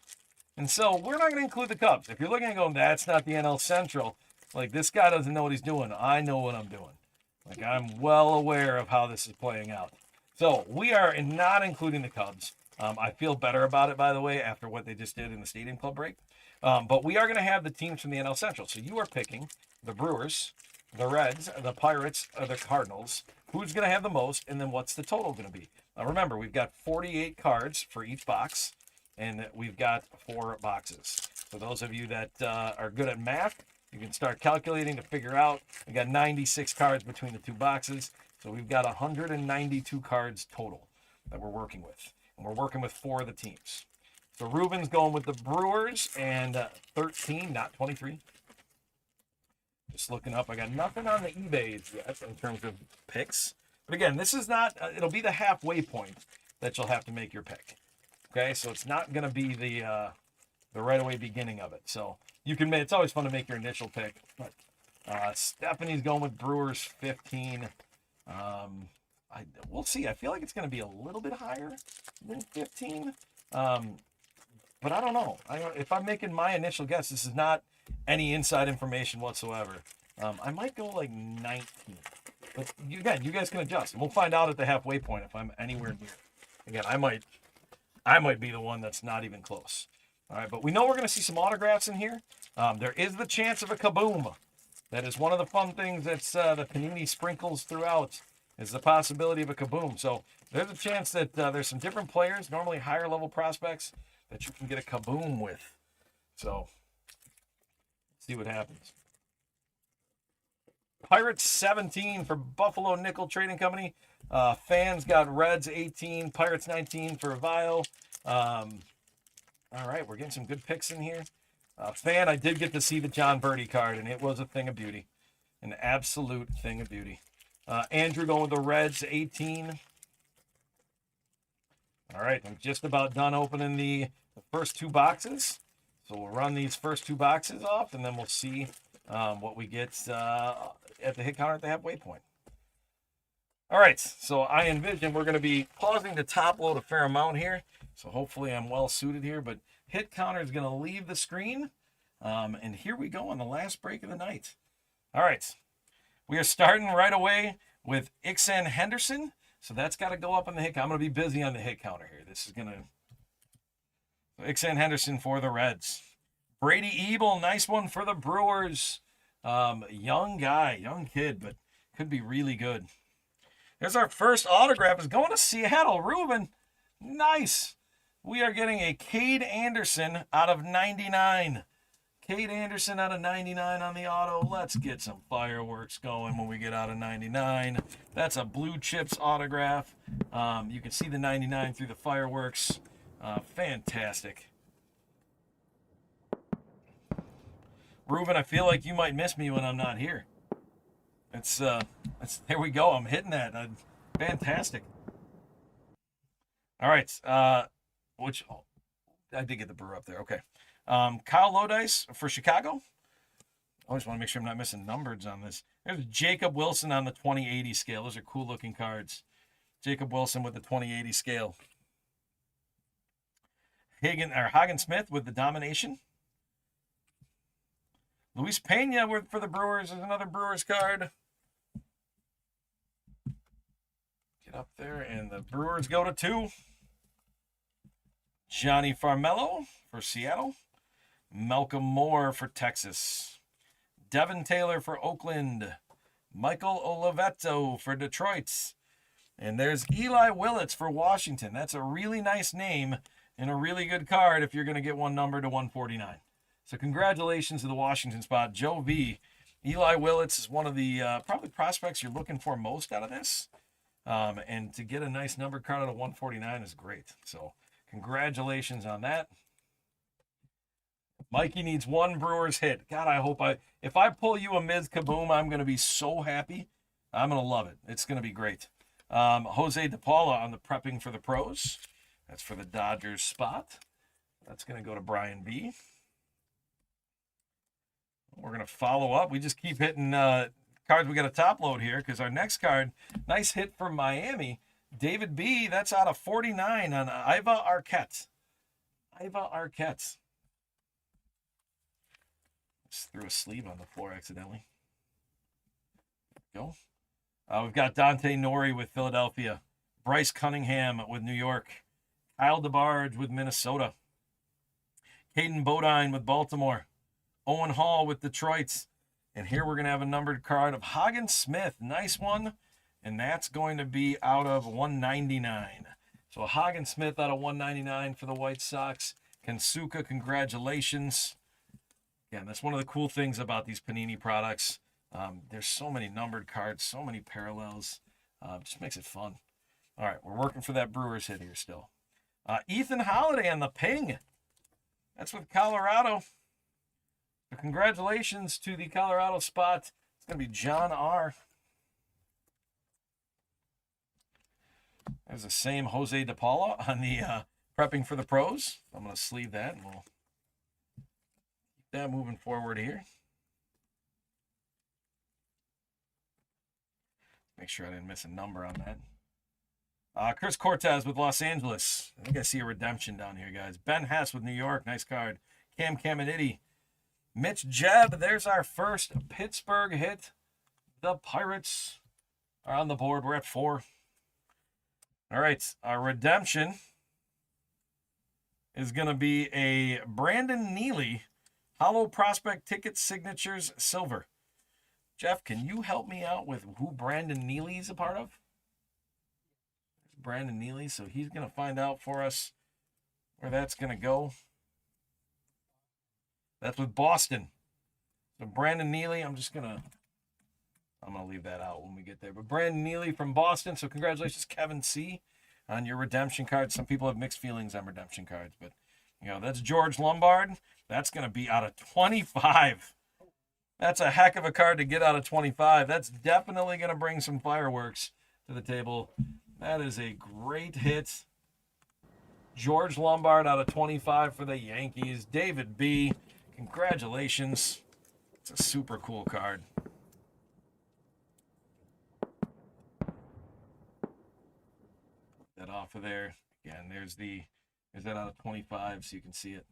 And so we're not going to include the Cubs. If you're looking and going, that's not the NL Central, like, this guy doesn't know what he's doing. I know what I'm doing. Like, I'm well aware of how this is playing out. So we are not including the Cubs. I feel better about it, by the way, after what they just did in the Stadium Club break. But we are going to have the teams from the NL Central. So you are picking the Brewers, the Reds, the Pirates, or the Cardinals. Who's going to have the most, and then what's the total going to be? Now, remember, we've got 48 cards for each box. And we've got 4 boxes. For those of you that are good at math, you can start calculating to figure out. We got 96 cards between the 2 boxes. So we've got 192 cards total that we're working with. And we're working with 4 of the teams. So Ruben's going with the Brewers and 13, not 23. Just looking up. I got nothing on the eBays yet in terms of picks. But again, this is not, it'll be the halfway point that you'll have to make your pick. Okay, so it's not going to be the right away beginning of it. So you can make, it's always fun to make your initial pick. But Stephanie's going with Brewers 15. We'll see. I feel like it's going to be a little bit higher than 15. But I don't know. If I'm making my initial guess, this is not any inside information whatsoever. I might go like 19. But again, you guys can adjust. And we'll find out at the halfway point if I'm anywhere near. Again, I might be the one that's not even close. All right, but we know we're going to see some autographs in here. There is the chance of a kaboom. That is one of the fun things that's the Panini sprinkles throughout, is the possibility of a kaboom. So there's a chance that there's some different players, normally higher level prospects, that you can get a kaboom with. So, see what happens. Pirates 17 for Buffalo Nickel Trading Company. Fans got Reds 18, Pirates 19 for Vile. All right, we're getting some good picks in here. Fan, I did get to see the John Birdie card, and it was a thing of beauty. An absolute thing of beauty. Andrew going with the Reds 18. All right, I'm just about done opening the first two boxes. So we'll run these first two boxes off, and then we'll see what we get at the hit counter at the halfway point. All right, so I envision we're going to be pausing to top load a fair amount here. So hopefully I'm well suited here, but hit counter is going to leave the screen. And here we go on the last break of the night. All right, we are starting right away with Ixan Henderson. So that's got to go up on the hit counter. I'm going to be busy on the hit counter here. This is going to... Ixan Henderson for the Reds. Brady Ebel, nice one for the Brewers. Young guy, young kid, but could be really good. There's our first autograph. Is going to Seattle. Ruben, nice. We are getting a Cade Anderson out of 99. Cade Anderson out of 99 on the auto. Let's get some fireworks going when we get out of 99. That's a Blue Chips autograph. You can see the 99 through the fireworks. Fantastic. Ruben, I feel like you might miss me when I'm not here. It's there we go. I'm hitting that. Fantastic. All right. I did get the Brewer up there. Okay. Kyle Lodice for Chicago. I always want to make sure I'm not missing numbers on this. There's Jacob Wilson on the 2080 scale. Those are cool looking cards. Jacob Wilson with the 2080 scale. Hagen Smith with the domination. Luis Pena for the Brewers is another Brewers card. Get up there, and the Brewers go to 2. Johnny Farmello for Seattle. Malcolm Moore for Texas. Devin Taylor for Oakland. Michael Olivetto for Detroit. And there's Eli Willits for Washington. That's a really nice name and a really good card if you're going to get one number to 149. So congratulations to the Washington spot. Joe V. Eli Willits is one of the probably prospects you're looking for most out of this. And to get a nice numbered card out of 149 is great. So congratulations on that. Mikey needs one Brewers hit. God, I hope if I pull you a Miz Kaboom, I'm going to be so happy. I'm going to love it. It's going to be great. Jose DePaula on the prepping for the pros. That's for the Dodgers spot. That's going to go to Brian B. We're going to follow up. We just keep hitting cards we got to top load here because our next card, nice hit from Miami. David B., that's out of 49 on Iva Arquette. Iva Arquette. Just threw a sleeve on the floor accidentally. There we go. We've got Dante Nori with Philadelphia. Bryce Cunningham with New York. Kyle DeBarge with Minnesota. Caden Bodine with Baltimore. Owen Hall with Detroit. And here we're going to have a numbered card of Hagen Smith. Nice one. And that's going to be out of 199. So Hagen Smith out of 199 for the White Sox. Kensuka, congratulations. Again, that's one of the cool things about these Panini products. There's so many numbered cards, so many parallels. Just makes it fun. All right, we're working for that Brewers hit here still. Ethan Holiday on the ping. That's with Colorado. So congratulations to the Colorado spot. It's going to be John R. There's the same Jose DePaula on the prepping for the pros. I'm going to sleeve that, and we'll keep that moving forward here. Make sure I didn't miss a number on that. Chris Cortez with Los Angeles. I think I see a redemption down here, guys. Ben Hess with New York. Nice card. Cam Caminiti. Mitch Jebb. There's our first Pittsburgh hit. The Pirates are on the board. We're at 4. All right. Our redemption is going to be a Brandon Neely Hollow Prospect Ticket Signatures Silver. Jeff, can you help me out with who Brandon Neely is a part of? Brandon Neely, so he's going to find out for us where that's going to go. That's with Boston. So Brandon Neely, I'm going to leave that out when we get there. But Brandon Neely from Boston, so congratulations, Kevin C., on your redemption card. Some people have mixed feelings on redemption cards, but, you know, that's George Lombard. That's going to be out of 25. That's a heck of a card to get out of 25. That's definitely going to bring some fireworks to the table. That is a great hit. George Lombard out of 25 for the Yankees. David B., congratulations. It's a super cool card. That off of there. Again, there's that out of 25 so you can see it.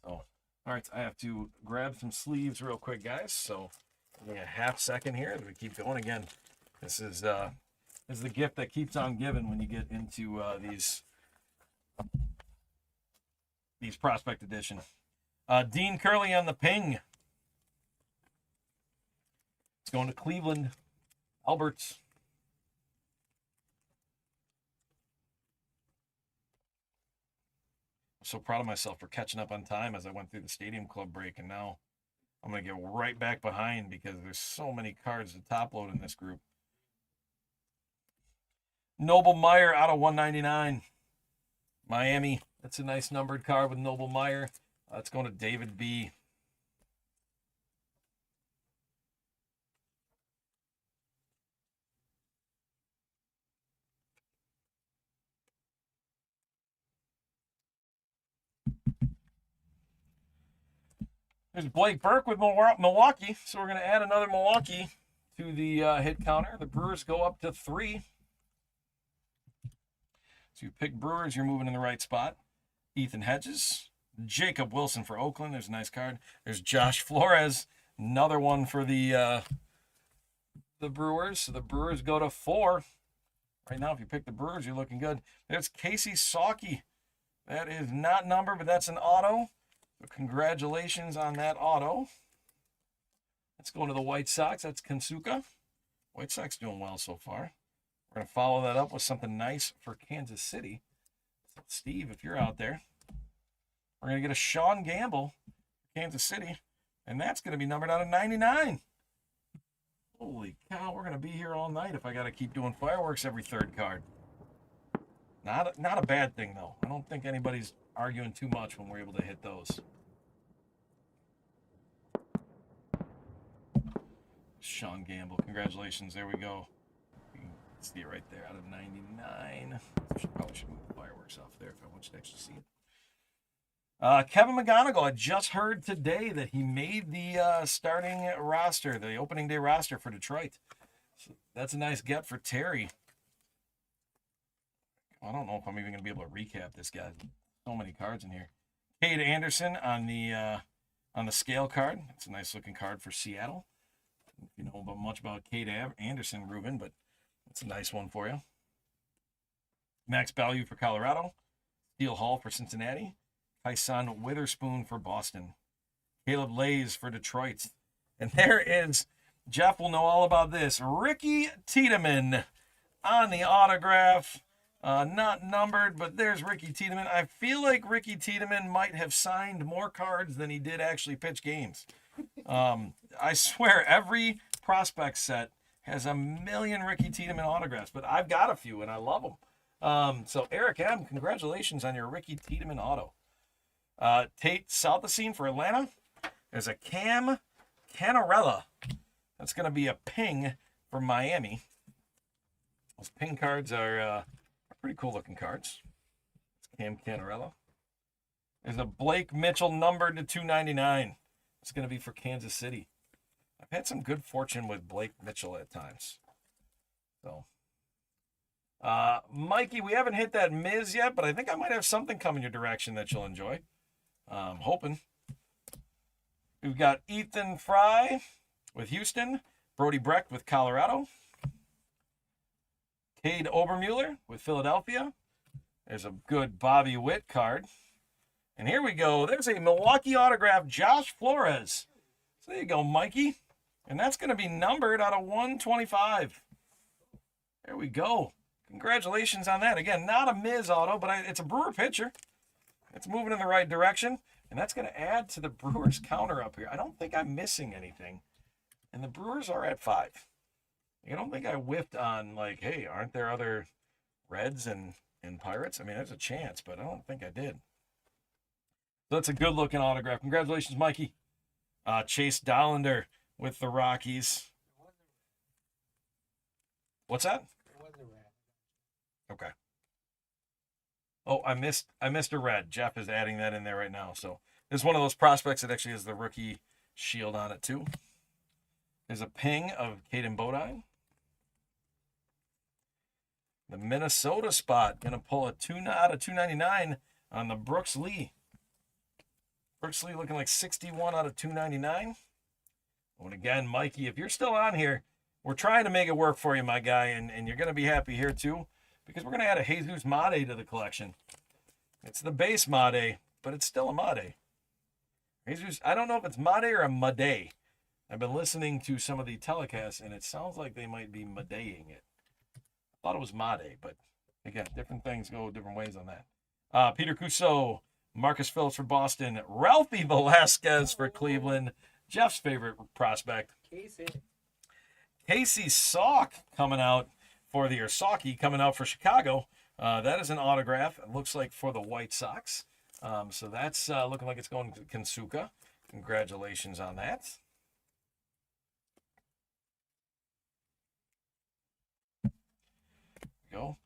So, all right, I have to grab some sleeves real quick, guys. So, give me a half second here as we keep going. Again, this is the gift that keeps on giving when you get into these prospect edition. Dean Curley on the ping. It's going to Cleveland. Alberts. So proud of myself for catching up on time as I went through the Stadium Club break, and now I'm going to get right back behind because there's so many cards to top load in this group. Noble Meyer out of 199. Miami. That's a nice numbered card with Noble Meyer. It's going to David B. There's Blake Burke with Milwaukee. So we're going to add another Milwaukee to the hit counter. The Brewers go up to 3. So you pick Brewers, you're moving in the right spot. Ethan Hedges. Jacob Wilson for Oakland. There's a nice card. There's Josh Flores. Another one for the Brewers. So the Brewers go to 4. Right now, if you pick the Brewers, you're looking good. There's Casey Sawkey. That is not numbered, but that's an auto. So congratulations on that auto. Let's go to the White Sox. That's Kansuka. White Sox doing well so far. We're going to follow that up with something nice for Kansas City. So Steve, if you're out there, we're going to get a Sean Gamble for Kansas City, and that's going to be numbered out of 99. Holy cow, we're going to be here all night if I got to keep doing fireworks every third card. Not a bad thing, though. I don't think anybody's arguing too much when we're able to hit those. Sean Gamble, congratulations. There we go. You can see it right there out of 99. Probably should move the fireworks off there if I want you to actually see it. Kevin McGonigal, I just heard today that he made the starting roster, the opening day roster for Detroit. So that's a nice get for Terry. I don't know if I'm even going to be able to recap this guy. So many cards in here. Cade Anderson on the scale card. That's a nice looking card for Seattle. If you know much about Cade Anderson, Ruben, but that's a nice one for you. Max Value for Colorado. Steele Hall for Cincinnati. Tyson Witherspoon for Boston. Caleb Lays for Detroit. And there is, Jeff will know all about this, Ricky Tiedemann on the autograph. Not numbered, but there's Ricky Tiedemann. I feel like Ricky Tiedemann might have signed more cards than he did actually pitch games. I swear every prospect set has a million Ricky Tiedemann autographs, but I've got a few and I love them. So Eric M., congratulations on your Ricky Tiedemann auto. Tate Southacene for Atlanta. There's a Cam Canarella. That's going to be a ping for Miami. Those ping cards are pretty cool looking cards. It's Cam Canarella. There's a Blake Mitchell numbered to 299. It's going to be for Kansas City. I've had some good fortune with Blake Mitchell at times. So, Mikey, we haven't hit that Miz yet, but I think I might have something coming your direction that you'll enjoy. I'm hoping. We've got Ethan Fry with Houston, Brody Brecht with Colorado, Cade Obermueller with Philadelphia. There's a good Bobby Witt card. And here we go. There's a Milwaukee autograph, Josh Flores. So there you go, Mikey. And that's going to be numbered out of 125. There we go. Congratulations on that. Again, not a Miz auto, but it's a Brewer pitcher. It's moving in the right direction, and that's going to add to the Brewers counter up here. I don't think I'm missing anything, and the Brewers are at 5. I don't think I whiffed on, like, hey, aren't there other Reds and Pirates? I mean, there's a chance, but I don't think I did. So that's a good-looking autograph. Congratulations, Mikey. Chase Dollander with the Rockies. What's that? It was a rat. Okay. Oh, I missed a red. Jeff is adding that in there right now. So this is one of those prospects that actually has the rookie shield on it too. There's a ping of Caden Bodine. The Minnesota spot gonna pull a 2 out of 299 on the Brooks Lee. Brooks Lee looking like 61 out of 299. And again, Mikey, if you're still on here, we're trying to make it work for you, my guy, and you're gonna be happy here too, because we're gonna add a Jesus Made to the collection. It's the base Made, but it's still a Made. Jesus, I don't know if it's Made or a Made. I've been listening to some of the telecasts, and it sounds like they might be Madeing it. I thought it was Made, but again, different things go different ways on that. Peter Cusseau, Marcus Phillips for Boston, Ralphie Velasquez for Cleveland, Jeff's favorite prospect. Casey Salk coming out for the, or Sawkey coming out for Chicago. That is an autograph, it looks like, for the White Sox. So that's looking like it's going to Kensuka. Congratulations on that. Go.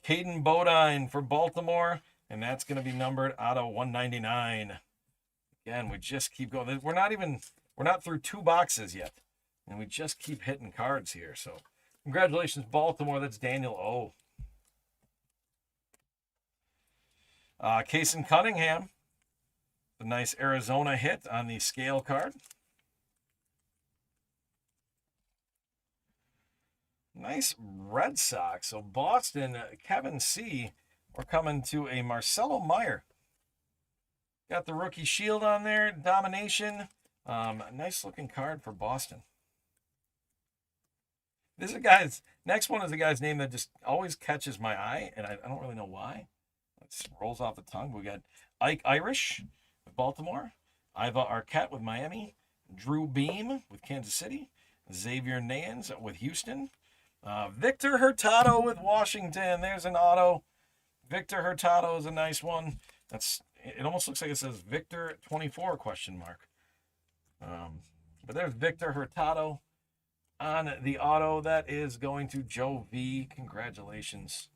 Caden Bodine for Baltimore, and that's going to be numbered out of 199. Again, we just keep going. We're not through 2 boxes yet, and we just keep hitting cards here. So congratulations, Baltimore. That's Daniel O. Kason Cunningham, a nice Arizona hit on the scale card. Nice Red Sox. So Boston, Kevin C. We're coming to a Marcelo Meyer. Got the rookie shield on there. Domination. Nice looking card for Boston. This is a guy's, next one is a guy's name that just always catches my eye, and I don't really know why. It just rolls off the tongue. We got Ike Irish with Baltimore. Iva Arquette with Miami. Drew Beam with Kansas City. Xavier Nance with Houston. Victor Hurtado with Washington. There's an auto. Victor Hurtado is a nice one. It almost looks like it says Victor 24 question mark. But there's Victor Hurtado on the auto. That is going to Joe V. Congratulations.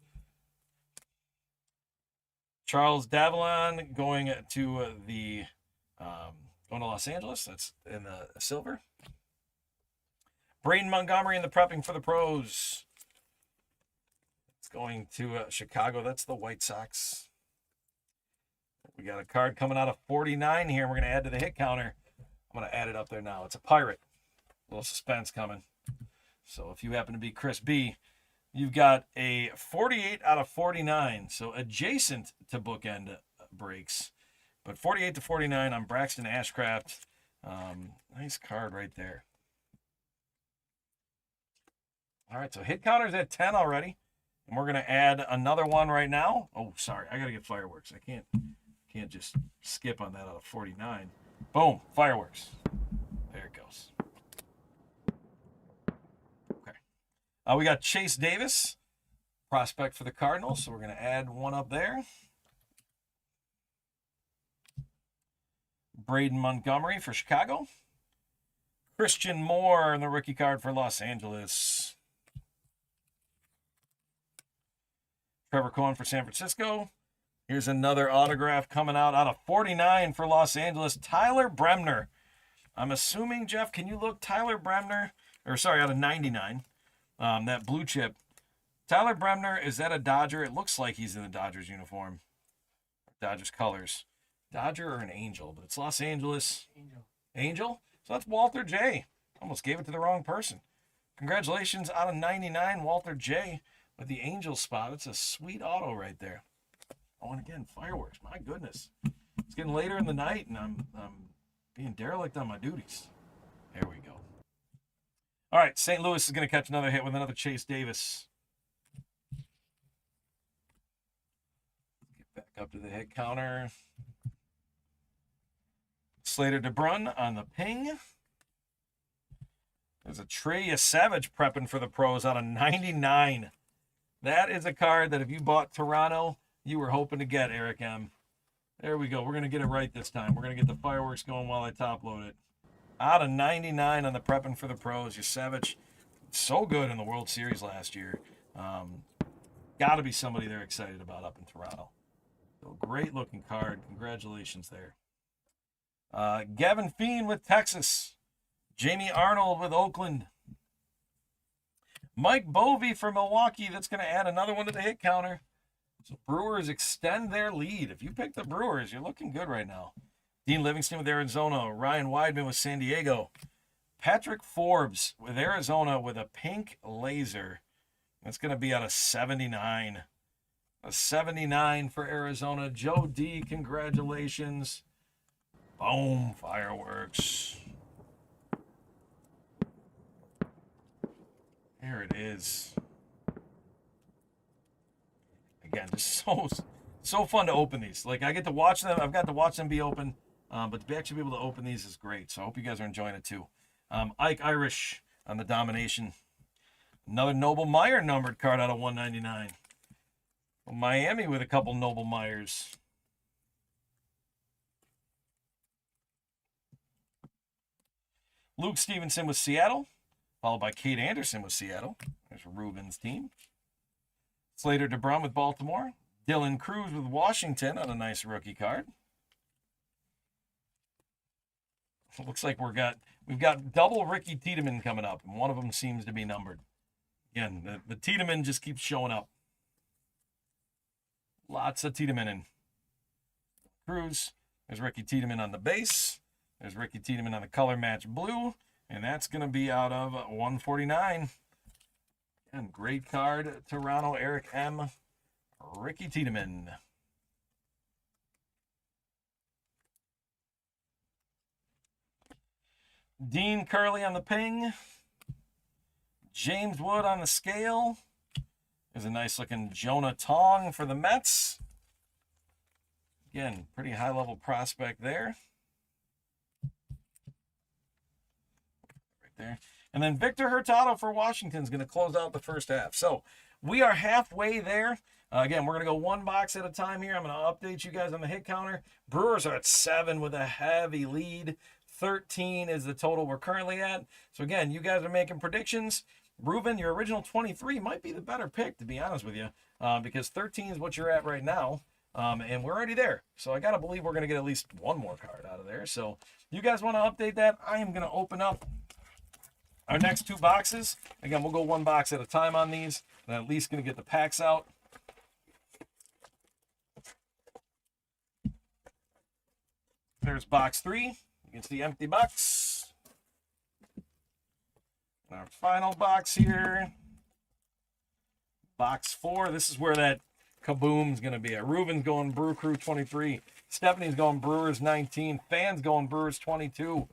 Charles Davalon going to Los Angeles. That's in the silver. Braden Montgomery in the prepping for the pros. It's going to Chicago. That's the White Sox. We got a card coming out of 49 here. We're going to add to the hit counter. I'm going to add it up there now. It's a Pirate. A little suspense coming. So if you happen to be Chris B, you've got a 48 out of 49. So adjacent to bookend breaks. But 48 to 49 on Braxton Ashcraft. Nice card right there. All right, so hit counter's at 10 already. And we're going to add another one right now. Oh, sorry. I got to get fireworks. I can't just skip on that out of 49. Boom, fireworks. There it goes. Okay. We got Chase Davis, prospect for the Cardinals. So we're going to add one up there. Braden Montgomery for Chicago. Christian Moore in the rookie card for Los Angeles. Trevor Cohen for San Francisco. Here's another autograph coming out of 49 for Los Angeles. Tyler Bremner. I'm assuming, Jeff, can you look Tyler Bremner? Or sorry, out of 99. That blue chip. Tyler Bremner, is that a Dodger? It looks like he's in the Dodgers uniform. Dodgers colors. Dodger or an Angel, but it's Los Angeles. Angel? So that's Walter J. Almost gave it to the wrong person. Congratulations out of 99, Walter J. with the Angel spot. It's a sweet auto right there. Oh, and again, fireworks. My goodness. It's getting later in the night, and I'm being derelict on my duties. There we go. All right, St. Louis is going to catch another hit with another Chase Davis. up to the hit counter. Slater DeBrun on the ping. There's a Trey Savage prepping for the pros out of 99. That is a card that if you bought Toronto, you were hoping to get, Eric M. There we go. We're going to get it right this time. We're going to get the fireworks going while I top load it. Out of 99 on the prepping for the pros. Your Savage, so good in the World Series last year. Got to be somebody they're excited about up in Toronto. So great looking card. Congratulations there. Gavin Fiend with Texas. Jamie Arnold with Oakland. Mike Bovey for Milwaukee. That's going to add another one to the hit counter. So Brewers extend their lead. If you pick the Brewers, you're looking good right now. Dean Livingston with Arizona. Ryan Weidman with San Diego. Patrick Forbes with Arizona with a pink laser. That's going to be out of 79. A 79 for Arizona. Joe D, congratulations. Boom, fireworks. There it is. Again, just so fun to open these. Like, I get to watch them. I've got to watch them be open. But to actually be able to open these is great. So I hope you guys are enjoying it too. Ike Irish on the domination. Another Noble Meyer numbered card out of 199. Well, Miami with a couple Noble Meyers. Luke Stevenson with Seattle, followed by Kate Anderson with Seattle. There's Ruben's team. Slater DeBrun with Baltimore. Dylan Cruz with Washington on a nice rookie card. It looks like we've got double Ricky Tiedemann coming up, and one of them seems to be numbered. Again, the Tiedemann just keeps showing up. Lots of Tiedemann in Cruz. There's Ricky Tiedemann on the base. There's Ricky Tiedemann on the color match blue. And that's going to be out of 149. And great card, Toronto, Eric M. Ricky Tiedemann. Dean Curley on the ping. James Wood on the scale. There's a nice looking Jonah Tong for the Mets. Again, pretty high level prospect there. Right there. And then Victor Hurtado for Washington is going to close out the first half. So we are halfway there. Again, we're going to go one box at a time here. I'm going to update you guys on the hit counter. Brewers are at 7 with a heavy lead. 13 is the total we're currently at. So again, you guys are making predictions. Ruben, your original 23 might be the better pick, to be honest with you, because 13 is what you're at right now, and we're already there. So I got to believe we're going to get at least one more card out of there. So you guys want to update that? I am going to open up our next 2 boxes. Again, we'll go one box at a time on these, and I'm at least going to get the packs out. There's box 3. You can see empty box. And our final box here. Box 4. This is where that kaboom's going to be at. Ruben's going Brew Crew 23. Stephanie's going Brewers 19. Fans going Brewers 22.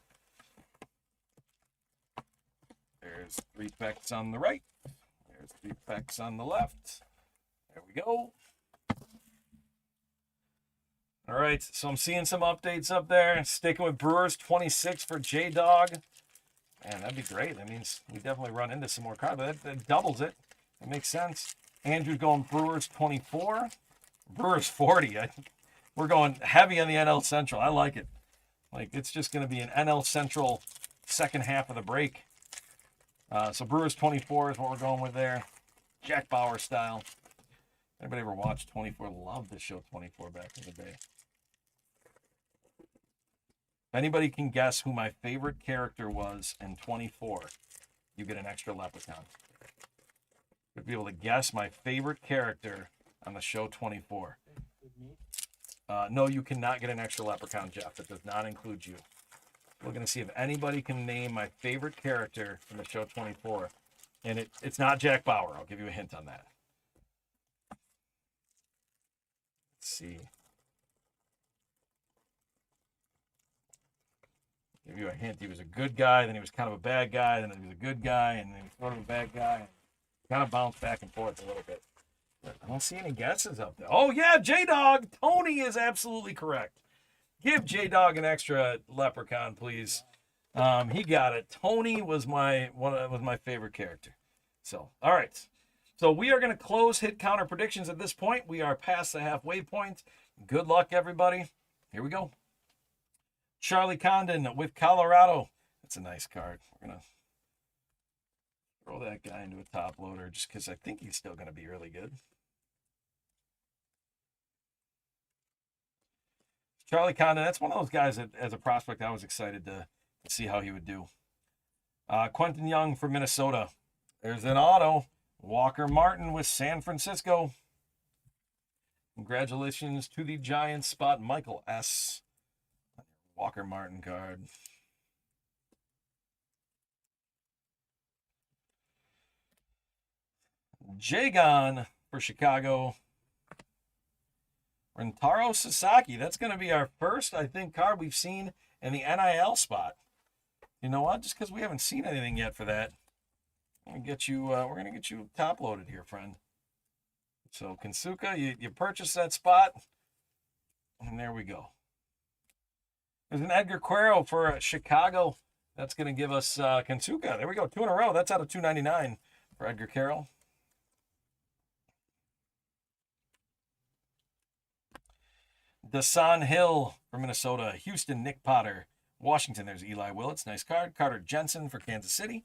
There's 3 packs on the right. There's 3 packs on the left. There we go. All right, so I'm seeing some updates up there. Sticking with Brewers 26 for J-Dog. Man, that'd be great. That means we definitely run into some more cards. That doubles it. That makes sense. Andrew's going Brewers 24. Brewers 40. We're going heavy on the NL Central. I like it. Like, it's just going to be an NL Central second half of the break. So Brewers 24 is what we're going with there. Jack Bauer style. Anybody ever watched 24? Loved the show 24 back in the day. If anybody can guess who my favorite character was in 24, you get an extra leprechaun. You'll be able to guess my favorite character on the show 24. No, you cannot get an extra leprechaun, Jeff. It does not include you. We're going to see if anybody can name my favorite character from the show 24. And it's not Jack Bauer. I'll give you a hint on that. Let's see. Give you a hint. He was a good guy, then he was kind of a bad guy, then he was a good guy, and then he was sort of a bad guy. Kind of bounced back and forth a little bit. I don't see any guesses up there. Oh, yeah, J-Dog. Tony is absolutely correct. Give J-Dog an extra leprechaun, please. He got it. Tony was my favorite character. So, all right. So we are going to close hit counter predictions at this point. We are past the halfway point. Good luck, everybody. Here we go. Charlie Condon with Colorado. That's a nice card. We're going to throw that guy into a top loader just because I think he's still going to be really good. Charlie Condon, that's one of those guys that, as a prospect, I was excited to see how he would do. Quentin Young for Minnesota. There's an auto. Walker Martin with San Francisco. Congratulations to the Giants spot, Michael S. Walker Martin card. Jagon for Chicago. Rentaro Sasaki. That's going to be our first, I think, card we've seen in the NIL spot. You know what? Just because we haven't seen anything yet for that, we're going to get you top loaded here, friend. So Kensuka, you purchase that spot, and there we go. There's an Edgar Quero for Chicago. That's going to give us Kensuka. There we go, 2 in a row. That's out of 299 for Edgar Carroll. Dasan Hill for Minnesota. Houston, Nick Potter. Washington, there's Eli Willits. Nice card. Carter Jensen for Kansas City.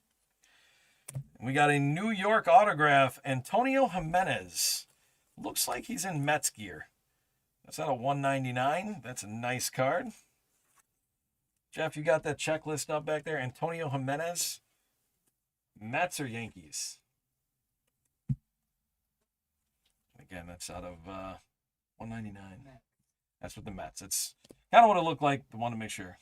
We got a New York autograph. Antonio Jimenez. Looks like he's in Mets gear. That's out of 199. That's a nice card. Jeff, you got that checklist up back there? Antonio Jimenez. Mets or Yankees? Again, that's out of 199. That's with the Mets. It's kind of what it looked like. I want to make sure.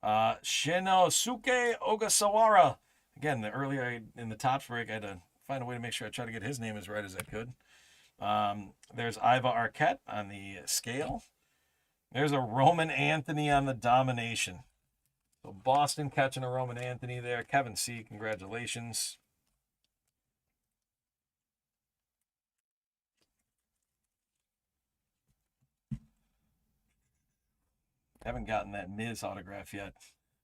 Shinosuke Ogasawara. Again, earlier in the Topps break, I had to find a way to make sure I try to get his name as right as I could. There's Iva Arquette on the scale. There's a Roman Anthony on the domination. So Boston catching a Roman Anthony there. Kevin C., congratulations. Haven't gotten that Miz autograph yet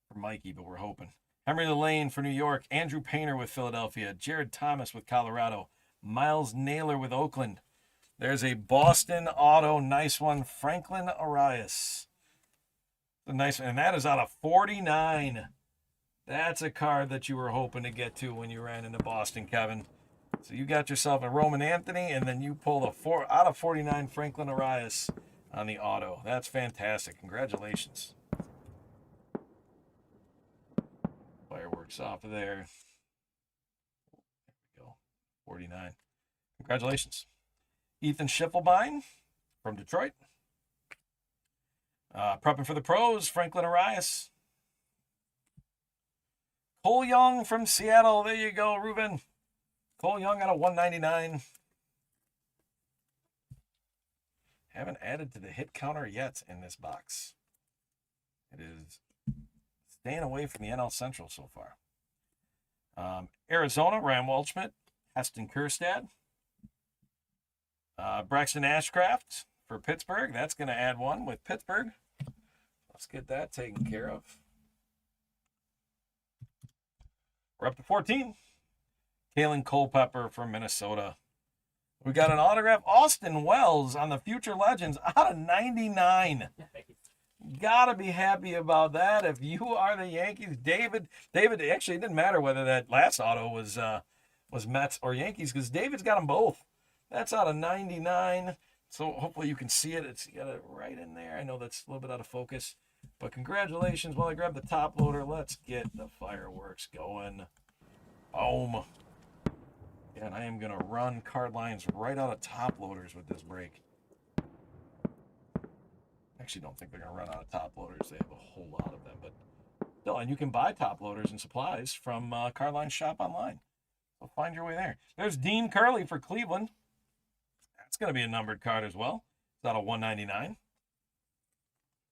for Mikey, but we're hoping. Henry Lane for New York. Andrew Painter with Philadelphia. Jared Thomas with Colorado. Miles Naylor with Oakland. There's a Boston auto. Nice one. Franklin Arias. A nice one. And that is out of 49. That's a card that you were hoping to get to when you ran into Boston, Kevin. So you got yourself a Roman Anthony, and then you pulled out of 49 Franklin Arias on the auto. That's fantastic. Congratulations. Fireworks off of there. There we go. 49. Congratulations. Ethan Schiffelbein from Detroit. Prepping for the pros, Franklin Arias. Cole Young from Seattle. There you go, Ruben. Cole Young out of 199. Haven't added to the hit counter yet in this box. It is staying away from the NL Central so far. Arizona, Ryan Waldschmidt, Heston Kjerstad. Braxton Ashcraft for Pittsburgh. That's going to add one with Pittsburgh. Let's get that taken care of. We're up to 14. Kalen Culpepper from Minnesota. We got an autograph. Austin Wells on the Future Legends out of 99. Gotta be happy about that. If you are the Yankees, David, actually, it didn't matter whether that last auto was Mets or Yankees because David's got them both. That's out of 99. So hopefully you can see it. It's got it right in there. I know that's a little bit out of focus, but congratulations. While I grab the top loader, let's get the fireworks going. Boom. Yeah, and I am going to run card lines right out of top loaders with this break. Actually don't think they're going to run out of top loaders. They have a whole lot of them, but no, and you can buy top loaders and supplies from Cardline Shop online. So find your way there. There's Dean Curley for Cleveland. That's going to be a numbered card as well. It's out of 199.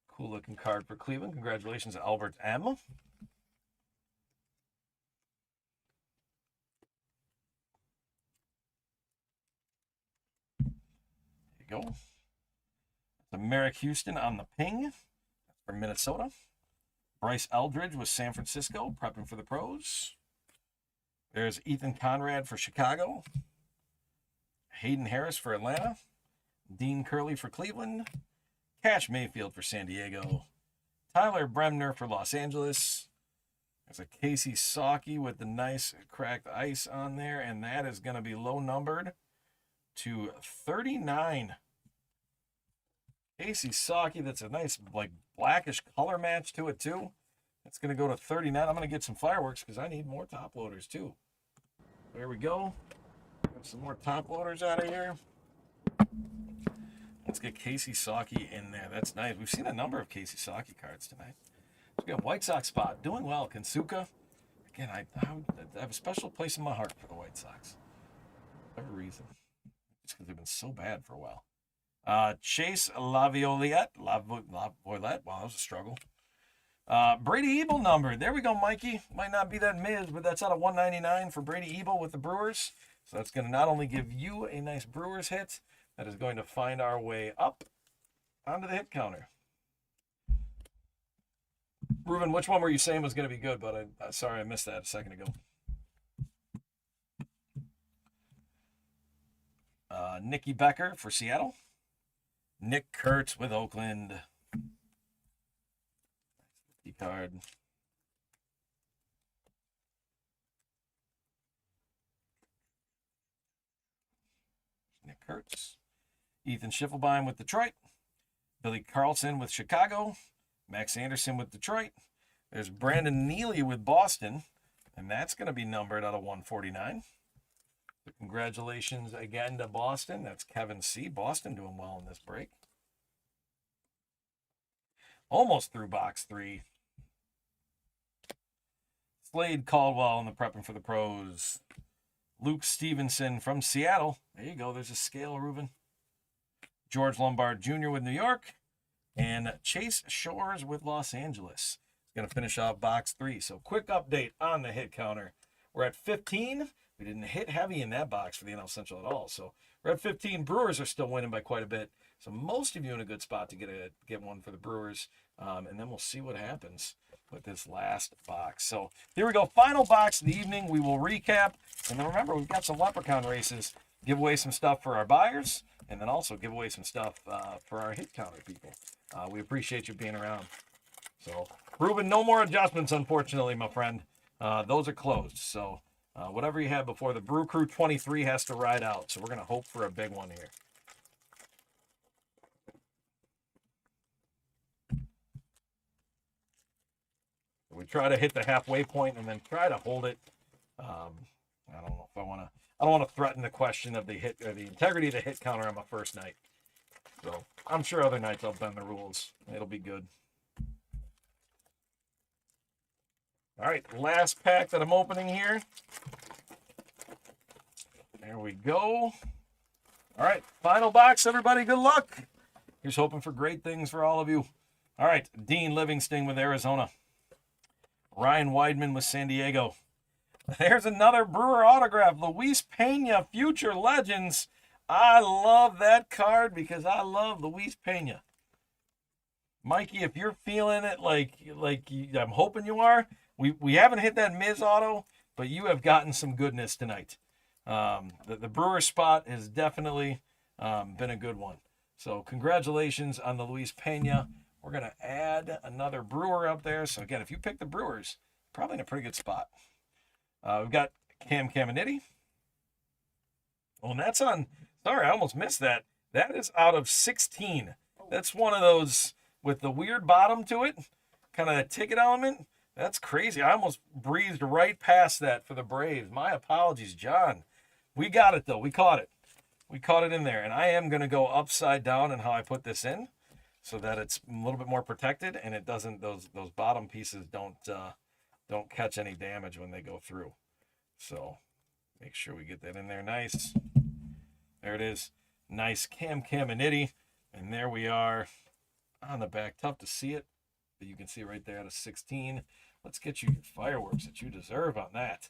Cool looking card for Cleveland. Congratulations to Albert M. go. The Merrick Houston on the ping for Minnesota. Bryce Eldridge with San Francisco, prepping for the pros. There's Ethan Conrad for Chicago. Hayden Harris for Atlanta. Dean Curley for Cleveland. Cash Mayfield for San Diego. Tyler Bremner for Los Angeles. There's a Casey Sawkey with the nice cracked ice on there, and that is going to be low numbered to 39. Casey Sawkey, that's a nice like blackish color match to it too. It's going to go to 39. I'm going to get some fireworks because I need more top loaders too. There we go. Got some more top loaders out of here. Let's get Casey Sawkey in there. That's nice. We've seen a number of Casey Sawkey cards tonight. We got White Sox spot. Doing well. Kensuka. Again, I have a special place in my heart for the White Sox. For whatever reason. Just because they've been so bad for a while. Chase Laviolette. Wow, that was a struggle. Brady Ebel number. There we go, Mikey. Might not be that Miz, but that's out of 199 for Brady Ebel with the Brewers. So that's going to not only give you a nice Brewers hit, that is going to find our way up onto the hit counter. Ruben, which one were you saying was going to be good? But sorry, I missed that a second ago. Nicky Becker for Seattle. Nick Kurtz with Oakland. Card. Nick Kurtz. Ethan Schiffelbein with Detroit. Billy Carlson with Chicago. Max Anderson with Detroit. There's Brandon Neely with Boston. And that's going to be numbered out of 149. So congratulations again to Boston. That's Kevin C. Boston doing well in this break. Almost through box 3. Slade Caldwell in the prepping for the pros. Luke Stevenson from Seattle. There you go. There's a scale, Ruben. George Lombard Jr. with New York. And Chase Shores with Los Angeles. He's going to finish off box 3. So quick update on the hit counter. We're at 15. We didn't hit heavy in that box for the NL Central at all. So we're at 15. Brewers are still winning by quite a bit. So most of you in a good spot to get one for the Brewers. And then we'll see what happens with this last box. So here we go. Final box of the evening. We will recap. And then remember, we've got some Leprechaun races. Give away some stuff for our buyers. And then also give away some stuff for our hit counter people. We appreciate you being around. So, Ruben, no more adjustments, unfortunately, my friend. Those are closed. So, whatever you had before, the Brew Crew 23 has to ride out. So, we're going to hope for a big one here. We try to hit the halfway point and then try to hold it. I don't know if I want to. I don't want to threaten the question of the hit or the integrity of the hit counter on my first night. So I'm sure other nights I'll bend the rules. It'll be good. All right, last pack that I'm opening here. There we go. All right, final box, everybody. Good luck. Here's hoping for great things for all of you. All right, Dean Livingston with Arizona. Ryan Weidman with San Diego. There's another Brewer autograph. Luis Pena, Future Legends. I love that card because I love Luis Pena. Mikey, if you're feeling it like I'm hoping you are, we haven't hit that Miz auto, but you have gotten some goodness tonight. The Brewer spot has definitely been a good one. So congratulations on the Luis Pena. We're going to add another Brewer up there. So again, if you pick the Brewers, probably in a pretty good spot. We've got Cam Caminiti. Oh, and that's on. Sorry, I almost missed that. That is out of 16. That's one of those with the weird bottom to it, kind of a ticket element. That's crazy. I almost breezed right past that for the Braves. My apologies, John. We got it, though. We caught it. We caught it in there. And I am going to go upside down in how I put this in so that it's a little bit more protected and it doesn't, those bottom pieces don't catch any damage when they go through. So make sure we get that in there nice. There it is. Nice Cam Caminiti. And there we are on the back. Tough to see it, but you can see right there out of 16. Let's get you your fireworks that you deserve on that.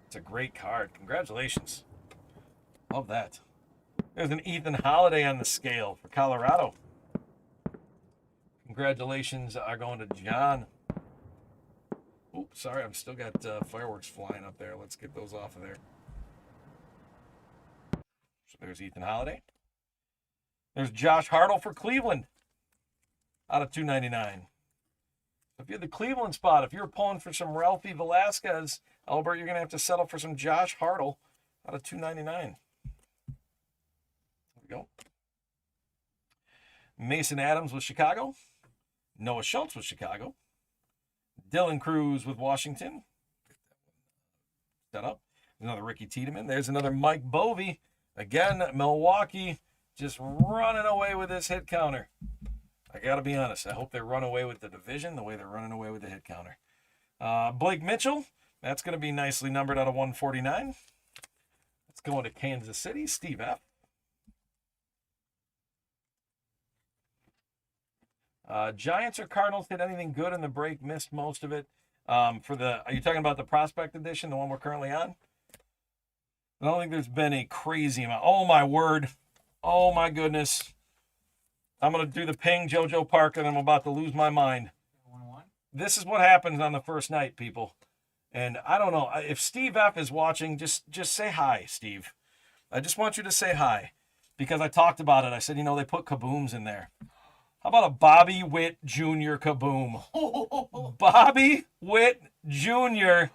It's a great card. Congratulations. Love that. There's an Ethan Holiday on the scale for Colorado. Congratulations are going to John. Oops, sorry, I've still got fireworks flying up there. Let's get those off of there. So there's Ethan Holiday. There's Josh Hartle for Cleveland out of 299. If you're the Cleveland spot, if you're pulling for some Ralphie Velasquez, Albert, you're going to have to settle for some Josh Hartle out of 299. There we go. Mason Adams with Chicago. Noah Schultz with Chicago. Dylan Cruz with Washington. Set up. Another Ricky Tiedemann. There's another Mike Bovey. Again, Milwaukee just running away with this hit counter. I got to be honest. I hope they run away with the division the way they're running away with the hit counter. Blake Mitchell. That's going to be nicely numbered out of 149. Let's go into Kansas City. Steve F. Giants or Cardinals hit anything good in the break? Missed most of it. Are you talking about the prospect edition, the one we're currently on? I don't think there's been a crazy amount. Oh my word. Oh my goodness. I'm going to do the ping JoJo Parker, and I'm about to lose my mind. 1-1. This is what happens on the first night, people. And I don't know. If Steve F is watching, just say hi, Steve. I just want you to say hi. Because I talked about it. I said, they put kabooms in there. How about a Bobby Witt Jr. kaboom? Bobby Witt Jr.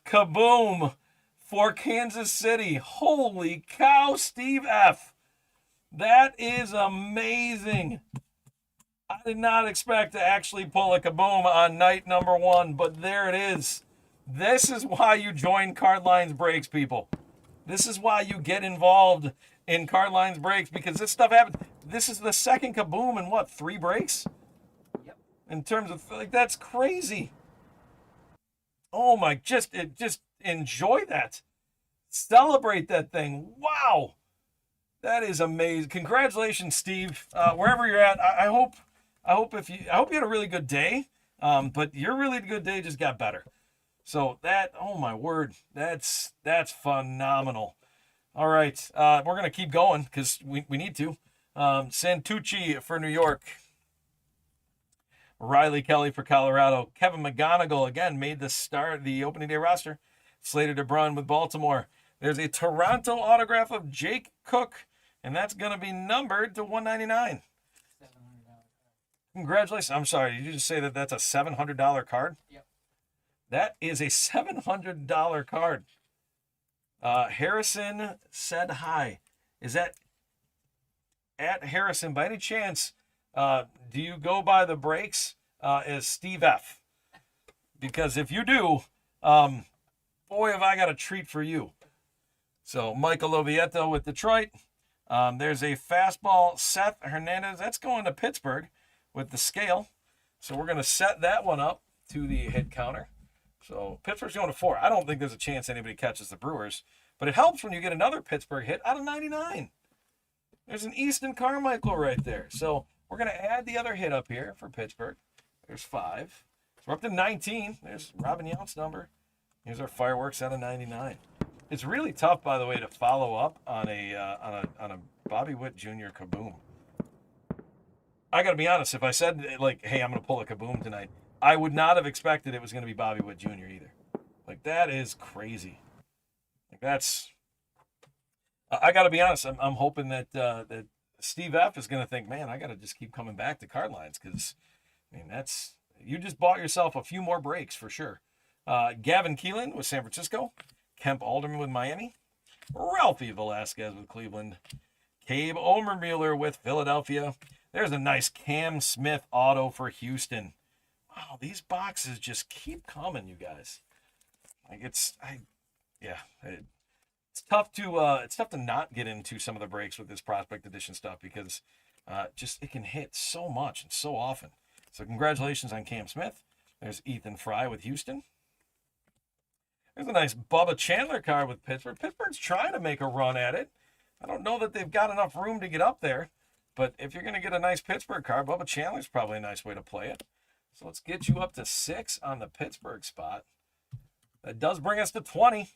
kaboom for Kansas City. Holy cow, Steve F. That is amazing. I did not expect to actually pull a kaboom on night number 1, but there it is. This is why you join Cardlines Breaks, people. This is why you get involved in Cardlines Breaks, because this stuff happens. This is the second kaboom in 3 breaks? Yep. In terms of, that's crazy. Oh my, just enjoy that. Celebrate that thing. Wow. That is amazing. Congratulations, Steve. Wherever you're at, I hope you had a really good day. But your really good day just got better. So oh my word, that's phenomenal. All right, we're gonna keep going because we need to. Santucci for New York. Riley Kelly for Colorado. Kevin McGonigal again made the opening day roster. Slater DeBrun with Baltimore. There's a Toronto autograph of Jake Cook, and that's going to be numbered to 199. $700. Congratulations. I'm sorry, did you just say that that's a $700 card? Yep. That is a $700 card. Harrison said hi. Is that at Harrison? By any chance, do you go by the breaks as Steve F? Because if you do, boy, have I got a treat for you. So Michael Oviedo with Detroit. There's a fastball, Seth Hernandez. That's going to Pittsburgh with the scale. So we're going to set that one up to the hit counter. So Pittsburgh's going to 4. I don't think there's a chance anybody catches the Brewers. But it helps when you get another Pittsburgh hit out of 99. There's an Easton Carmichael right there. So we're going to add the other hit up here for Pittsburgh. There's 5. So we're up to 19. There's Robin Yount's number. Here's our fireworks out of 99. It's really tough, by the way, to follow up on a Bobby Witt Jr. kaboom. I got to be honest. If I said, hey, I'm going to pull a kaboom tonight, I would not have expected it was going to be Bobby Witt Jr. either. That is crazy. I got to be honest. I'm hoping that Steve F is going to think, man, I got to just keep coming back to Cardlines because, you just bought yourself a few more breaks for sure. Gavin Keelan with San Francisco. Kemp Alderman with Miami. Ralphie Velasquez with Cleveland. Cabe Omermuller with Philadelphia. There's a nice Cam Smith auto for Houston. Wow, these boxes just keep coming, you guys. It's tough to not get into some of the breaks with this prospect edition stuff because it can hit so much and so often. So congratulations on Cam Smith. There's Ethan Fry with Houston. There's a nice Bubba Chandler card with Pittsburgh. Pittsburgh's trying to make a run at it. I don't know that they've got enough room to get up there, but if you're going to get a nice Pittsburgh card, Bubba Chandler's probably a nice way to play it. So let's get you up to 6 on the Pittsburgh spot. That does bring us to 20.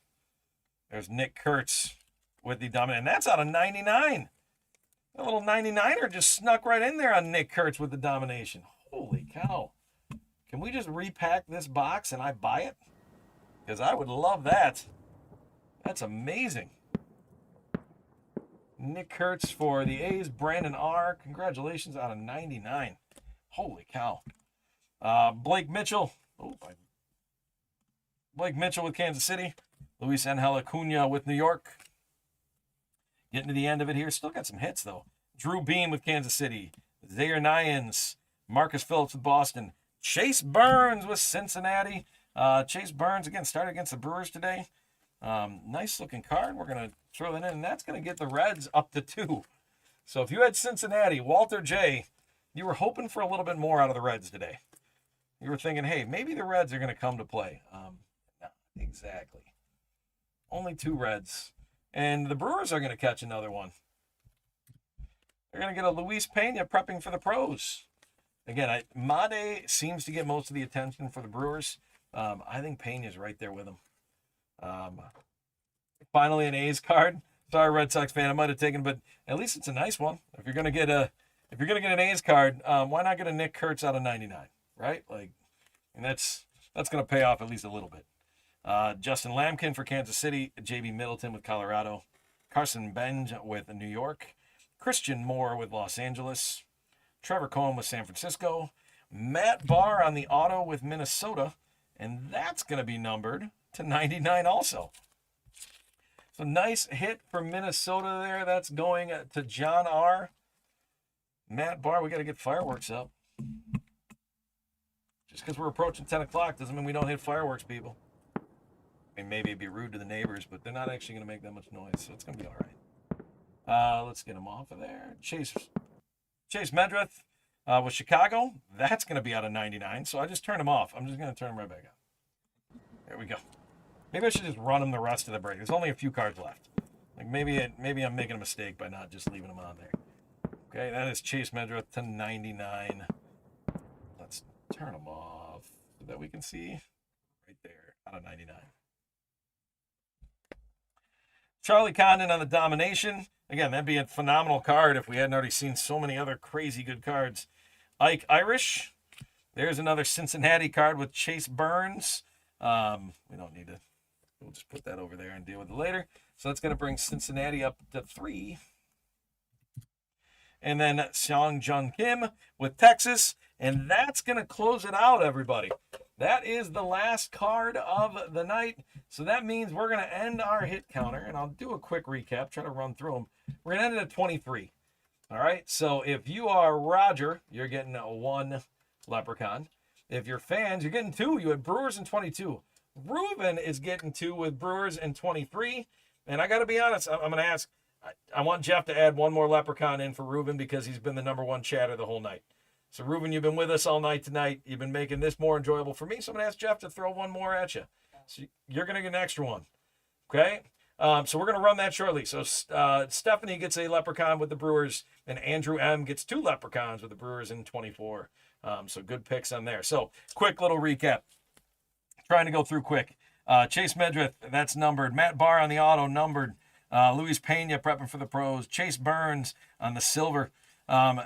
There's Nick Kurtz with the dominant, and that's out of 99. A little 99er just snuck right in there on Nick Kurtz with the domination. Holy cow. Can we just repack this box and I buy it? Because I would love that. That's amazing. Nick Kurtz for the A's. Brandon R. Congratulations on a 99. Holy cow. Blake Mitchell. Blake Mitchell with Kansas City. Luis Angel Acuna with New York. Getting to the end of it here. Still got some hits, though. Drew Beam with Kansas City. Zaire Nyans. Marcus Phillips with Boston. Chase Burns with Cincinnati. Chase Burns, again, started against the Brewers today. Nice looking card. We're going to throw that in, and that's going to get the Reds up to 2. So if you had Cincinnati, Walter J., you were hoping for a little bit more out of the Reds today. You were thinking, hey, maybe the Reds are going to come to play. Not exactly. Only 2 Reds. And the Brewers are going to catch another one. They're going to get a Luis Pena prepping for the pros. Again, Made seems to get most of the attention for the Brewers. I think Pena's right there with him. Finally, an A's card. Sorry, Red Sox fan, I might have taken, but at least it's a nice one. If you're gonna get an A's card, why not get a Nick Kurtz out of 99, right? And that's gonna pay off at least a little bit. Justin Lamkin for Kansas City, J.B. Middleton with Colorado, Carson Benj with New York, Christian Moore with Los Angeles, Trevor Cohen with San Francisco, Matt Barr on the auto with Minnesota, and that's going to be numbered to 99 also. So nice hit for Minnesota there. That's going to John R. Matt Barr, we got to get fireworks up. Just because we're approaching 10 o'clock doesn't mean we don't hit fireworks, people. I mean, maybe it'd be rude to the neighbors, but they're not actually going to make that much noise, so it's going to be all right. Let's get him off of there. Chase Medrith with Chicago. That's going to be out of 99, so I just turned him off. I'm just going to turn him right back on. There we go. Maybe I should just run him the rest of the break. There's only a few cards left. Maybe I'm making a mistake by not just leaving him on there. Okay, that is Chase Medrith to 99. Let's turn him off so that we can see right there out of 99. Charlie Condon on the domination. Again, that'd be a phenomenal card if we hadn't already seen so many other crazy good cards. Ike Irish. There's another Cincinnati card with Chase Burns. We don't need to. We'll just put that over there and deal with it later. So that's going to bring Cincinnati up to 3. And then Seong Jung Kim with Texas. And that's going to close it out, everybody. That is the last card of the night. So that means we're going to end our hit counter. And I'll do a quick recap, try to run through them. We're going to end it at 23. All right. So if you are Roger, you're getting 1 Leprechaun. If you're fans, you're getting 2. You had Brewers in 22. Ruben is getting 2 with Brewers in 23. And I got to be honest, I'm going to ask, I want Jeff to add 1 more Leprechaun in for Ruben because he's been the #1 chatter the whole night. So, Ruben, you've been with us all night tonight. You've been making this more enjoyable for me. So, I'm going to ask Jeff to throw 1 more at you. So, you're going to get an extra one. Okay? So, we're going to run that shortly. So, Stephanie gets a Leprechaun with the Brewers, and Andrew M. gets 2 Leprechauns with the Brewers in 24. So, good picks on there. So, quick little recap. Trying to go through quick. Chase Medrith, that's numbered. Matt Barr on the auto, numbered. Luis Pena prepping for the pros. Chase Burns on the silver.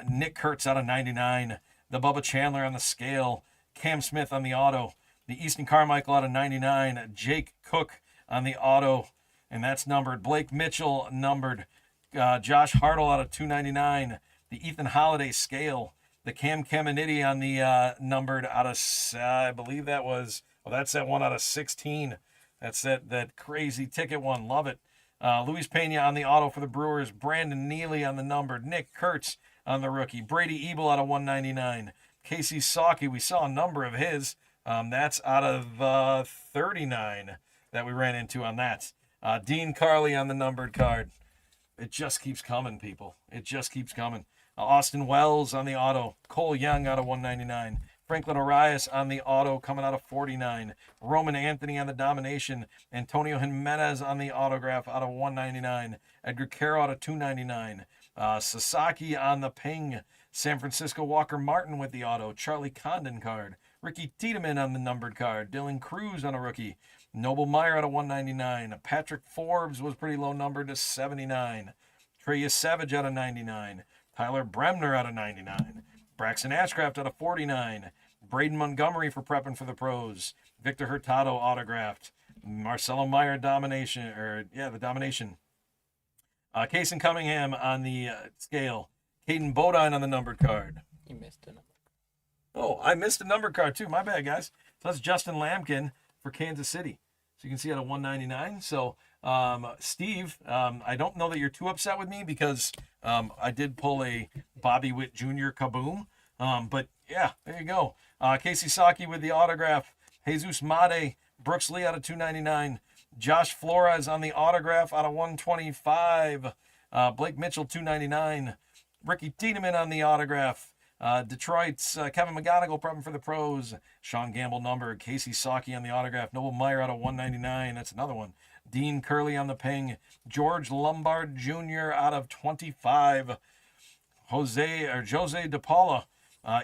Nick Kurtz out of 99. The Bubba Chandler on the scale. Cam Smith on the auto. The Easton Carmichael out of 99. Jake Cook on the auto, and that's numbered. Blake Mitchell numbered. Josh Hartle out of 299. The Ethan Holiday scale. The Cam Caminiti on the numbered out of, I believe that was, that's that one out of 16. That's that crazy ticket one. Love it. Luis Pena on the auto for the Brewers. Brandon Neely on the numbered. Nick Kurtz on the rookie. Brady Ebel out of 199. Casey Sawkey, we saw a number of his. That's out of 39 that we ran into on that. Dean Carley on the numbered card. It just keeps coming, people. It just keeps coming. Austin Wells on the auto. Cole Young out of 199. Franklin Arias on the auto coming out of 49. Roman Anthony on the domination. Antonio Jimenez on the autograph out of 199. Edgar Carroll out of 299. Sasaki on the ping. San Francisco Walker Martin with the auto. Charlie Condon card. Ricky Tiedemann on the numbered card. Dylan Cruz on a rookie. Noble Meyer out of 199. Patrick Forbes was pretty low numbered to 79. Trey Savage out of 99. Tyler Bremner out of 99. Braxton Ashcraft out of 49. Braden Montgomery for prepping for the pros. Victor Hurtado autographed. Marcelo Meyer the domination. Kason Cunningham on the scale. Caden Bodine on the numbered card. You missed a number. Oh, I missed a numbered card too. My bad, guys. So that's Justin Lampkin for Kansas City. So you can see out of 199. So Steve, I don't know that you're too upset with me because I did pull a Bobby Witt Jr. Kaboom. But yeah, there you go. Casey Saki with the autograph. Jesus Made, Brooks Lee out of 299. Josh Flores on the autograph out of 125. Blake Mitchell 299. Ricky Tiedemann on the autograph. Detroit's Kevin McGonigal prepping for the pros. Sean Gamble numbered. Casey Saki on the autograph. Noble Meyer out of 199. That's another one. Dean Curley on the ping. George Lombard Jr. out of 25. Jose DePaula.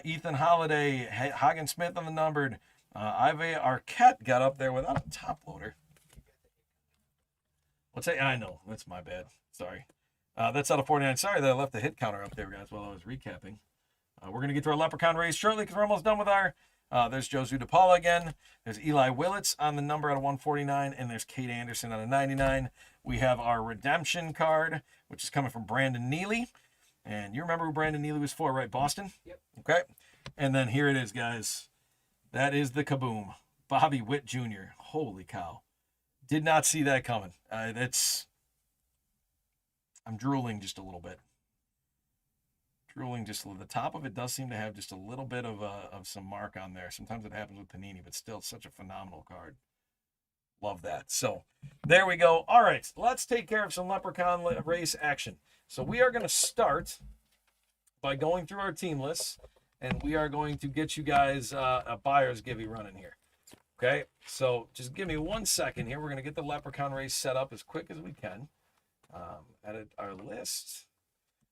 Ethan Holiday. Hagen Smith on the numbered. Ive Arquette got up there without a top loader. What's that? I know. That's my bad. Sorry. That's out of 49. Sorry that I left the hit counter up there, guys, while I was recapping. We're going to get to our Leprechaun race shortly because we're almost done with our... there's Josu DePaula again. There's Eli Willits on the number out of 149. And there's Kate Anderson out of 99. We have our redemption card, which is coming from Brandon Neely. And you remember who Brandon Neely was for, right? Boston? Yep. Okay. And then here it is, guys. That is the Kaboom. Bobby Witt Jr. Holy cow. Did not see that coming. I'm drooling just a little bit. The top of it does seem to have just a little bit of some mark on there. Sometimes it happens with Panini, but still such a phenomenal card. Love that. So there we go. All right, let's take care of some Leprechaun race action. So we are going to start by going through our team lists, and we are going to get you guys a buyer's givey running here. Okay, so just give me 1 second here. We're going to get the Leprechaun race set up as quick as we can. Edit our list.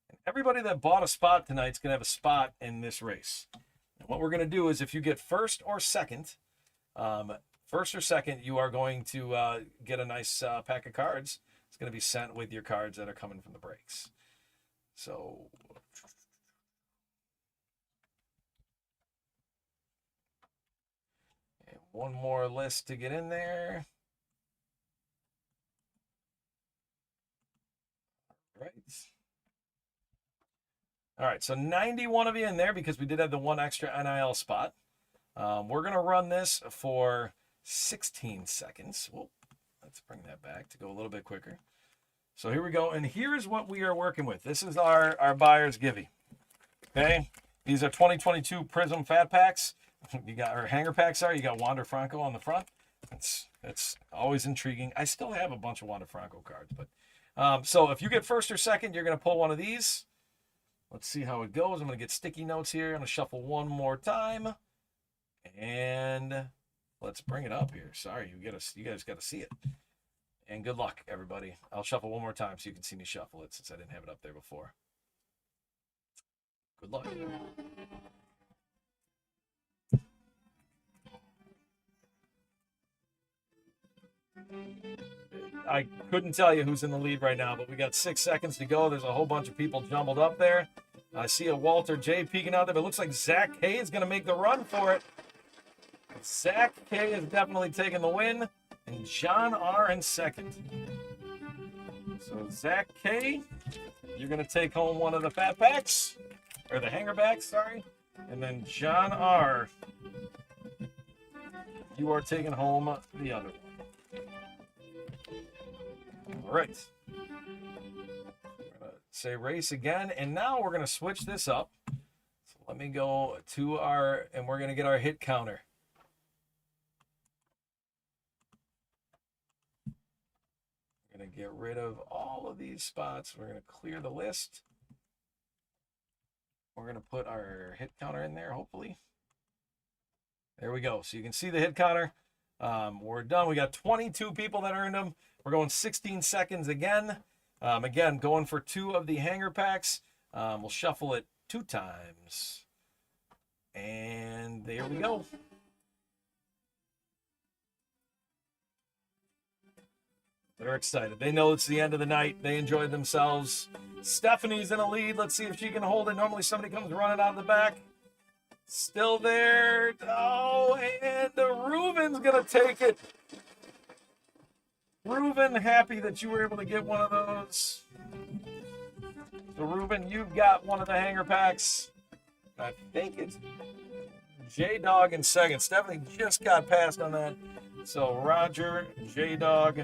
And everybody that bought a spot tonight is going to have a spot in this race. And what we're going to do is if you get first or second, you are going to get a nice pack of cards. It's going to be sent with your cards that are coming from the breaks. So... one more list to get in there. All right, so 91 of you in there because we did have the one extra NIL spot. We're going to run this for 16 seconds. Whoa, let's bring that back to go a little bit quicker. So here we go, and here's what we are working with. This is our buyer's givey. Okay, these are 2022 Prism Fat Packs. You got our hanger packs. Sorry, you got Wander Franco on the front. That's always intriguing. I still have a bunch of Wander Franco cards, but so if you get first or second, you're going to pull one of these. Let's see how it goes. I'm going to get sticky notes here. I'm going to shuffle one more time, and let's bring it up here. Sorry, you guys got to see it. And good luck, everybody. I'll shuffle one more time so you can see me shuffle it since I didn't have it up there before. Good luck. I couldn't tell you who's in the lead right now, but we got 6 seconds to go. There's a whole bunch of people jumbled up there. I see a Walter J peeking out there, but it looks like Zach K is going to make the run for it. Zach K is definitely taking the win, and John R in second. So Zach K, you're going to take home one of the fat packs, or the hanger backs, sorry. And then John R, you are taking home the other one. All right. We're going to say race again, and now we're going to switch this up. So let me go to and we're going to get our hit counter. We're going to get rid of all of these spots. We're going to clear the list. We're going to put our hit counter in there, hopefully. There we go. So you can see the hit counter. We're done. We got 22 people that earned them. We're going 16 seconds again. Again, going for 2 of the hanger packs. We'll shuffle it 2 times. And there we go. They're excited. They know it's the end of the night. They enjoyed themselves. Stephanie's in a lead. Let's see if she can hold it. Normally somebody comes running out of the back. Still there. Oh, and Reuben's going to take it. Reuben, happy that you were able to get one of those. So, Reuben, you've got one of the hanger packs. I think it's J-Dog in second. Stephanie just got passed on that. So, Roger, J-Dog,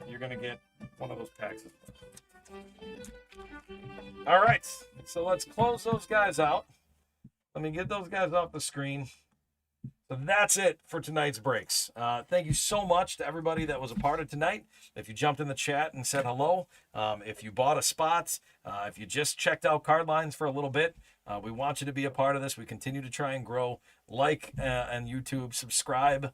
you're going to get one of those packs. All right. So, let's close those guys out. Let me get those guys off the screen. So that's it for tonight's breaks. Thank you so much to everybody that was a part of tonight. If you jumped in the chat and said hello, if you bought a spot, if you just checked out Card Lines for a little bit, we want you to be a part of this. We continue to try and grow. Like on YouTube, subscribe,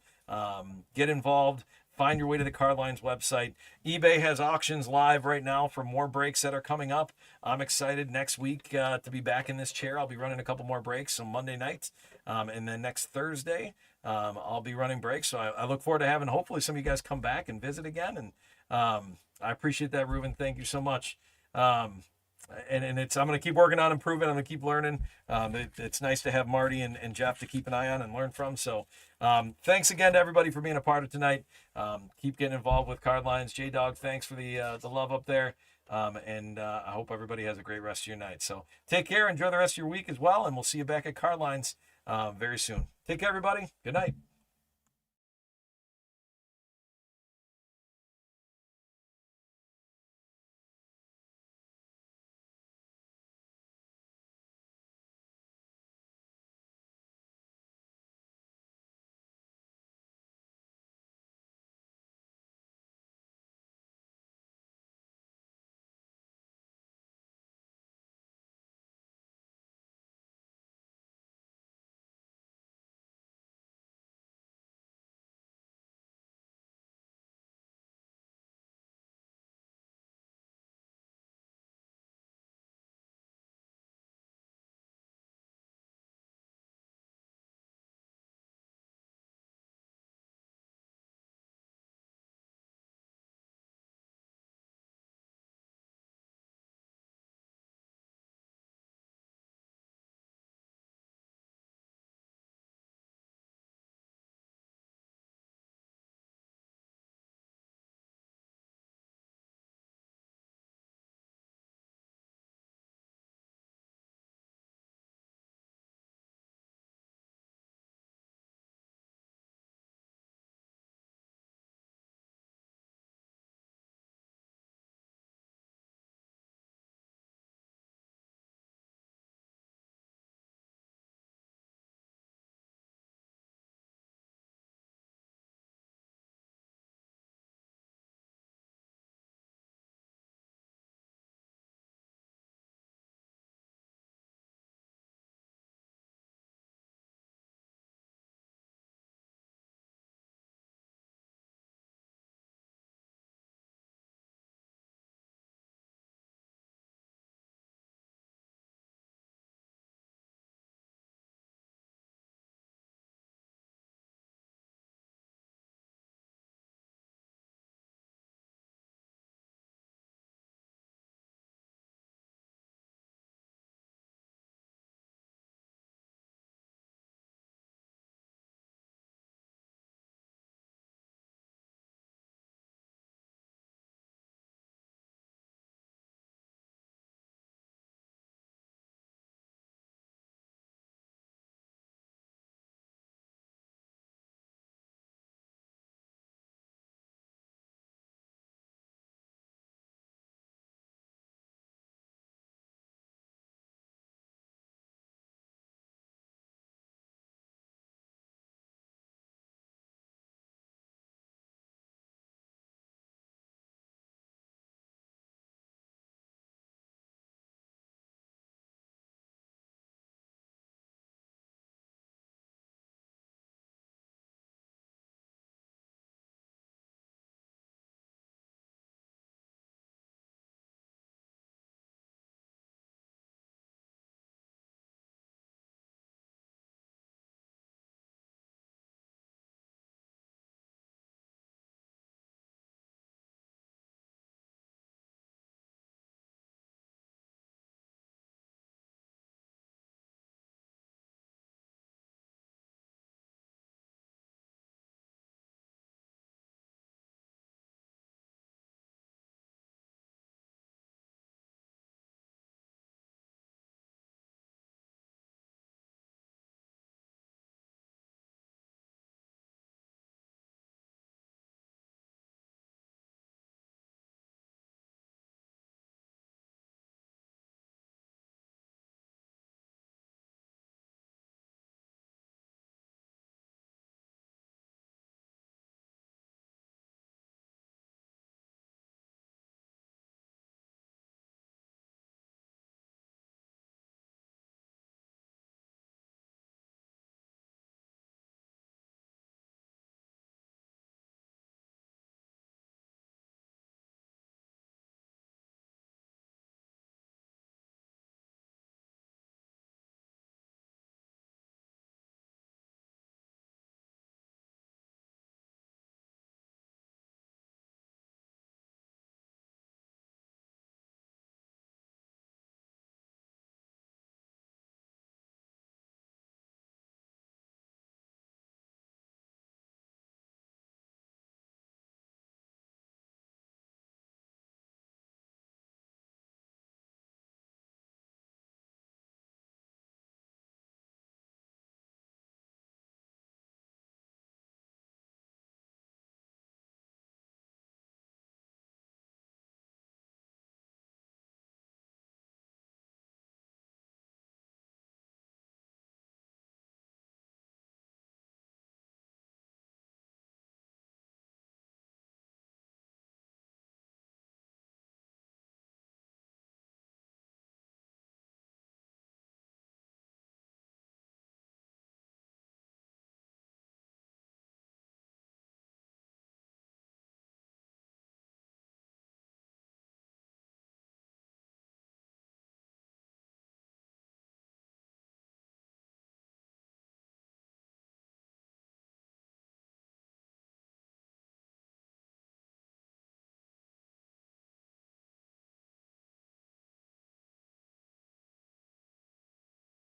get involved. Find your way to the Card Lines website. eBay has auctions live right now for more breaks that are coming up. I'm excited next week to be back in this chair. I'll be running a couple more breaks on Monday night. And then next Thursday, I'll be running breaks. So I look forward to having hopefully some of you guys come back and visit again. And I appreciate that, Reuben. Thank you so much. And it's I'm going to keep working on improving. I'm going to keep learning. It's nice to have Marty and Jeff to keep an eye on and learn from. So thanks again to everybody for being a part of tonight. Keep getting involved with Card Lines. J-Dog, thanks for the love up there. And I hope everybody has a great rest of your night. So take care. Enjoy the rest of your week as well. And we'll see you back at Card Lines very soon. Take care, everybody. Good night.